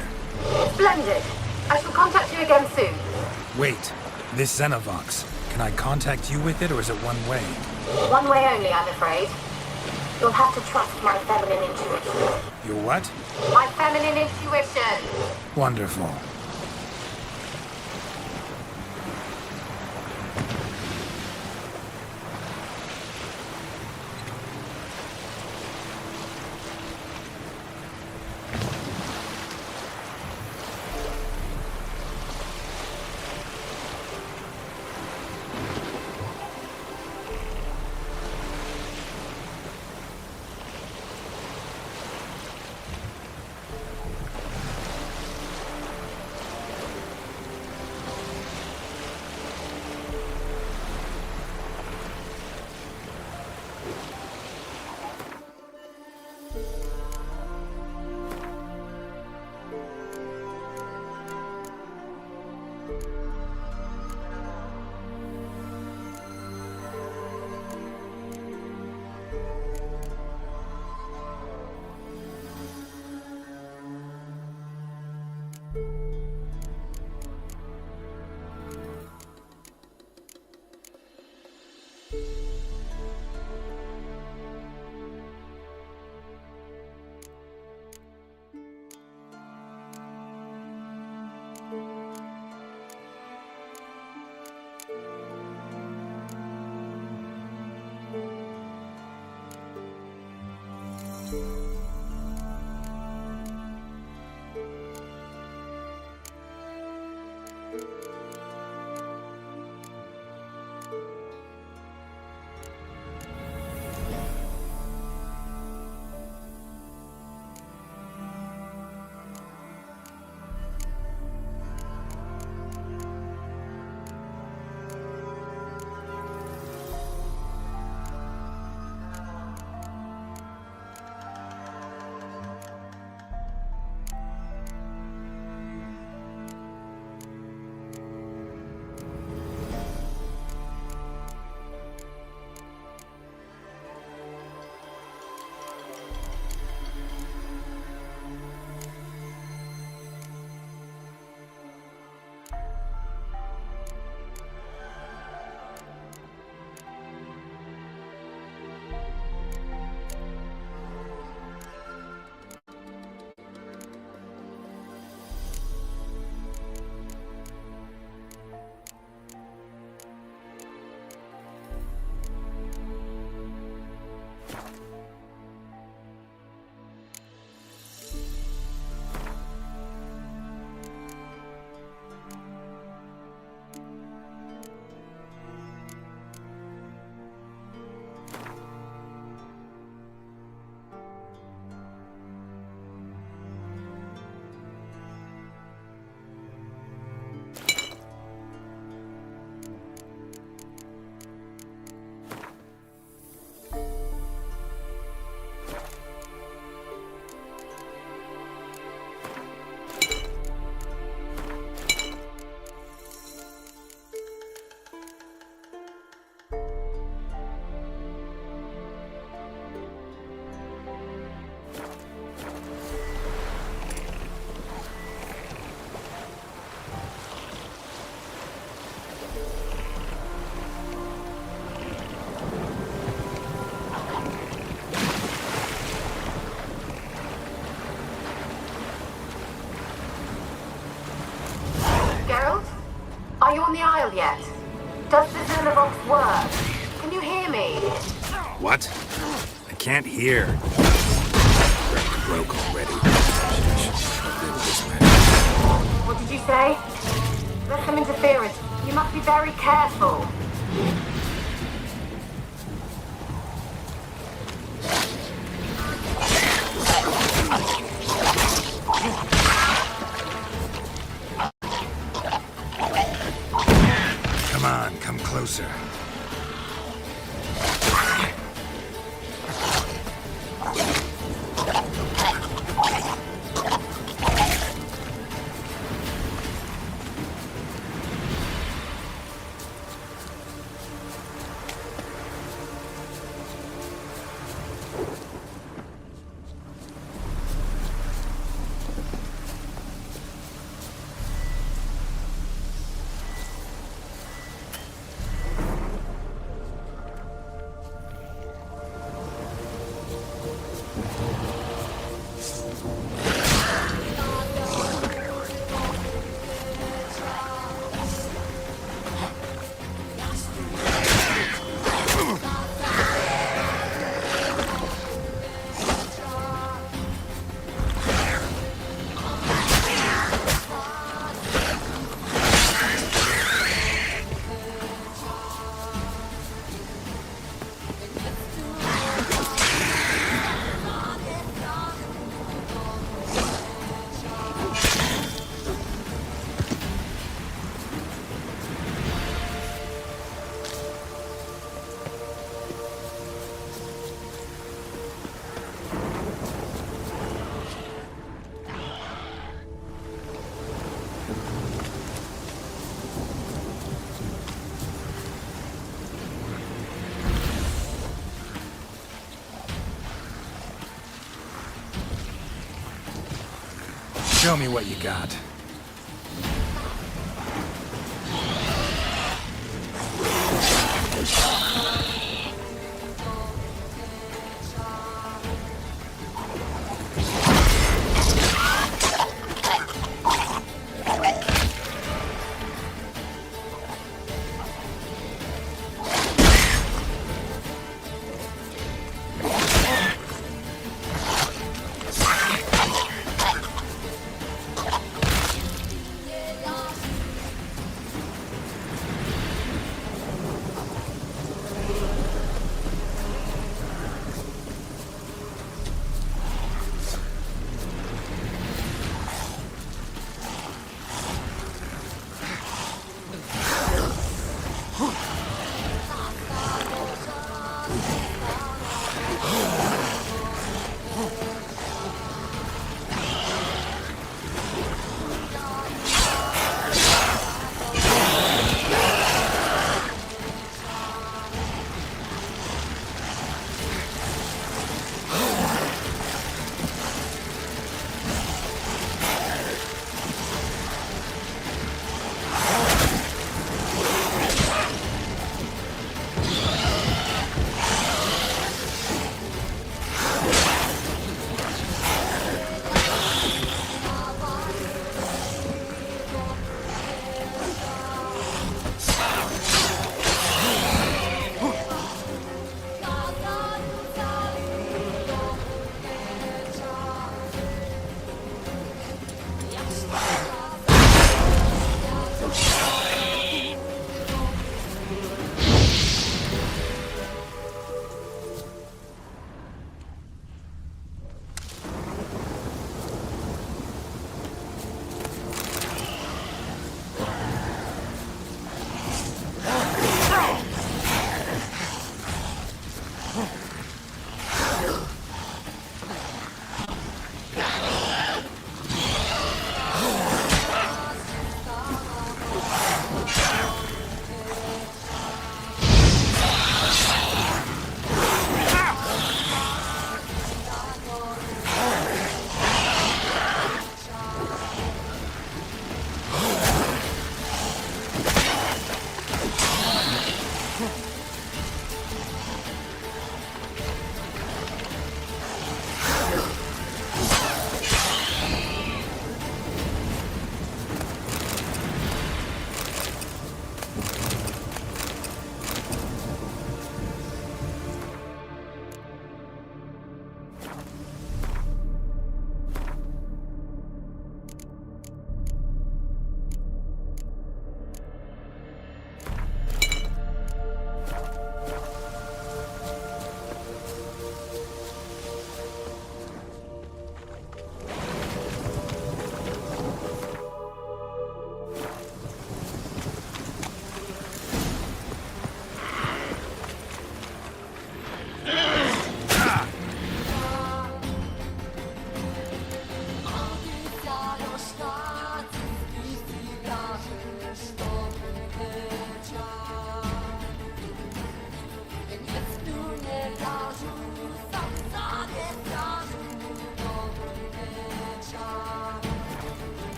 Splendid. I shall contact you again soon. Wait, this Xenovox. Can I contact you with it, or is it one way? One way only, I'm afraid. You'll have to trust my feminine intuition. Your what? My feminine intuition. Wonderful. on the Isle yet? Does the Xenovox work? Can you hear me? What? I can't hear. Broke already. What did you say? There's some interference. You must be very careful. Come on, come closer. Show me what you got.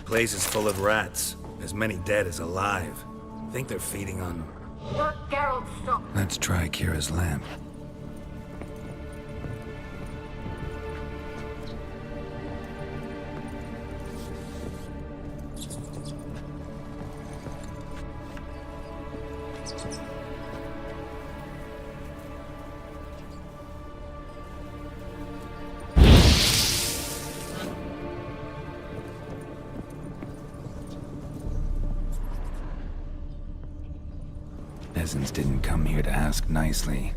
Place is full of rats. As many dead as alive. Think they're feeding on... Geralt, stop. Let's try Kira's lamp. Peasants didn't come here to ask nicely.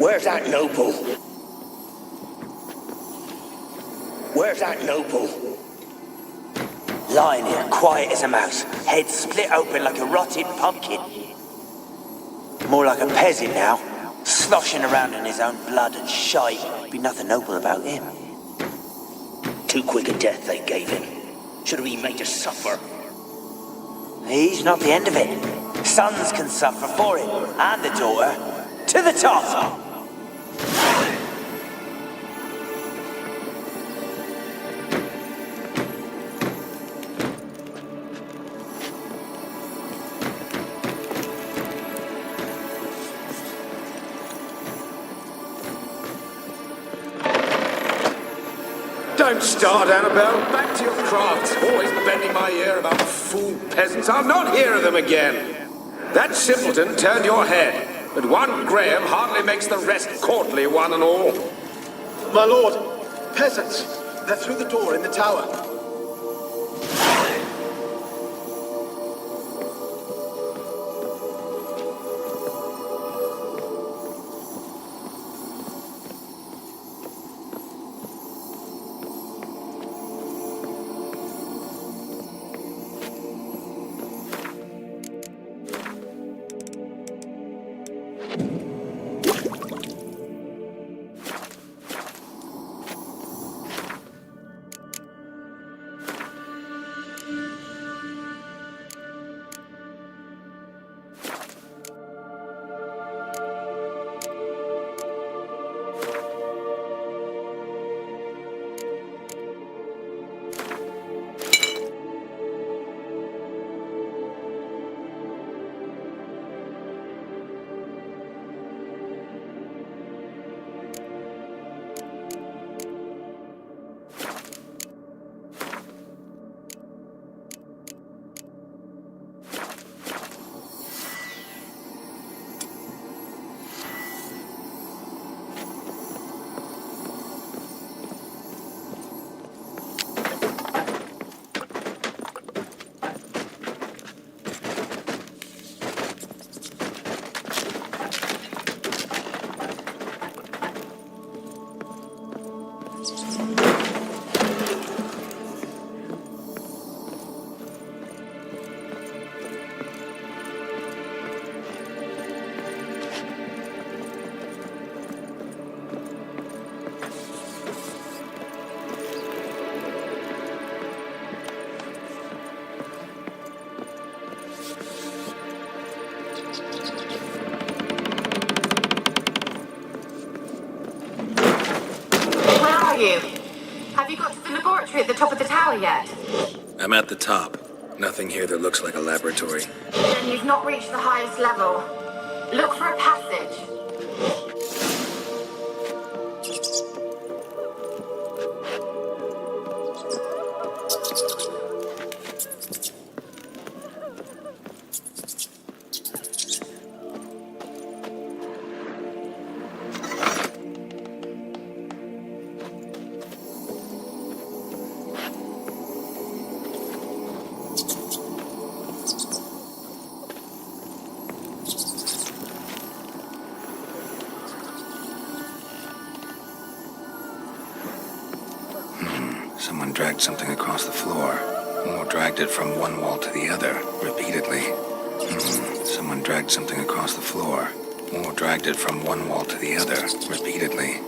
Where's that noble? Where's that noble? Lying here, quiet as a mouse, head split open like a rotted pumpkin. More like a peasant now, sloshing around in his own blood and shite. Be nothing noble about him. Too quick a death they gave him. Should have been made to suffer. He's not the end of it. Sons can suffer for it, and the daughter. To the top! Don't start, Annabelle. Back to your craft. Always bending my ear about fool peasants. I'll not hear of them again. That simpleton turned your head, but one Graham hardly makes the rest courtly, one and all. My lord, peasants. They're through the door in the tower. You? Have you got to the laboratory at the top of the tower yet? I'm at the top. Nothing here that looks like a laboratory. Then you've not reached the highest level. Look for a passage. Someone dragged something across the floor, or dragged it from one wall to the other, repeatedly. Someone dragged something across the floor, or dragged it from one wall to the other, repeatedly.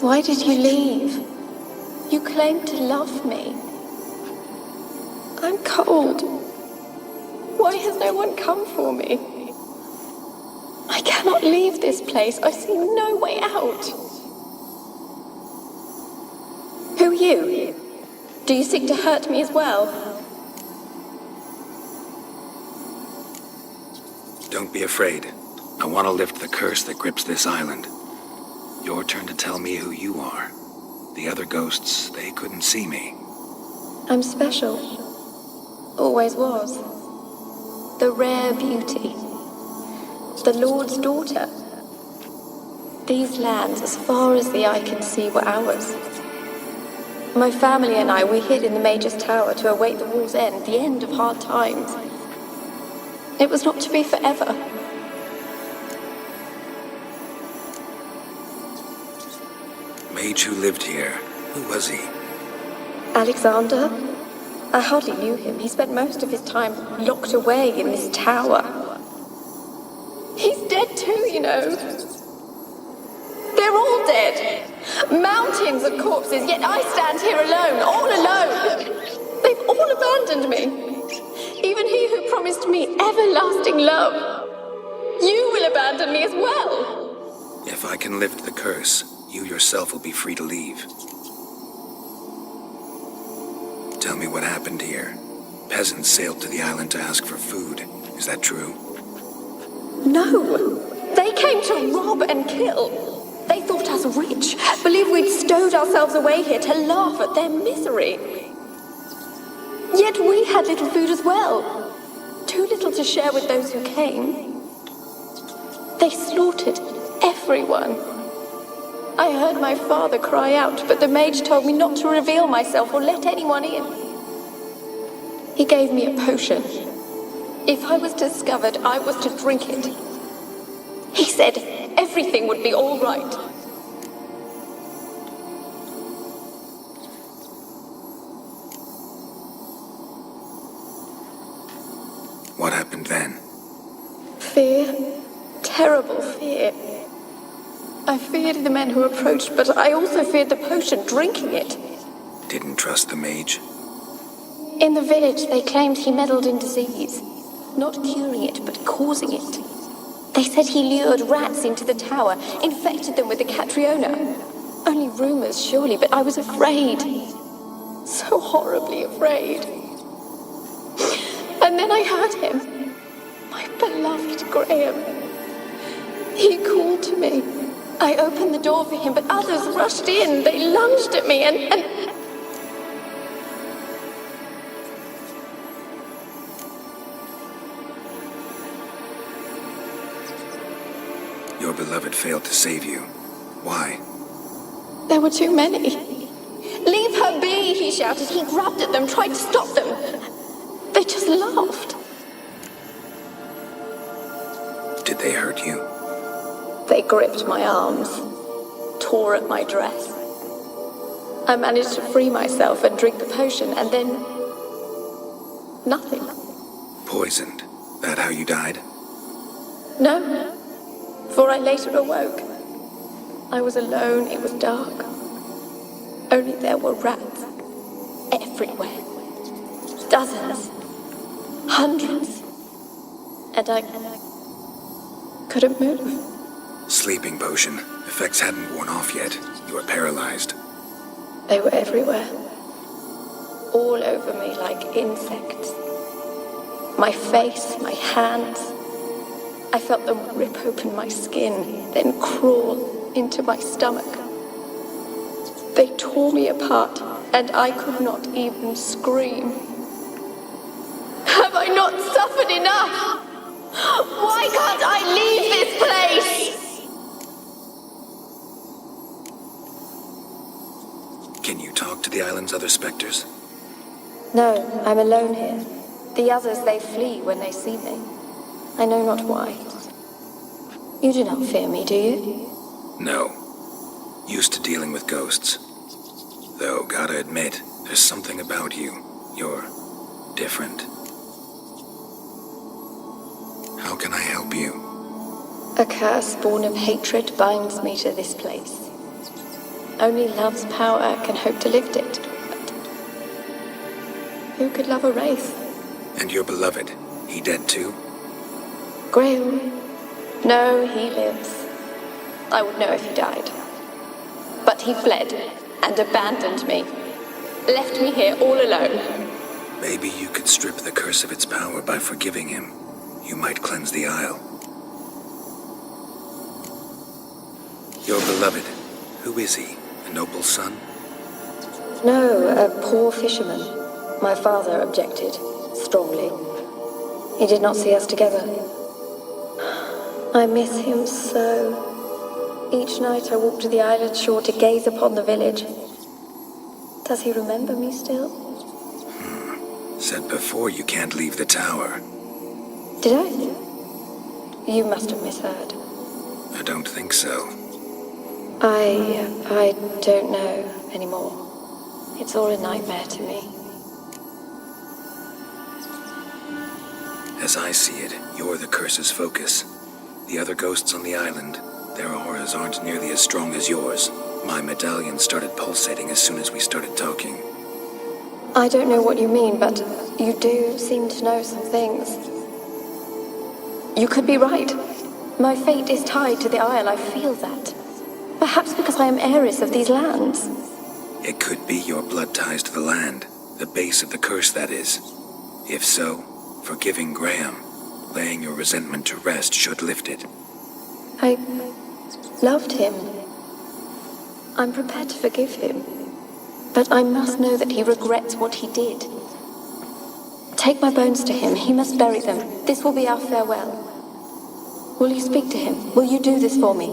Why did you leave? You claimed to love me. I'm cold. Why has no one come for me? I cannot leave this place. I see no way out. Who are you? Do you seek to hurt me as well? Don't be afraid. I want to lift the curse that grips this island. Your turn to tell me who you are. The other ghosts, they couldn't see me. I'm special. Always was. The rare beauty. The Lord's daughter. These lands, as far as the eye can see, were ours. My family and I, we hid in the Major's Tower to await the war's end, the end of hard times. It was not to be forever. Mage who lived here. Who was he? Alexander? I hardly knew him. He spent most of his time locked away in this tower. He's dead too, you know. They're all dead. Mountains of corpses, yet I stand here alone, all alone. They've all abandoned me. Even he who promised me everlasting love. You will abandon me as well. If I can lift the curse, you yourself will be free to leave. Tell me what happened here. Peasants sailed to the island to ask for food. Is that true? No. They came to rob and kill. They thought us rich, believed we'd stowed ourselves away here to laugh at their misery. Yet we had little food as well. Too little to share with those who came. They slaughtered everyone. I heard my father cry out, but the mage told me not to reveal myself or let anyone in. He gave me a potion. If I was discovered, I was to drink it. He said everything would be all right. What happened then? Fear. Terrible fear. I feared the men who approached, but I also feared the potion, drinking it. Didn't trust the mage? In the village, they claimed he meddled in disease. Not curing it, but causing it. They said he lured rats into the tower, infected them with the Catriona. Only rumors, surely, but I was afraid. So horribly afraid. And then I heard him. My beloved Graham. He called to me. I opened the door for him, but others rushed in. They lunged at me and... Your beloved failed to save you. Why? There were too many. Leave her be, he shouted. He grabbed at them, tried to stop them. They just laughed. Did they hurt you? They gripped my arms, tore at my dress. I managed to free myself and drink the potion, and then... nothing. Poisoned. That how you died? No, for I later awoke. I was alone, it was dark. Only there were rats. Everywhere. Dozens. Hundreds. And I couldn't move. Sleeping potion. Effects hadn't worn off yet. You were paralyzed. They were everywhere. All over me like insects. My face, my hands. I felt them rip open my skin, then crawl into my stomach. They tore me apart, and I could not even scream. Have I not suffered enough? Why can't I leave this place? Can you talk to the island's other specters? No, I'm alone here. The others, they flee when they see me. I know not why. You do not fear me, do you? No. Used to dealing with ghosts. Though, gotta admit, there's something about you. You're different. How can I help you? A curse born of hatred binds me to this place. Only love's power can hope to lift it. But who could love a wraith? And your beloved, he dead too? Graham? No, he lives. I would know if he died. But he fled and abandoned me. Left me here all alone. Maybe you could strip the curse of its power by forgiving him. You might cleanse the Isle. Your beloved, who is he? A noble son? No, a poor fisherman. My father objected, strongly. He did not see us together. I miss him so. Each night I walk to the island shore to gaze upon the village. Does he remember me still? Said before you can't leave the tower. Did I? You must have misheard. I don't think so. I don't know anymore. It's all a nightmare to me. As I see it, you're the curse's focus. The other ghosts on the island, their auras aren't nearly as strong as yours. My medallion started pulsating as soon as we started talking. I don't know what you mean, but you do seem to know some things. You could be right. My fate is tied to the Isle, I feel that. Perhaps because I am heiress of these lands. It could be your blood ties to the land, the base of the curse, that is. If so, forgiving Graham, laying your resentment to rest should lift it. I loved him. I'm prepared to forgive him. But I must know that he regrets what he did. Take my bones to him. He must bury them. This will be our farewell. Will you speak to him? Will you do this for me?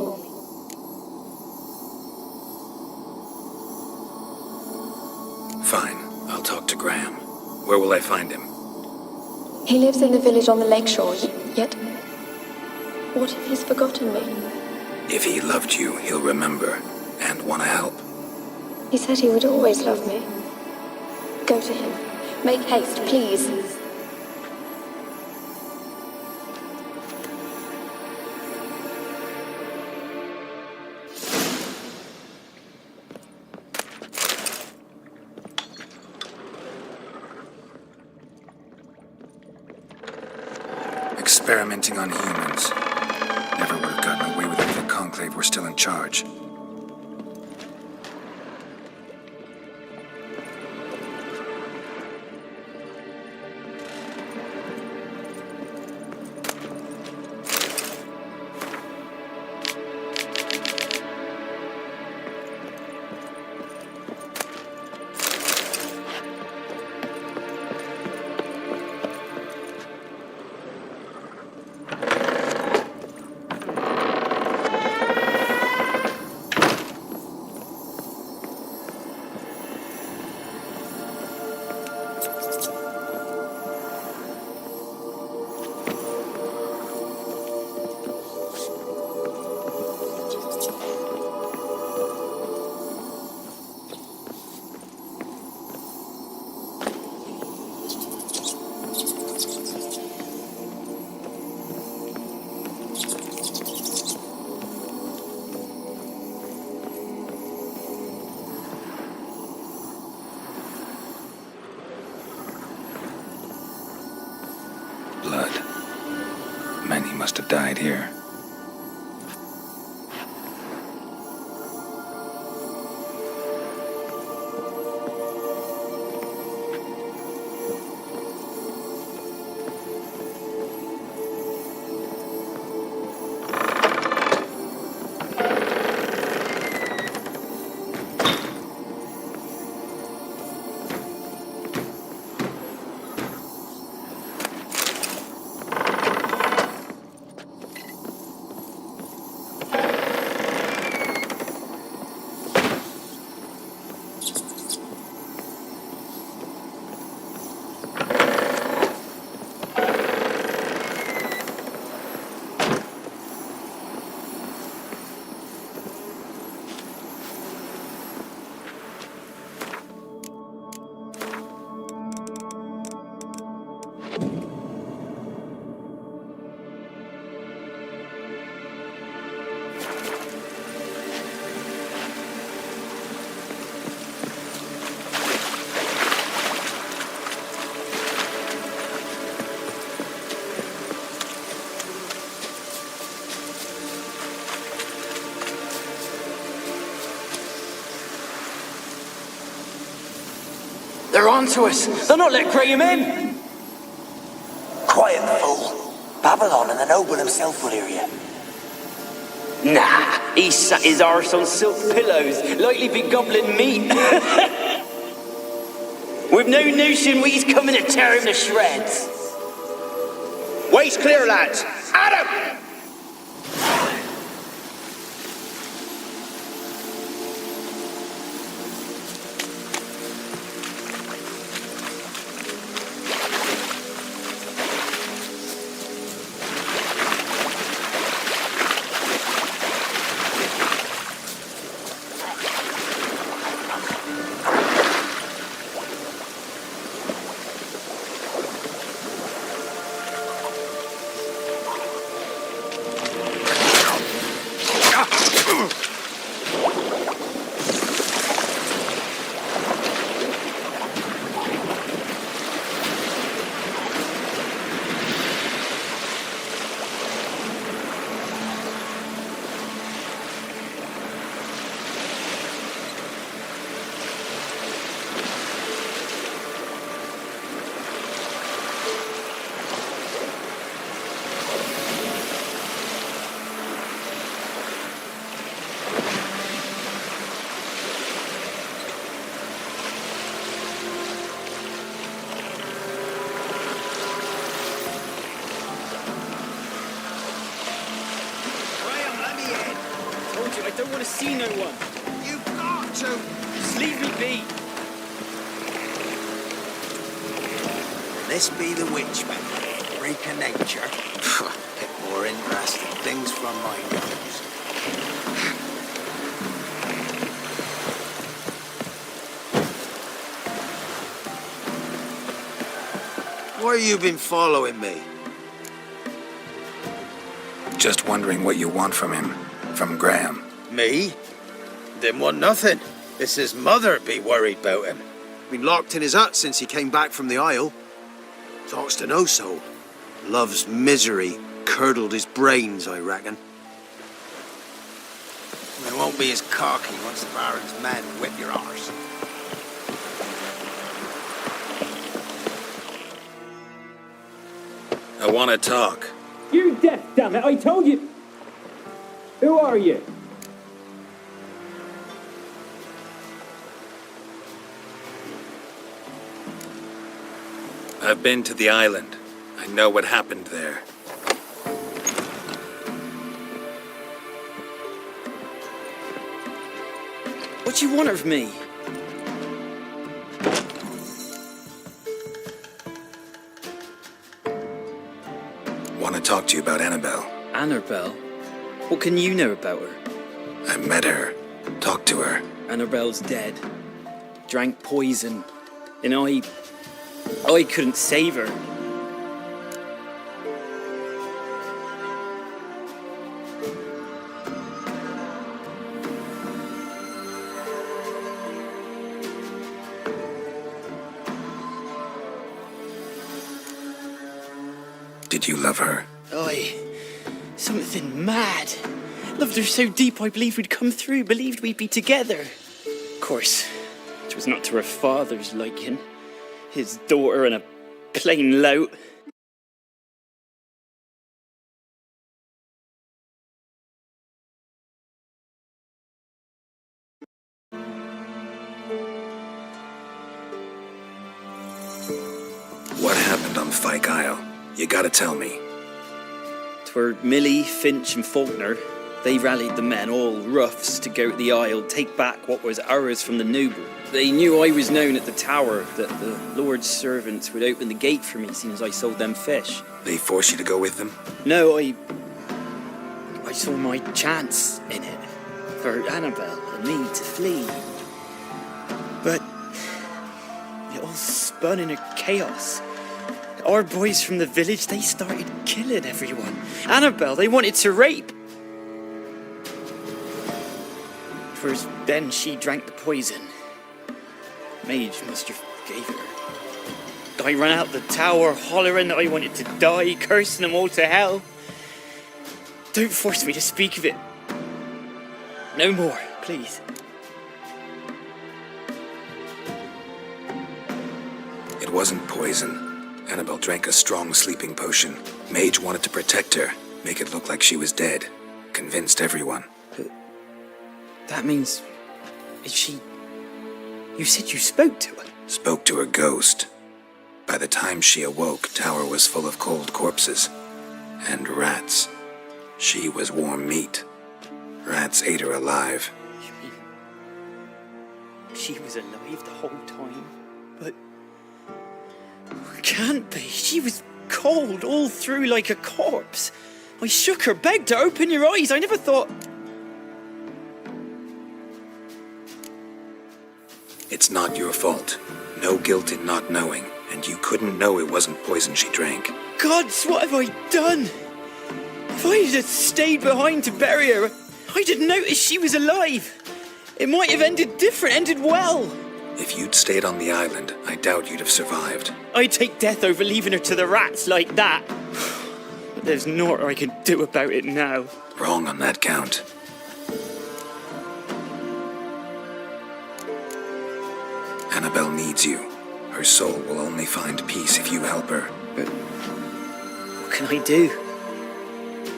Fine. I'll talk to Graham. Where will I find him? He lives in the village on the lakeshore, yet... What if he's forgotten me? If he loved you, he'll remember, and want to help. He said he would always love me. Go to him. Make haste, please. Experimenting on humans. Never would have gotten away with it if the Conclave were still in charge. Blood. Many must have died here. They're onto us. They'll not let Graham in. Quiet, fool. Babylon and the noble himself will hear you. Nah, he sat his arse on silk pillows, likely be gobbling meat. We've no notion we's coming to tear him to shreds. Waist clear, lads. Adam! I don't want to see no one. You've got to. Just leave me be. This be the witch, man. Freak of nature. Bit more interesting things from my nose. Why you been following me? Just wondering what you want from him. From Graham. Me? Didn't want nothing. It's his mother be worried about him. Been locked in his hut since he came back from the Isle. Talks to no soul. Love's misery curdled his brains, I reckon. It won't be as cocky once the Baron's men whip your arse. I want to talk. You deaf, damn it! I told you. Who are you? I've been to the island. I know what happened there. What you want of me? Want to talk to you about Annabelle. Annabelle? What can you know about her? I met her. Talked to her. Annabelle's dead. Drank poison. And I couldn't save her. Did you love her? Something mad. Loved her so deep I believed we'd come through, believed we'd be together. Of course, it was not to her father's liking. His daughter and a plain lout. What happened on Fyke Isle? You gotta tell me. 'Twere Millie, Finch and Faulkner. They rallied the men, all roughs, to go to the Isle, take back what was ours from the noble. They knew I was known at the tower, that the Lord's servants would open the gate for me as soon as I sold them fish. They forced you to go with them? No, I saw my chance in it, for Annabelle and me to flee. But it all spun in a chaos. Our boys from the village, they started killing everyone. Annabelle, they wanted to rape. First, then she drank the poison. Mage must have gave it her. I ran out the tower, hollering that I wanted to die, cursing them all to hell. Don't force me to speak of it. No more, please. wasn't poison. Annabelle drank a strong sleeping potion. Mage wanted to protect her, make it look like she was dead. Convinced everyone. But that means... Is she... You said you spoke to her? Spoke to a ghost. By the time she awoke, Tower was full of cold corpses. And rats. She was warm meat. Rats ate her alive. You mean... She was alive the whole time? But... Can't be. She was cold all through like a corpse. I shook her, begged her, open your eyes. I never thought... It's not your fault. No guilt in not knowing, and you couldn't know it wasn't poison she drank. Gods, what have I done? If I had stayed behind to bury her, I'd have noticed she was alive. It might have ended different, ended well. If you'd stayed on the island, I doubt you'd have survived. I'd take death over leaving her to the rats like that. But there's naught I can do about it now. Wrong on that count. Annabelle needs you. Her soul will only find peace if you help her. But what can I do?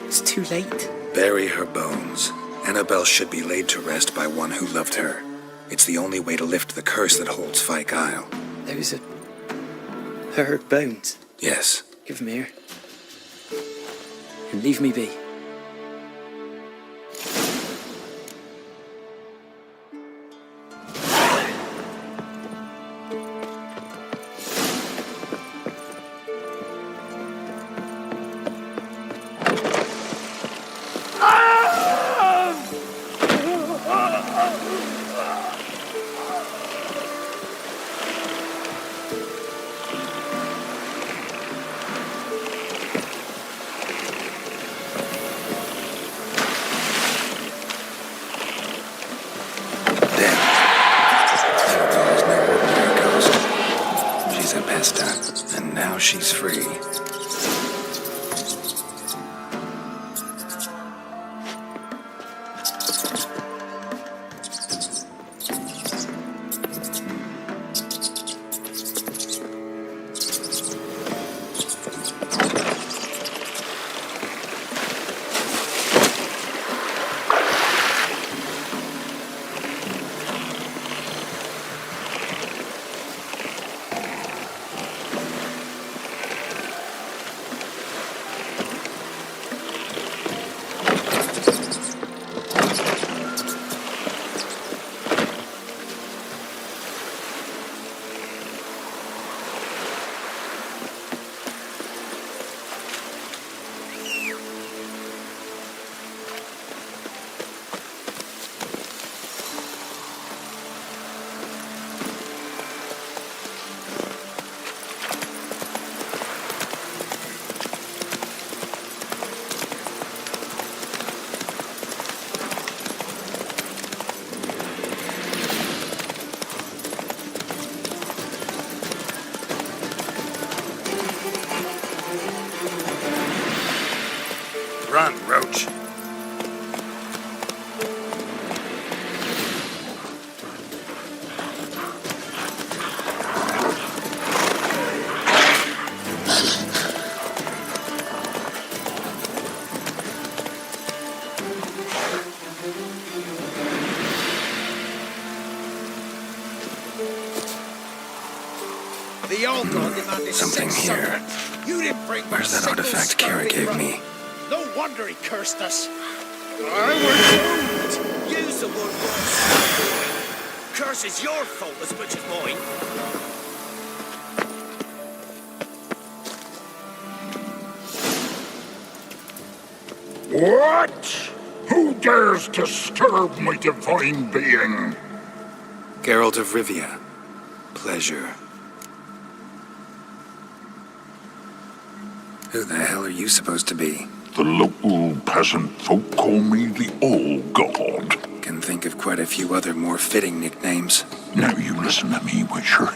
It's too late. Bury her bones. Annabelle should be laid to rest by one who loved her. It's the only way to lift the curse that holds Fyke Isle. Those are... her bones? Yes. Give them here. And leave me be. And now she's free. Run, Roach. The old god demanded Something six here. summons. You didn't bring Where's that single artifact Kara stumbling gave block. me? No wonder he cursed us. I was doomed. Use the word once. Curse is your fault as much as mine. What? Who dares disturb my divine being? Geralt of Rivia. Pleasure. Who the hell are you supposed to be? The local peasant folk call me the All-God. Can think of quite a few other more fitting nicknames. Now you listen to me, Witcher.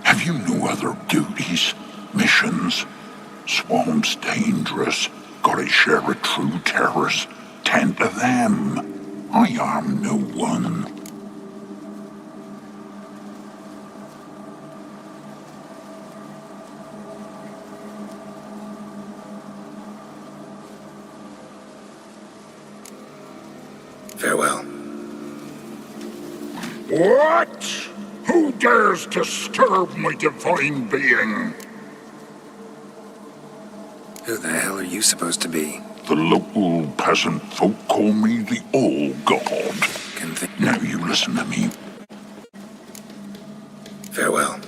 Have you no other duties? Missions? Swamp's dangerous. Gotta share a true terrors. Tend to them. I am no one. Farewell. What? Who dares disturb my divine being? Who the hell are you supposed to be? The local peasant folk call me the All-God. Now you listen to me. Farewell.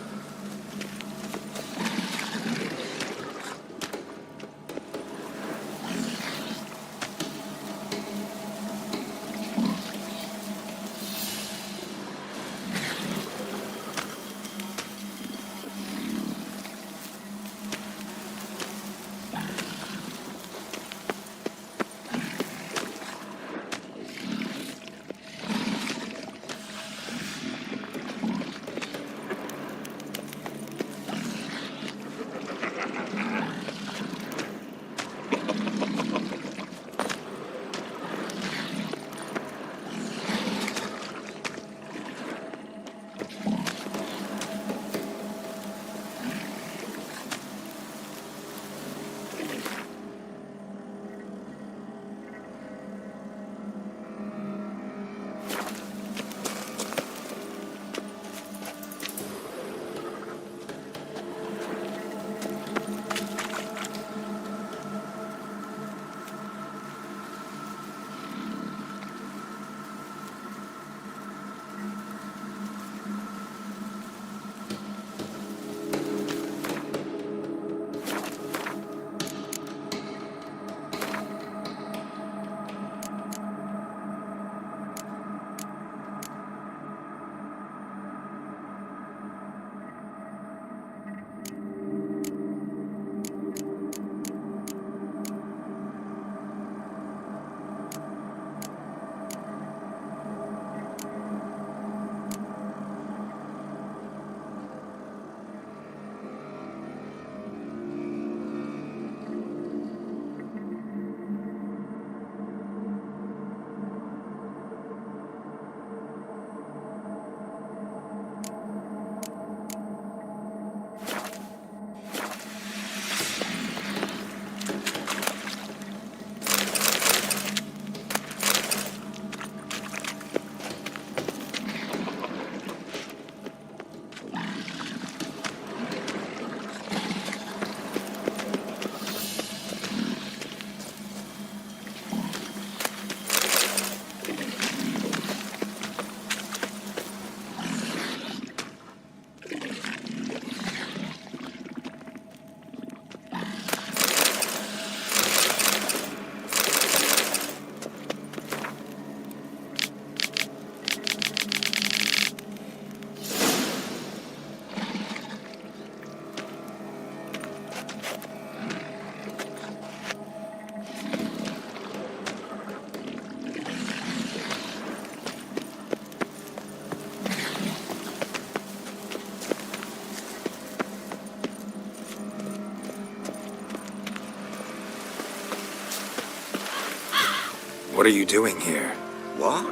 What are you doing here? What?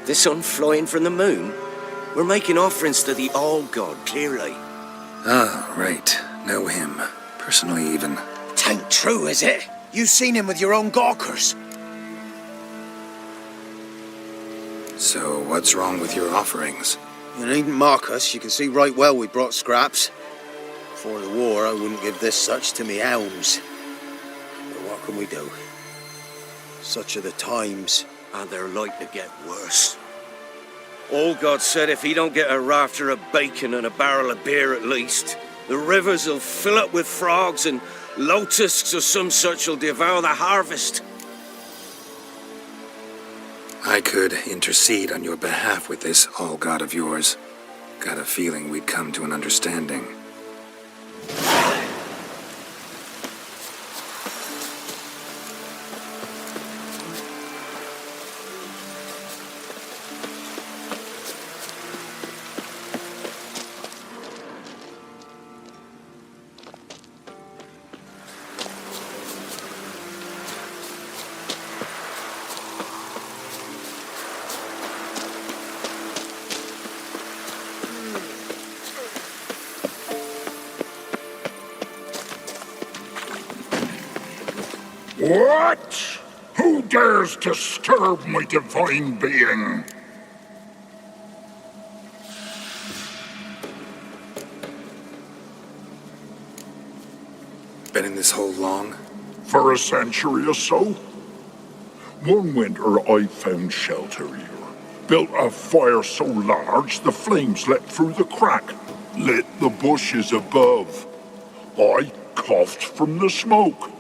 The sun flying from the moon? We're making offerings to the All-God, clearly. Ah, right. Know him. Personally, even. Tain't true, is it? You seen him with your own gawkers. So, what's wrong with your offerings? You needn't mock us. You can see right well we brought scraps. Before the war, I wouldn't give this such to me elms. But what can we do? Such are the times, and they're like to get worse. All-God said if he don't get a rafter of bacon and a barrel of beer at least, the rivers will fill up with frogs and locusts or some such will devour the harvest. I could intercede on your behalf with this All-God of yours. Got a feeling we'd come to an understanding. What? Who dares disturb my divine being? Been in this hole long? For a century or so. One winter I found shelter here. Built a fire so large the flames leapt through the crack, lit the bushes above. I coughed from the smoke,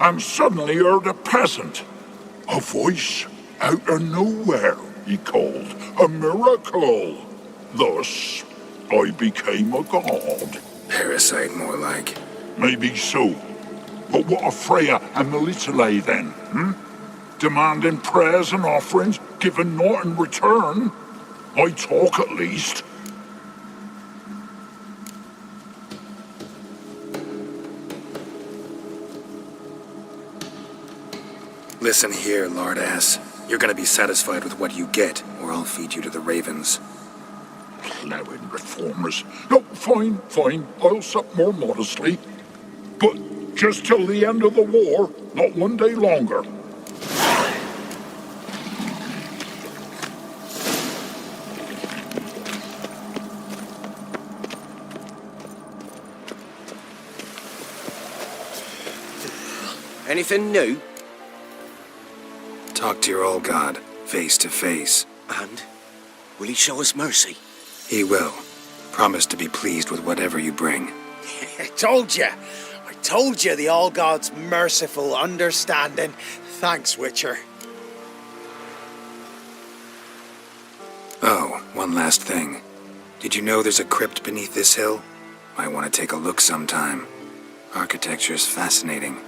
and suddenly heard a peasant. A voice out of nowhere, he called. A miracle. Thus, I became a god. Parasite, more like. Maybe so. But what of Freya and Melitele then, Demanding prayers and offerings, giving naught in return? I talk at least. Listen here, lord-ass. You're gonna be satisfied with what you get, or I'll feed you to the ravens. Ploughing reformers. No, fine. I'll sup more modestly. But just till the end of the war, not one day longer. Anything new? Talk to your old god, face to face. And? Will he show us mercy? He will. Promise to be pleased with whatever you bring. I told you the All God's merciful, understanding. Thanks, Witcher. Oh, one last thing. Did you know there's a crypt beneath this hill? Might want to take a look sometime. Architecture's fascinating.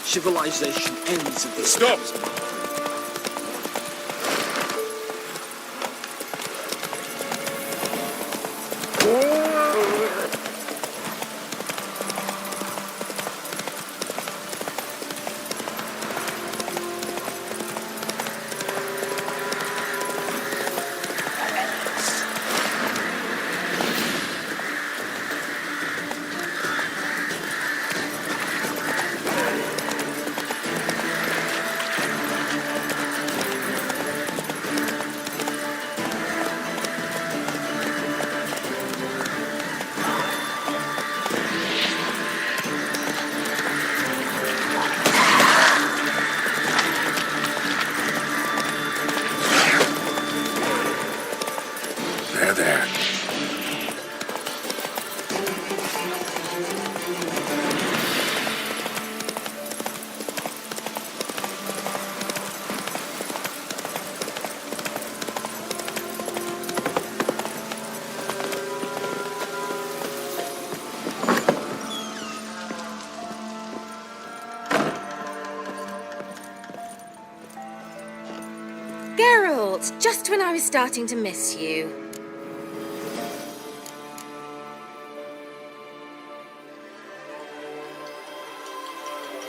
Civilization ends at this. Stop! There. Geralt, just when I was starting to miss you.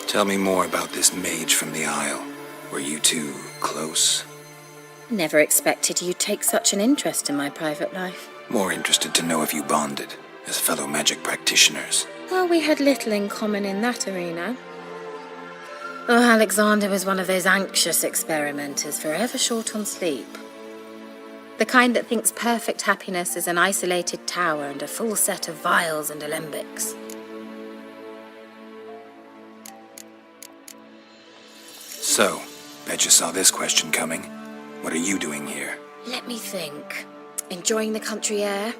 Tell me more about this mage from the Isle. Were you two close? Never expected you'd take such an interest in my private life. More interested to know if you bonded. as fellow magic practitioners. Well, we had little in common in that arena. Oh, Alexander was one of those anxious experimenters, forever short on sleep. The kind that thinks perfect happiness is an isolated tower and a full set of vials and alembics. So, bet you saw this question coming. What are you doing here? Let me think. Enjoying the country air?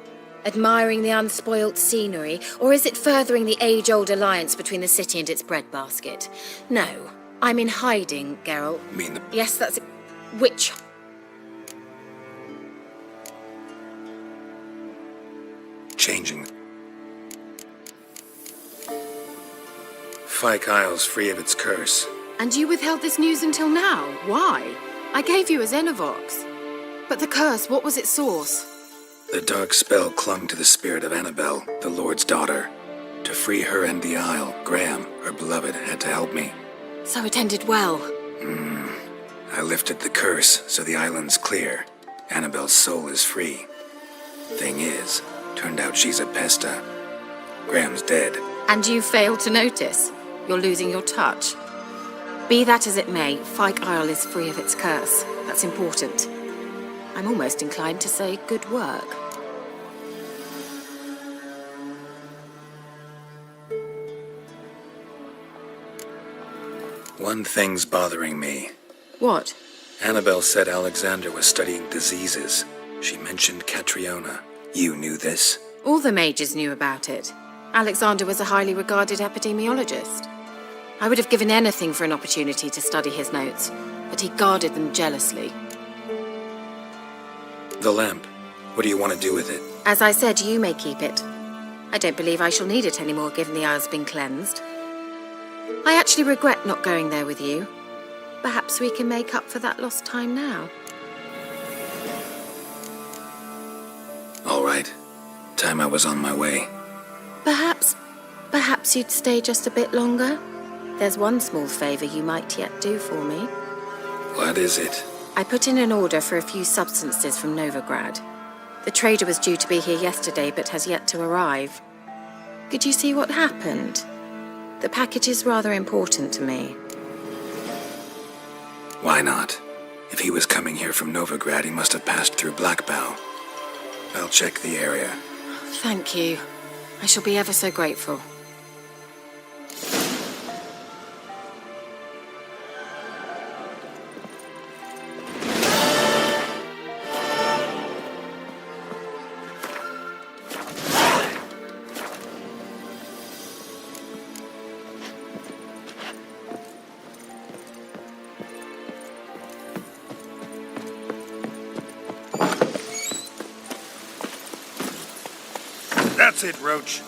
Admiring the unspoilt scenery? Or is it furthering the age-old alliance between the city and its breadbasket? No, I'm in hiding, Geralt. Mean the... Yes, that's it. Witch. Changing. Fyke Isle's free of its curse. And you withheld this news until now? Why? I gave you a Xenovox. But the curse, what was its source? The dark spell clung to the spirit of Annabelle, the Lord's daughter. To free her and the Isle, Graham, her beloved, had to help me. So it ended well. I lifted the curse, so the island's clear. Annabelle's soul is free. Thing is, turned out she's a pesta. Graham's dead. And you failed to notice. You're losing your touch. Be that as it may, Fyke Isle is free of its curse. That's important. I'm almost inclined to say good work. One thing's bothering me. What? Annabelle said Alexander was studying diseases. She mentioned Catriona. You knew this? All the mages knew about it. Alexander was a highly regarded epidemiologist. I would have given anything for an opportunity to study his notes, but he guarded them jealously. The lamp. What do you want to do with it? As I said, you may keep it. I don't believe I shall need it anymore, given the Isle's been cleansed. I actually regret not going there with you. Perhaps we can make up for that lost time now. All right. Time I was on my way. Perhaps you'd stay just a bit longer? There's one small favor you might yet do for me. What is it? I put in an order for a few substances from Novigrad. The trader was due to be here yesterday, but has yet to arrive. Could you see what happened? The package is rather important to me. Why not? If he was coming here from Novigrad, he must have passed through Blackbow. I'll check the area. Thank you. I shall be ever so grateful. That's it, Roach.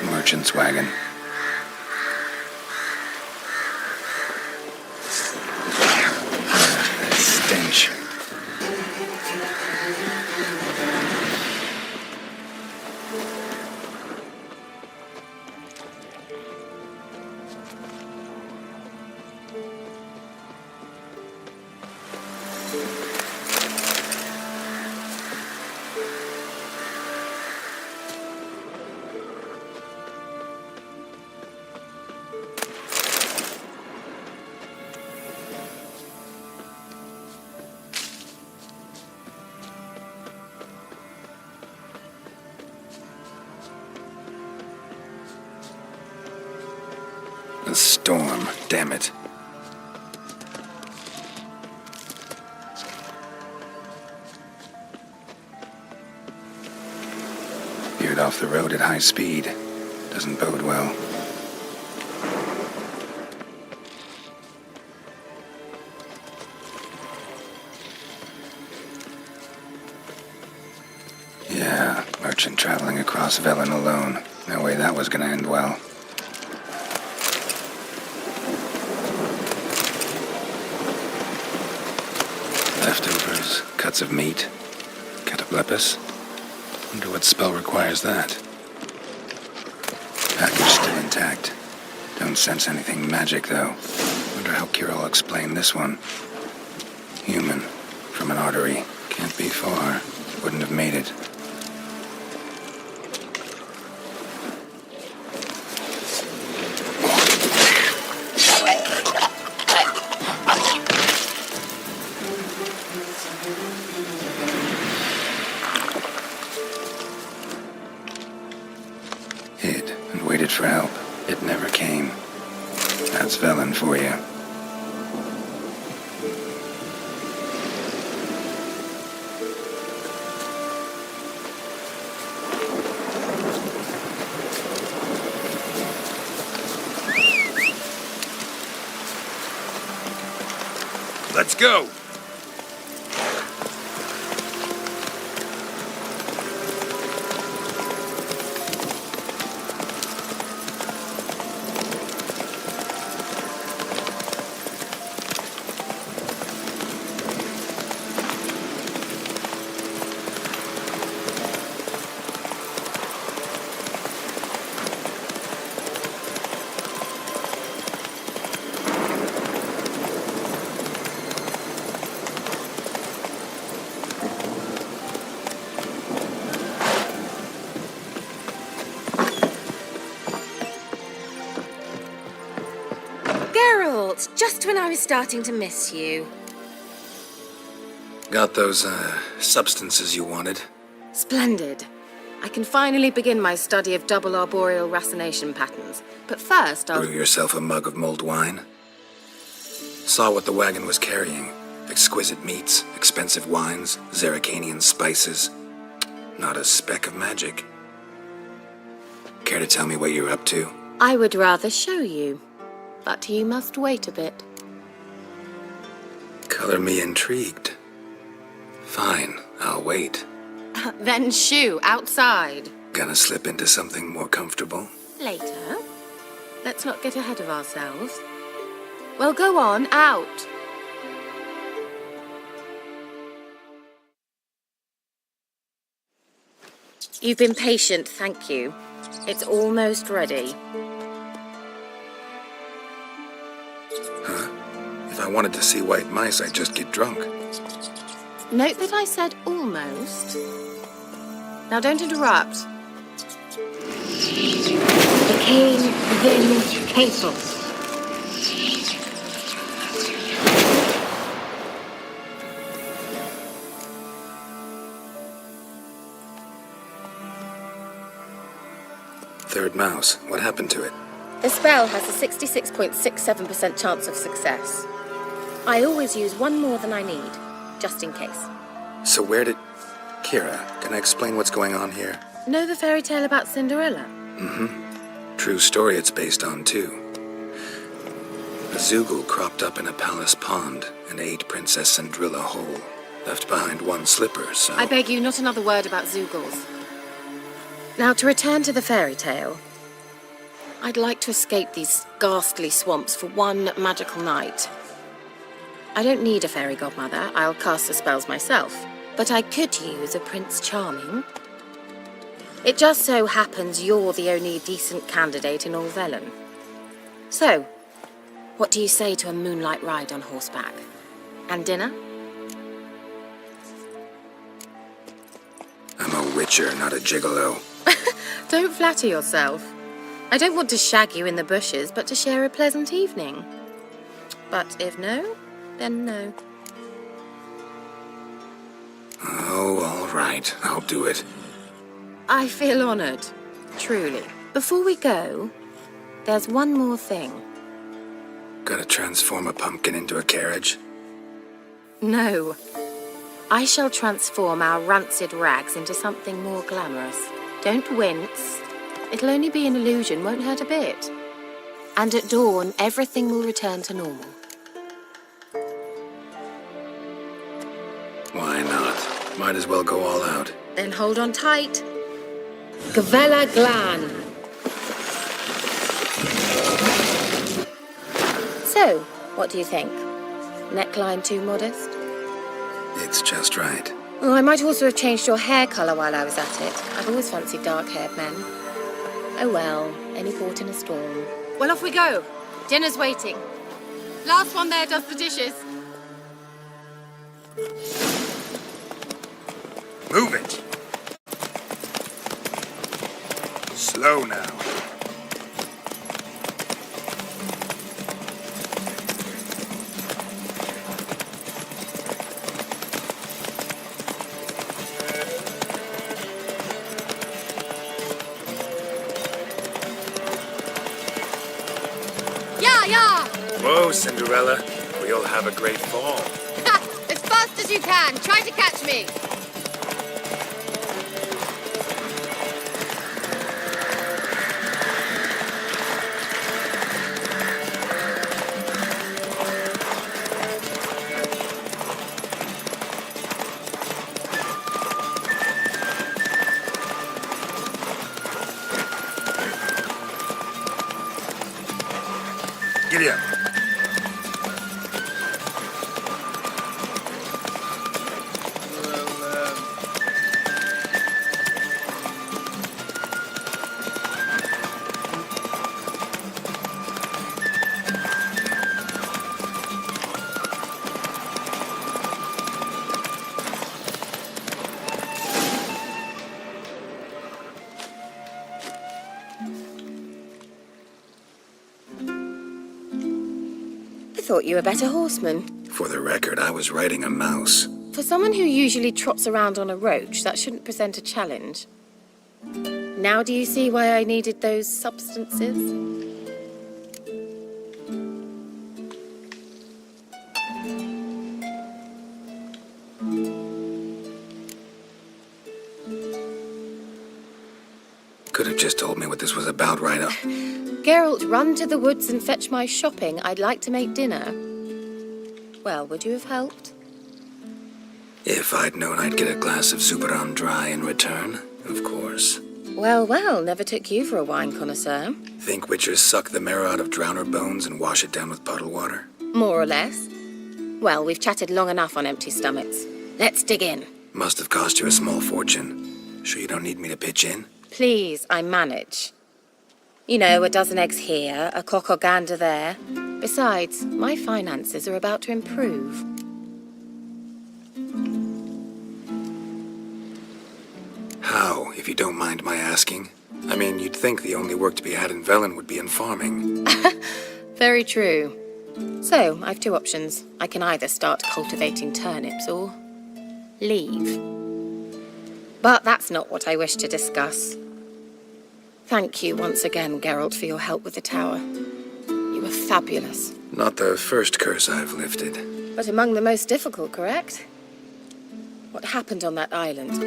Merchant's wagon. A storm, damn it. Veered off the road at high speed. Doesn't bode well. Yeah, merchant traveling across Velen alone. No way that was gonna end well. Leftovers, cuts of meat, cataplepis. Wonder what spell requires that. Package still intact. Don't sense anything magic, though. Wonder how Kira will explain this one. Human, from an artery. Can't be far. Wouldn't have made it. Hid and waited for help. It never came. That's Velen for you. Let's go! Geralt, just when I was starting to miss you. Got those, substances you wanted? Splendid. I can finally begin my study of double arboreal racination patterns. But first, I'll... Brew yourself a mug of mulled wine? Saw what the wagon was carrying. Exquisite meats, expensive wines, Zerrikanian spices. Not a speck of magic. Care to tell me what you're up to? I would rather show you. But you must wait a bit. Color me intrigued. Fine, I'll wait. Then shoo, outside. Gonna slip into something more comfortable? Later. Let's not get ahead of ourselves. Well, go on, out. You've been patient, thank you. It's almost ready. Huh? If I wanted to see white mice, I'd just get drunk. Note that I said almost. Now don't interrupt. The king then castle. Third mouse. What happened to it? The spell has a 66.67% chance of success. I always use one more than I need, just in case. So where did... Kira, can I explain what's going on here? Know the fairy tale about Cinderella? Mm-hmm. True story it's based on, too. A Zoogle cropped up in a palace pond and ate Princess Cinderella whole. Left behind one slipper, so... I beg you, not another word about Zoogles. Now, to return to the fairy tale. I'd like to escape these ghastly swamps for one magical night. I don't need a fairy godmother. I'll cast the spells myself. But I could use a Prince Charming. It just so happens you're the only decent candidate in all Velen. So, what do you say to a moonlight ride on horseback? And dinner? I'm a witcher, not a gigolo. Don't flatter yourself. I don't want to shag you in the bushes, but to share a pleasant evening. But if no, then no. Oh, all right. I'll do it. I feel honored. Truly. Before we go, there's one more thing. Gotta transform a pumpkin into a carriage? No. I shall transform our rancid rags into something more glamorous. Don't wince. It'll only be an illusion, won't hurt a bit. And at dawn, everything will return to normal. Why not? Might as well go all out. Then hold on tight. Gavella Glan. So, what do you think? Neckline too modest? It's just right. Oh, I might also have changed your hair colour while I was at it. I've always fancied dark-haired men. Oh well, any port in a storm. Well, off we go. Dinner's waiting. Last one there does the dishes. Move it! Slow now. Whoa, Cinderella. We'll have a great fall. As fast as you can. Try to catch me. Giddy up. I thought you were a better horseman. For the record, I was riding a mouse. For someone who usually trots around on a roach, that shouldn't present a challenge. Now do you see why I needed those substances? Could have just told me what this was about right up. Geralt, run to the woods and fetch my shopping. I'd like to make dinner. Well, would you have helped? If I'd known I'd get a glass of Superam dry in return, of course. Well, well, never took you for a wine connoisseur. Think witchers suck the marrow out of drowner bones and wash it down with puddle water? More or less. Well, we've chatted long enough on empty stomachs. Let's dig in. Must have cost you a small fortune. Sure you don't need me to pitch in? Please, I manage. You know, a dozen eggs here, a cock or gander there. Besides, my finances are about to improve. How, if you don't mind my asking? I mean, you'd think the only work to be had in Velen would be in farming. Very true. So, I've two options. I can either start cultivating turnips or leave. But that's not what I wish to discuss. Thank you once again, Geralt, for your help with the tower. You were fabulous. Not the first curse I've lifted. But among the most difficult, correct? What happened on that island?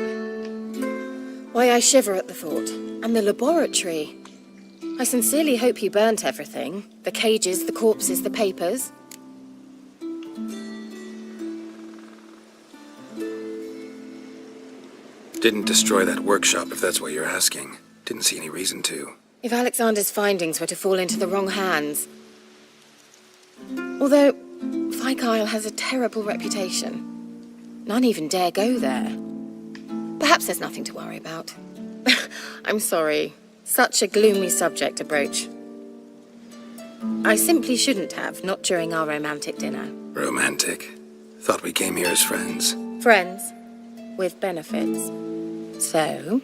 Why, I shiver at the thought. And the laboratory. I sincerely hope you burnt everything. The cages, the corpses, the papers. Didn't destroy that workshop, if that's what you're asking. Didn't see any reason to. If Alexander's findings were to fall into the wrong hands. Although, Fikyle has a terrible reputation. None even dare go there. Perhaps there's nothing to worry about. I'm sorry. Such a gloomy subject to broach. I simply shouldn't have, not during our romantic dinner. Romantic? Thought we came here as friends. Friends. With benefits. So...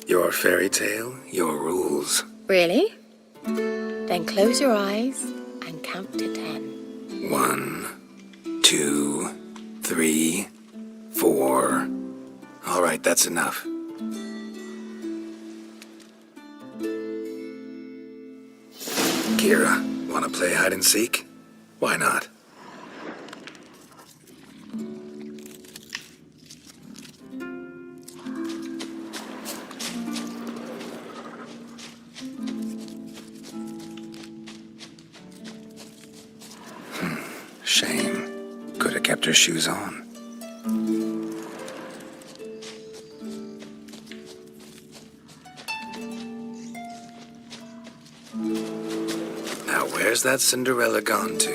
Your fairy tale, your rules. Really? Then close your eyes and count to 10. 1, 2, 3, 4. That's enough. Kira, wanna play hide and seek? Why not? Shame. Could have kept her shoes on. Now where's that Cinderella gone to?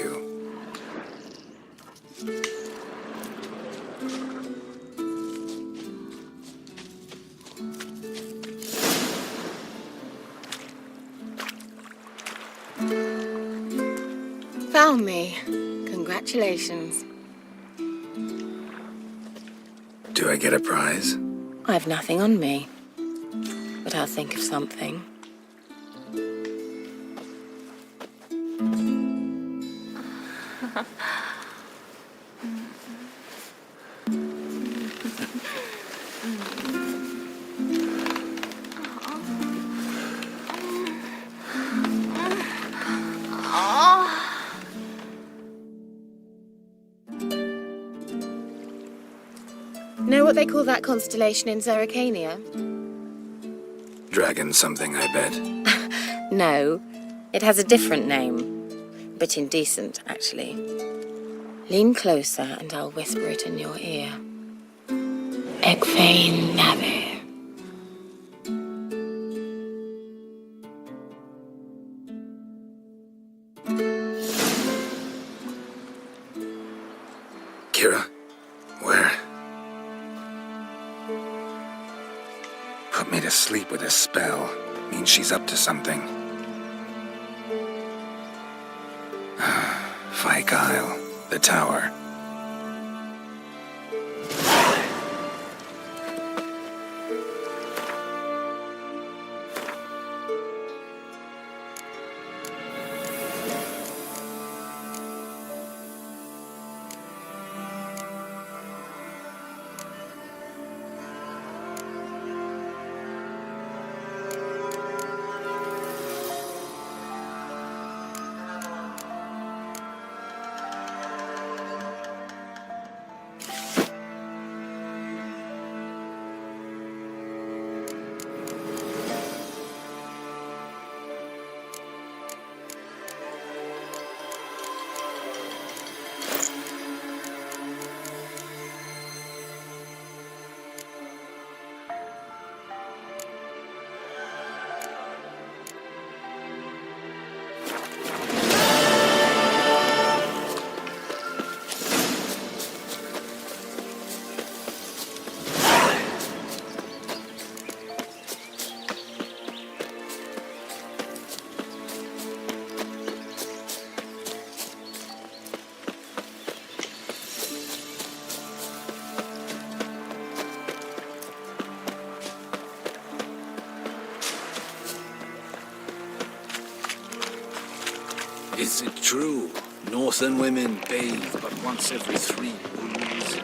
Found me. Congratulations. Do I get a prize? I've nothing on me, but I'll think of something. Know what they call that constellation in Zerrikania? Dragon something, I bet. No, it has a different name. Bit indecent, actually. Lean closer and I'll whisper it in your ear. Egfain Nave. Kira, where? Put me to sleep with a spell. Means she's up to something. Fyke Isle, the tower. Is it true? Northern women bathe but once every 3 moons.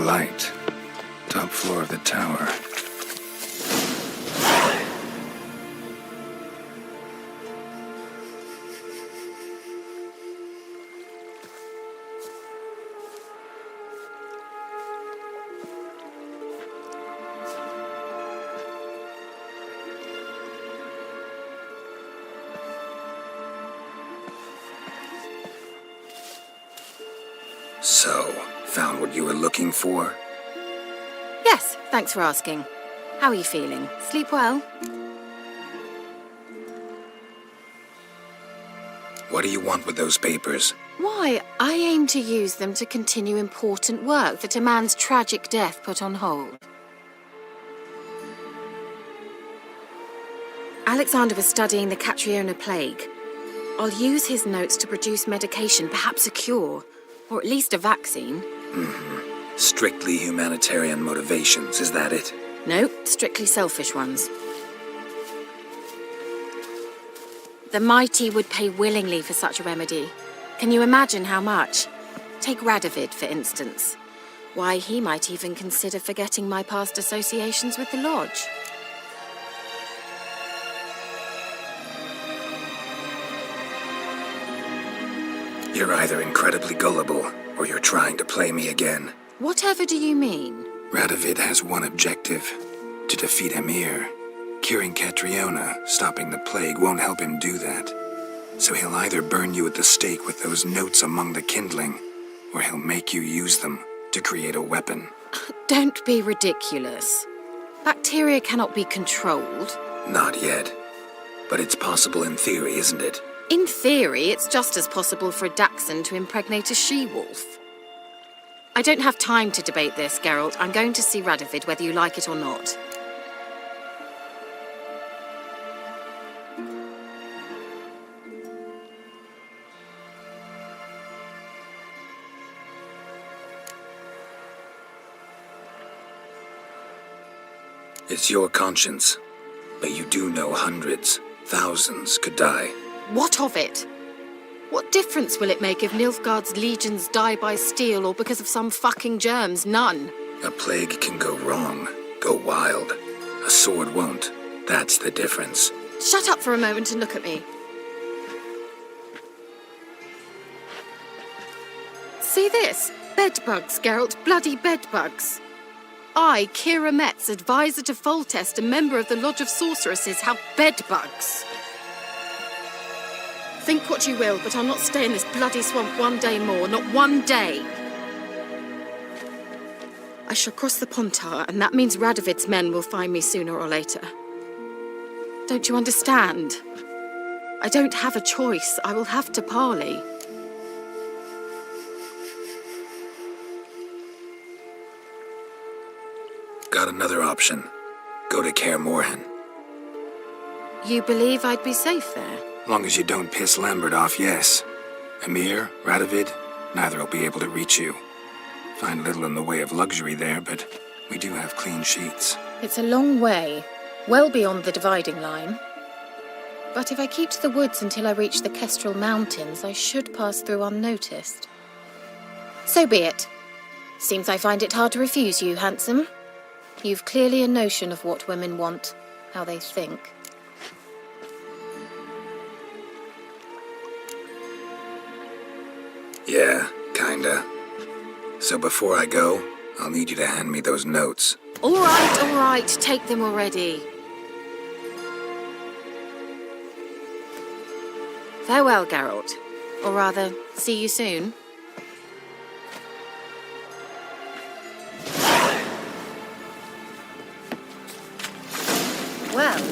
light. Top floor of the tower. So, found what you were looking for? Yes, thanks for asking. How are you feeling? Sleep well? What do you want with those papers? Why, I aim to use them to continue important work that a man's tragic death put on hold. Alexander was studying the Catriona plague. I'll use his notes to produce medication, perhaps a cure, or at least a vaccine. Strictly humanitarian motivations, is that it? No, strictly selfish ones. The mighty would pay willingly for such a remedy. Can you imagine how much? Take Radovid, for instance. Why, he might even consider forgetting my past associations with the Lodge. You're either incredibly gullible, or you're trying to play me again. Whatever do you mean? Radovid has one objective: to defeat Emir. Curing Catriona, stopping the plague, won't help him do that. So he'll either burn you at the stake with those notes among the kindling, or he'll make you use them to create a weapon. Don't be ridiculous. Bacteria cannot be controlled. Not yet. But it's possible in theory, isn't it? In theory, it's just as possible for a dachshund to impregnate a she-wolf. I don't have time to debate this, Geralt. I'm going to see Radovid whether you like it or not. It's your conscience. But you do know hundreds, thousands could die. What of it? What difference will it make if Nilfgaard's legions die by steel or because of some fucking germs? None. A plague can go wrong, go wild. A sword won't. That's the difference. Shut up for a moment and look at me. See this? Bedbugs, Geralt. Bloody bedbugs. I, Kira Metz, advisor to Foltest, a member of the Lodge of Sorceresses, have bedbugs. Think what you will, but I'll not stay in this bloody swamp one day more, not one day. I shall cross the Pontar, and that means Radovid's men will find me sooner or later. Don't you understand? I don't have a choice. I will have to parley. Got another option. Go to Kaer Morhen. You believe I'd be safe there? Long as you don't piss Lambert off, yes. Emir, Radovid, neither will be able to reach you. Find little in the way of luxury there, but we do have clean sheets. It's a long way, well beyond the dividing line. But if I keep to the woods until I reach the Kestrel Mountains, I should pass through unnoticed. So be it. Seems I find it hard to refuse you, handsome. You've clearly a notion of what women want, how they think. Yeah, kinda. So before I go, I'll need you to hand me those notes. All right, take them already. Farewell, Geralt. Or rather, see you soon. Well...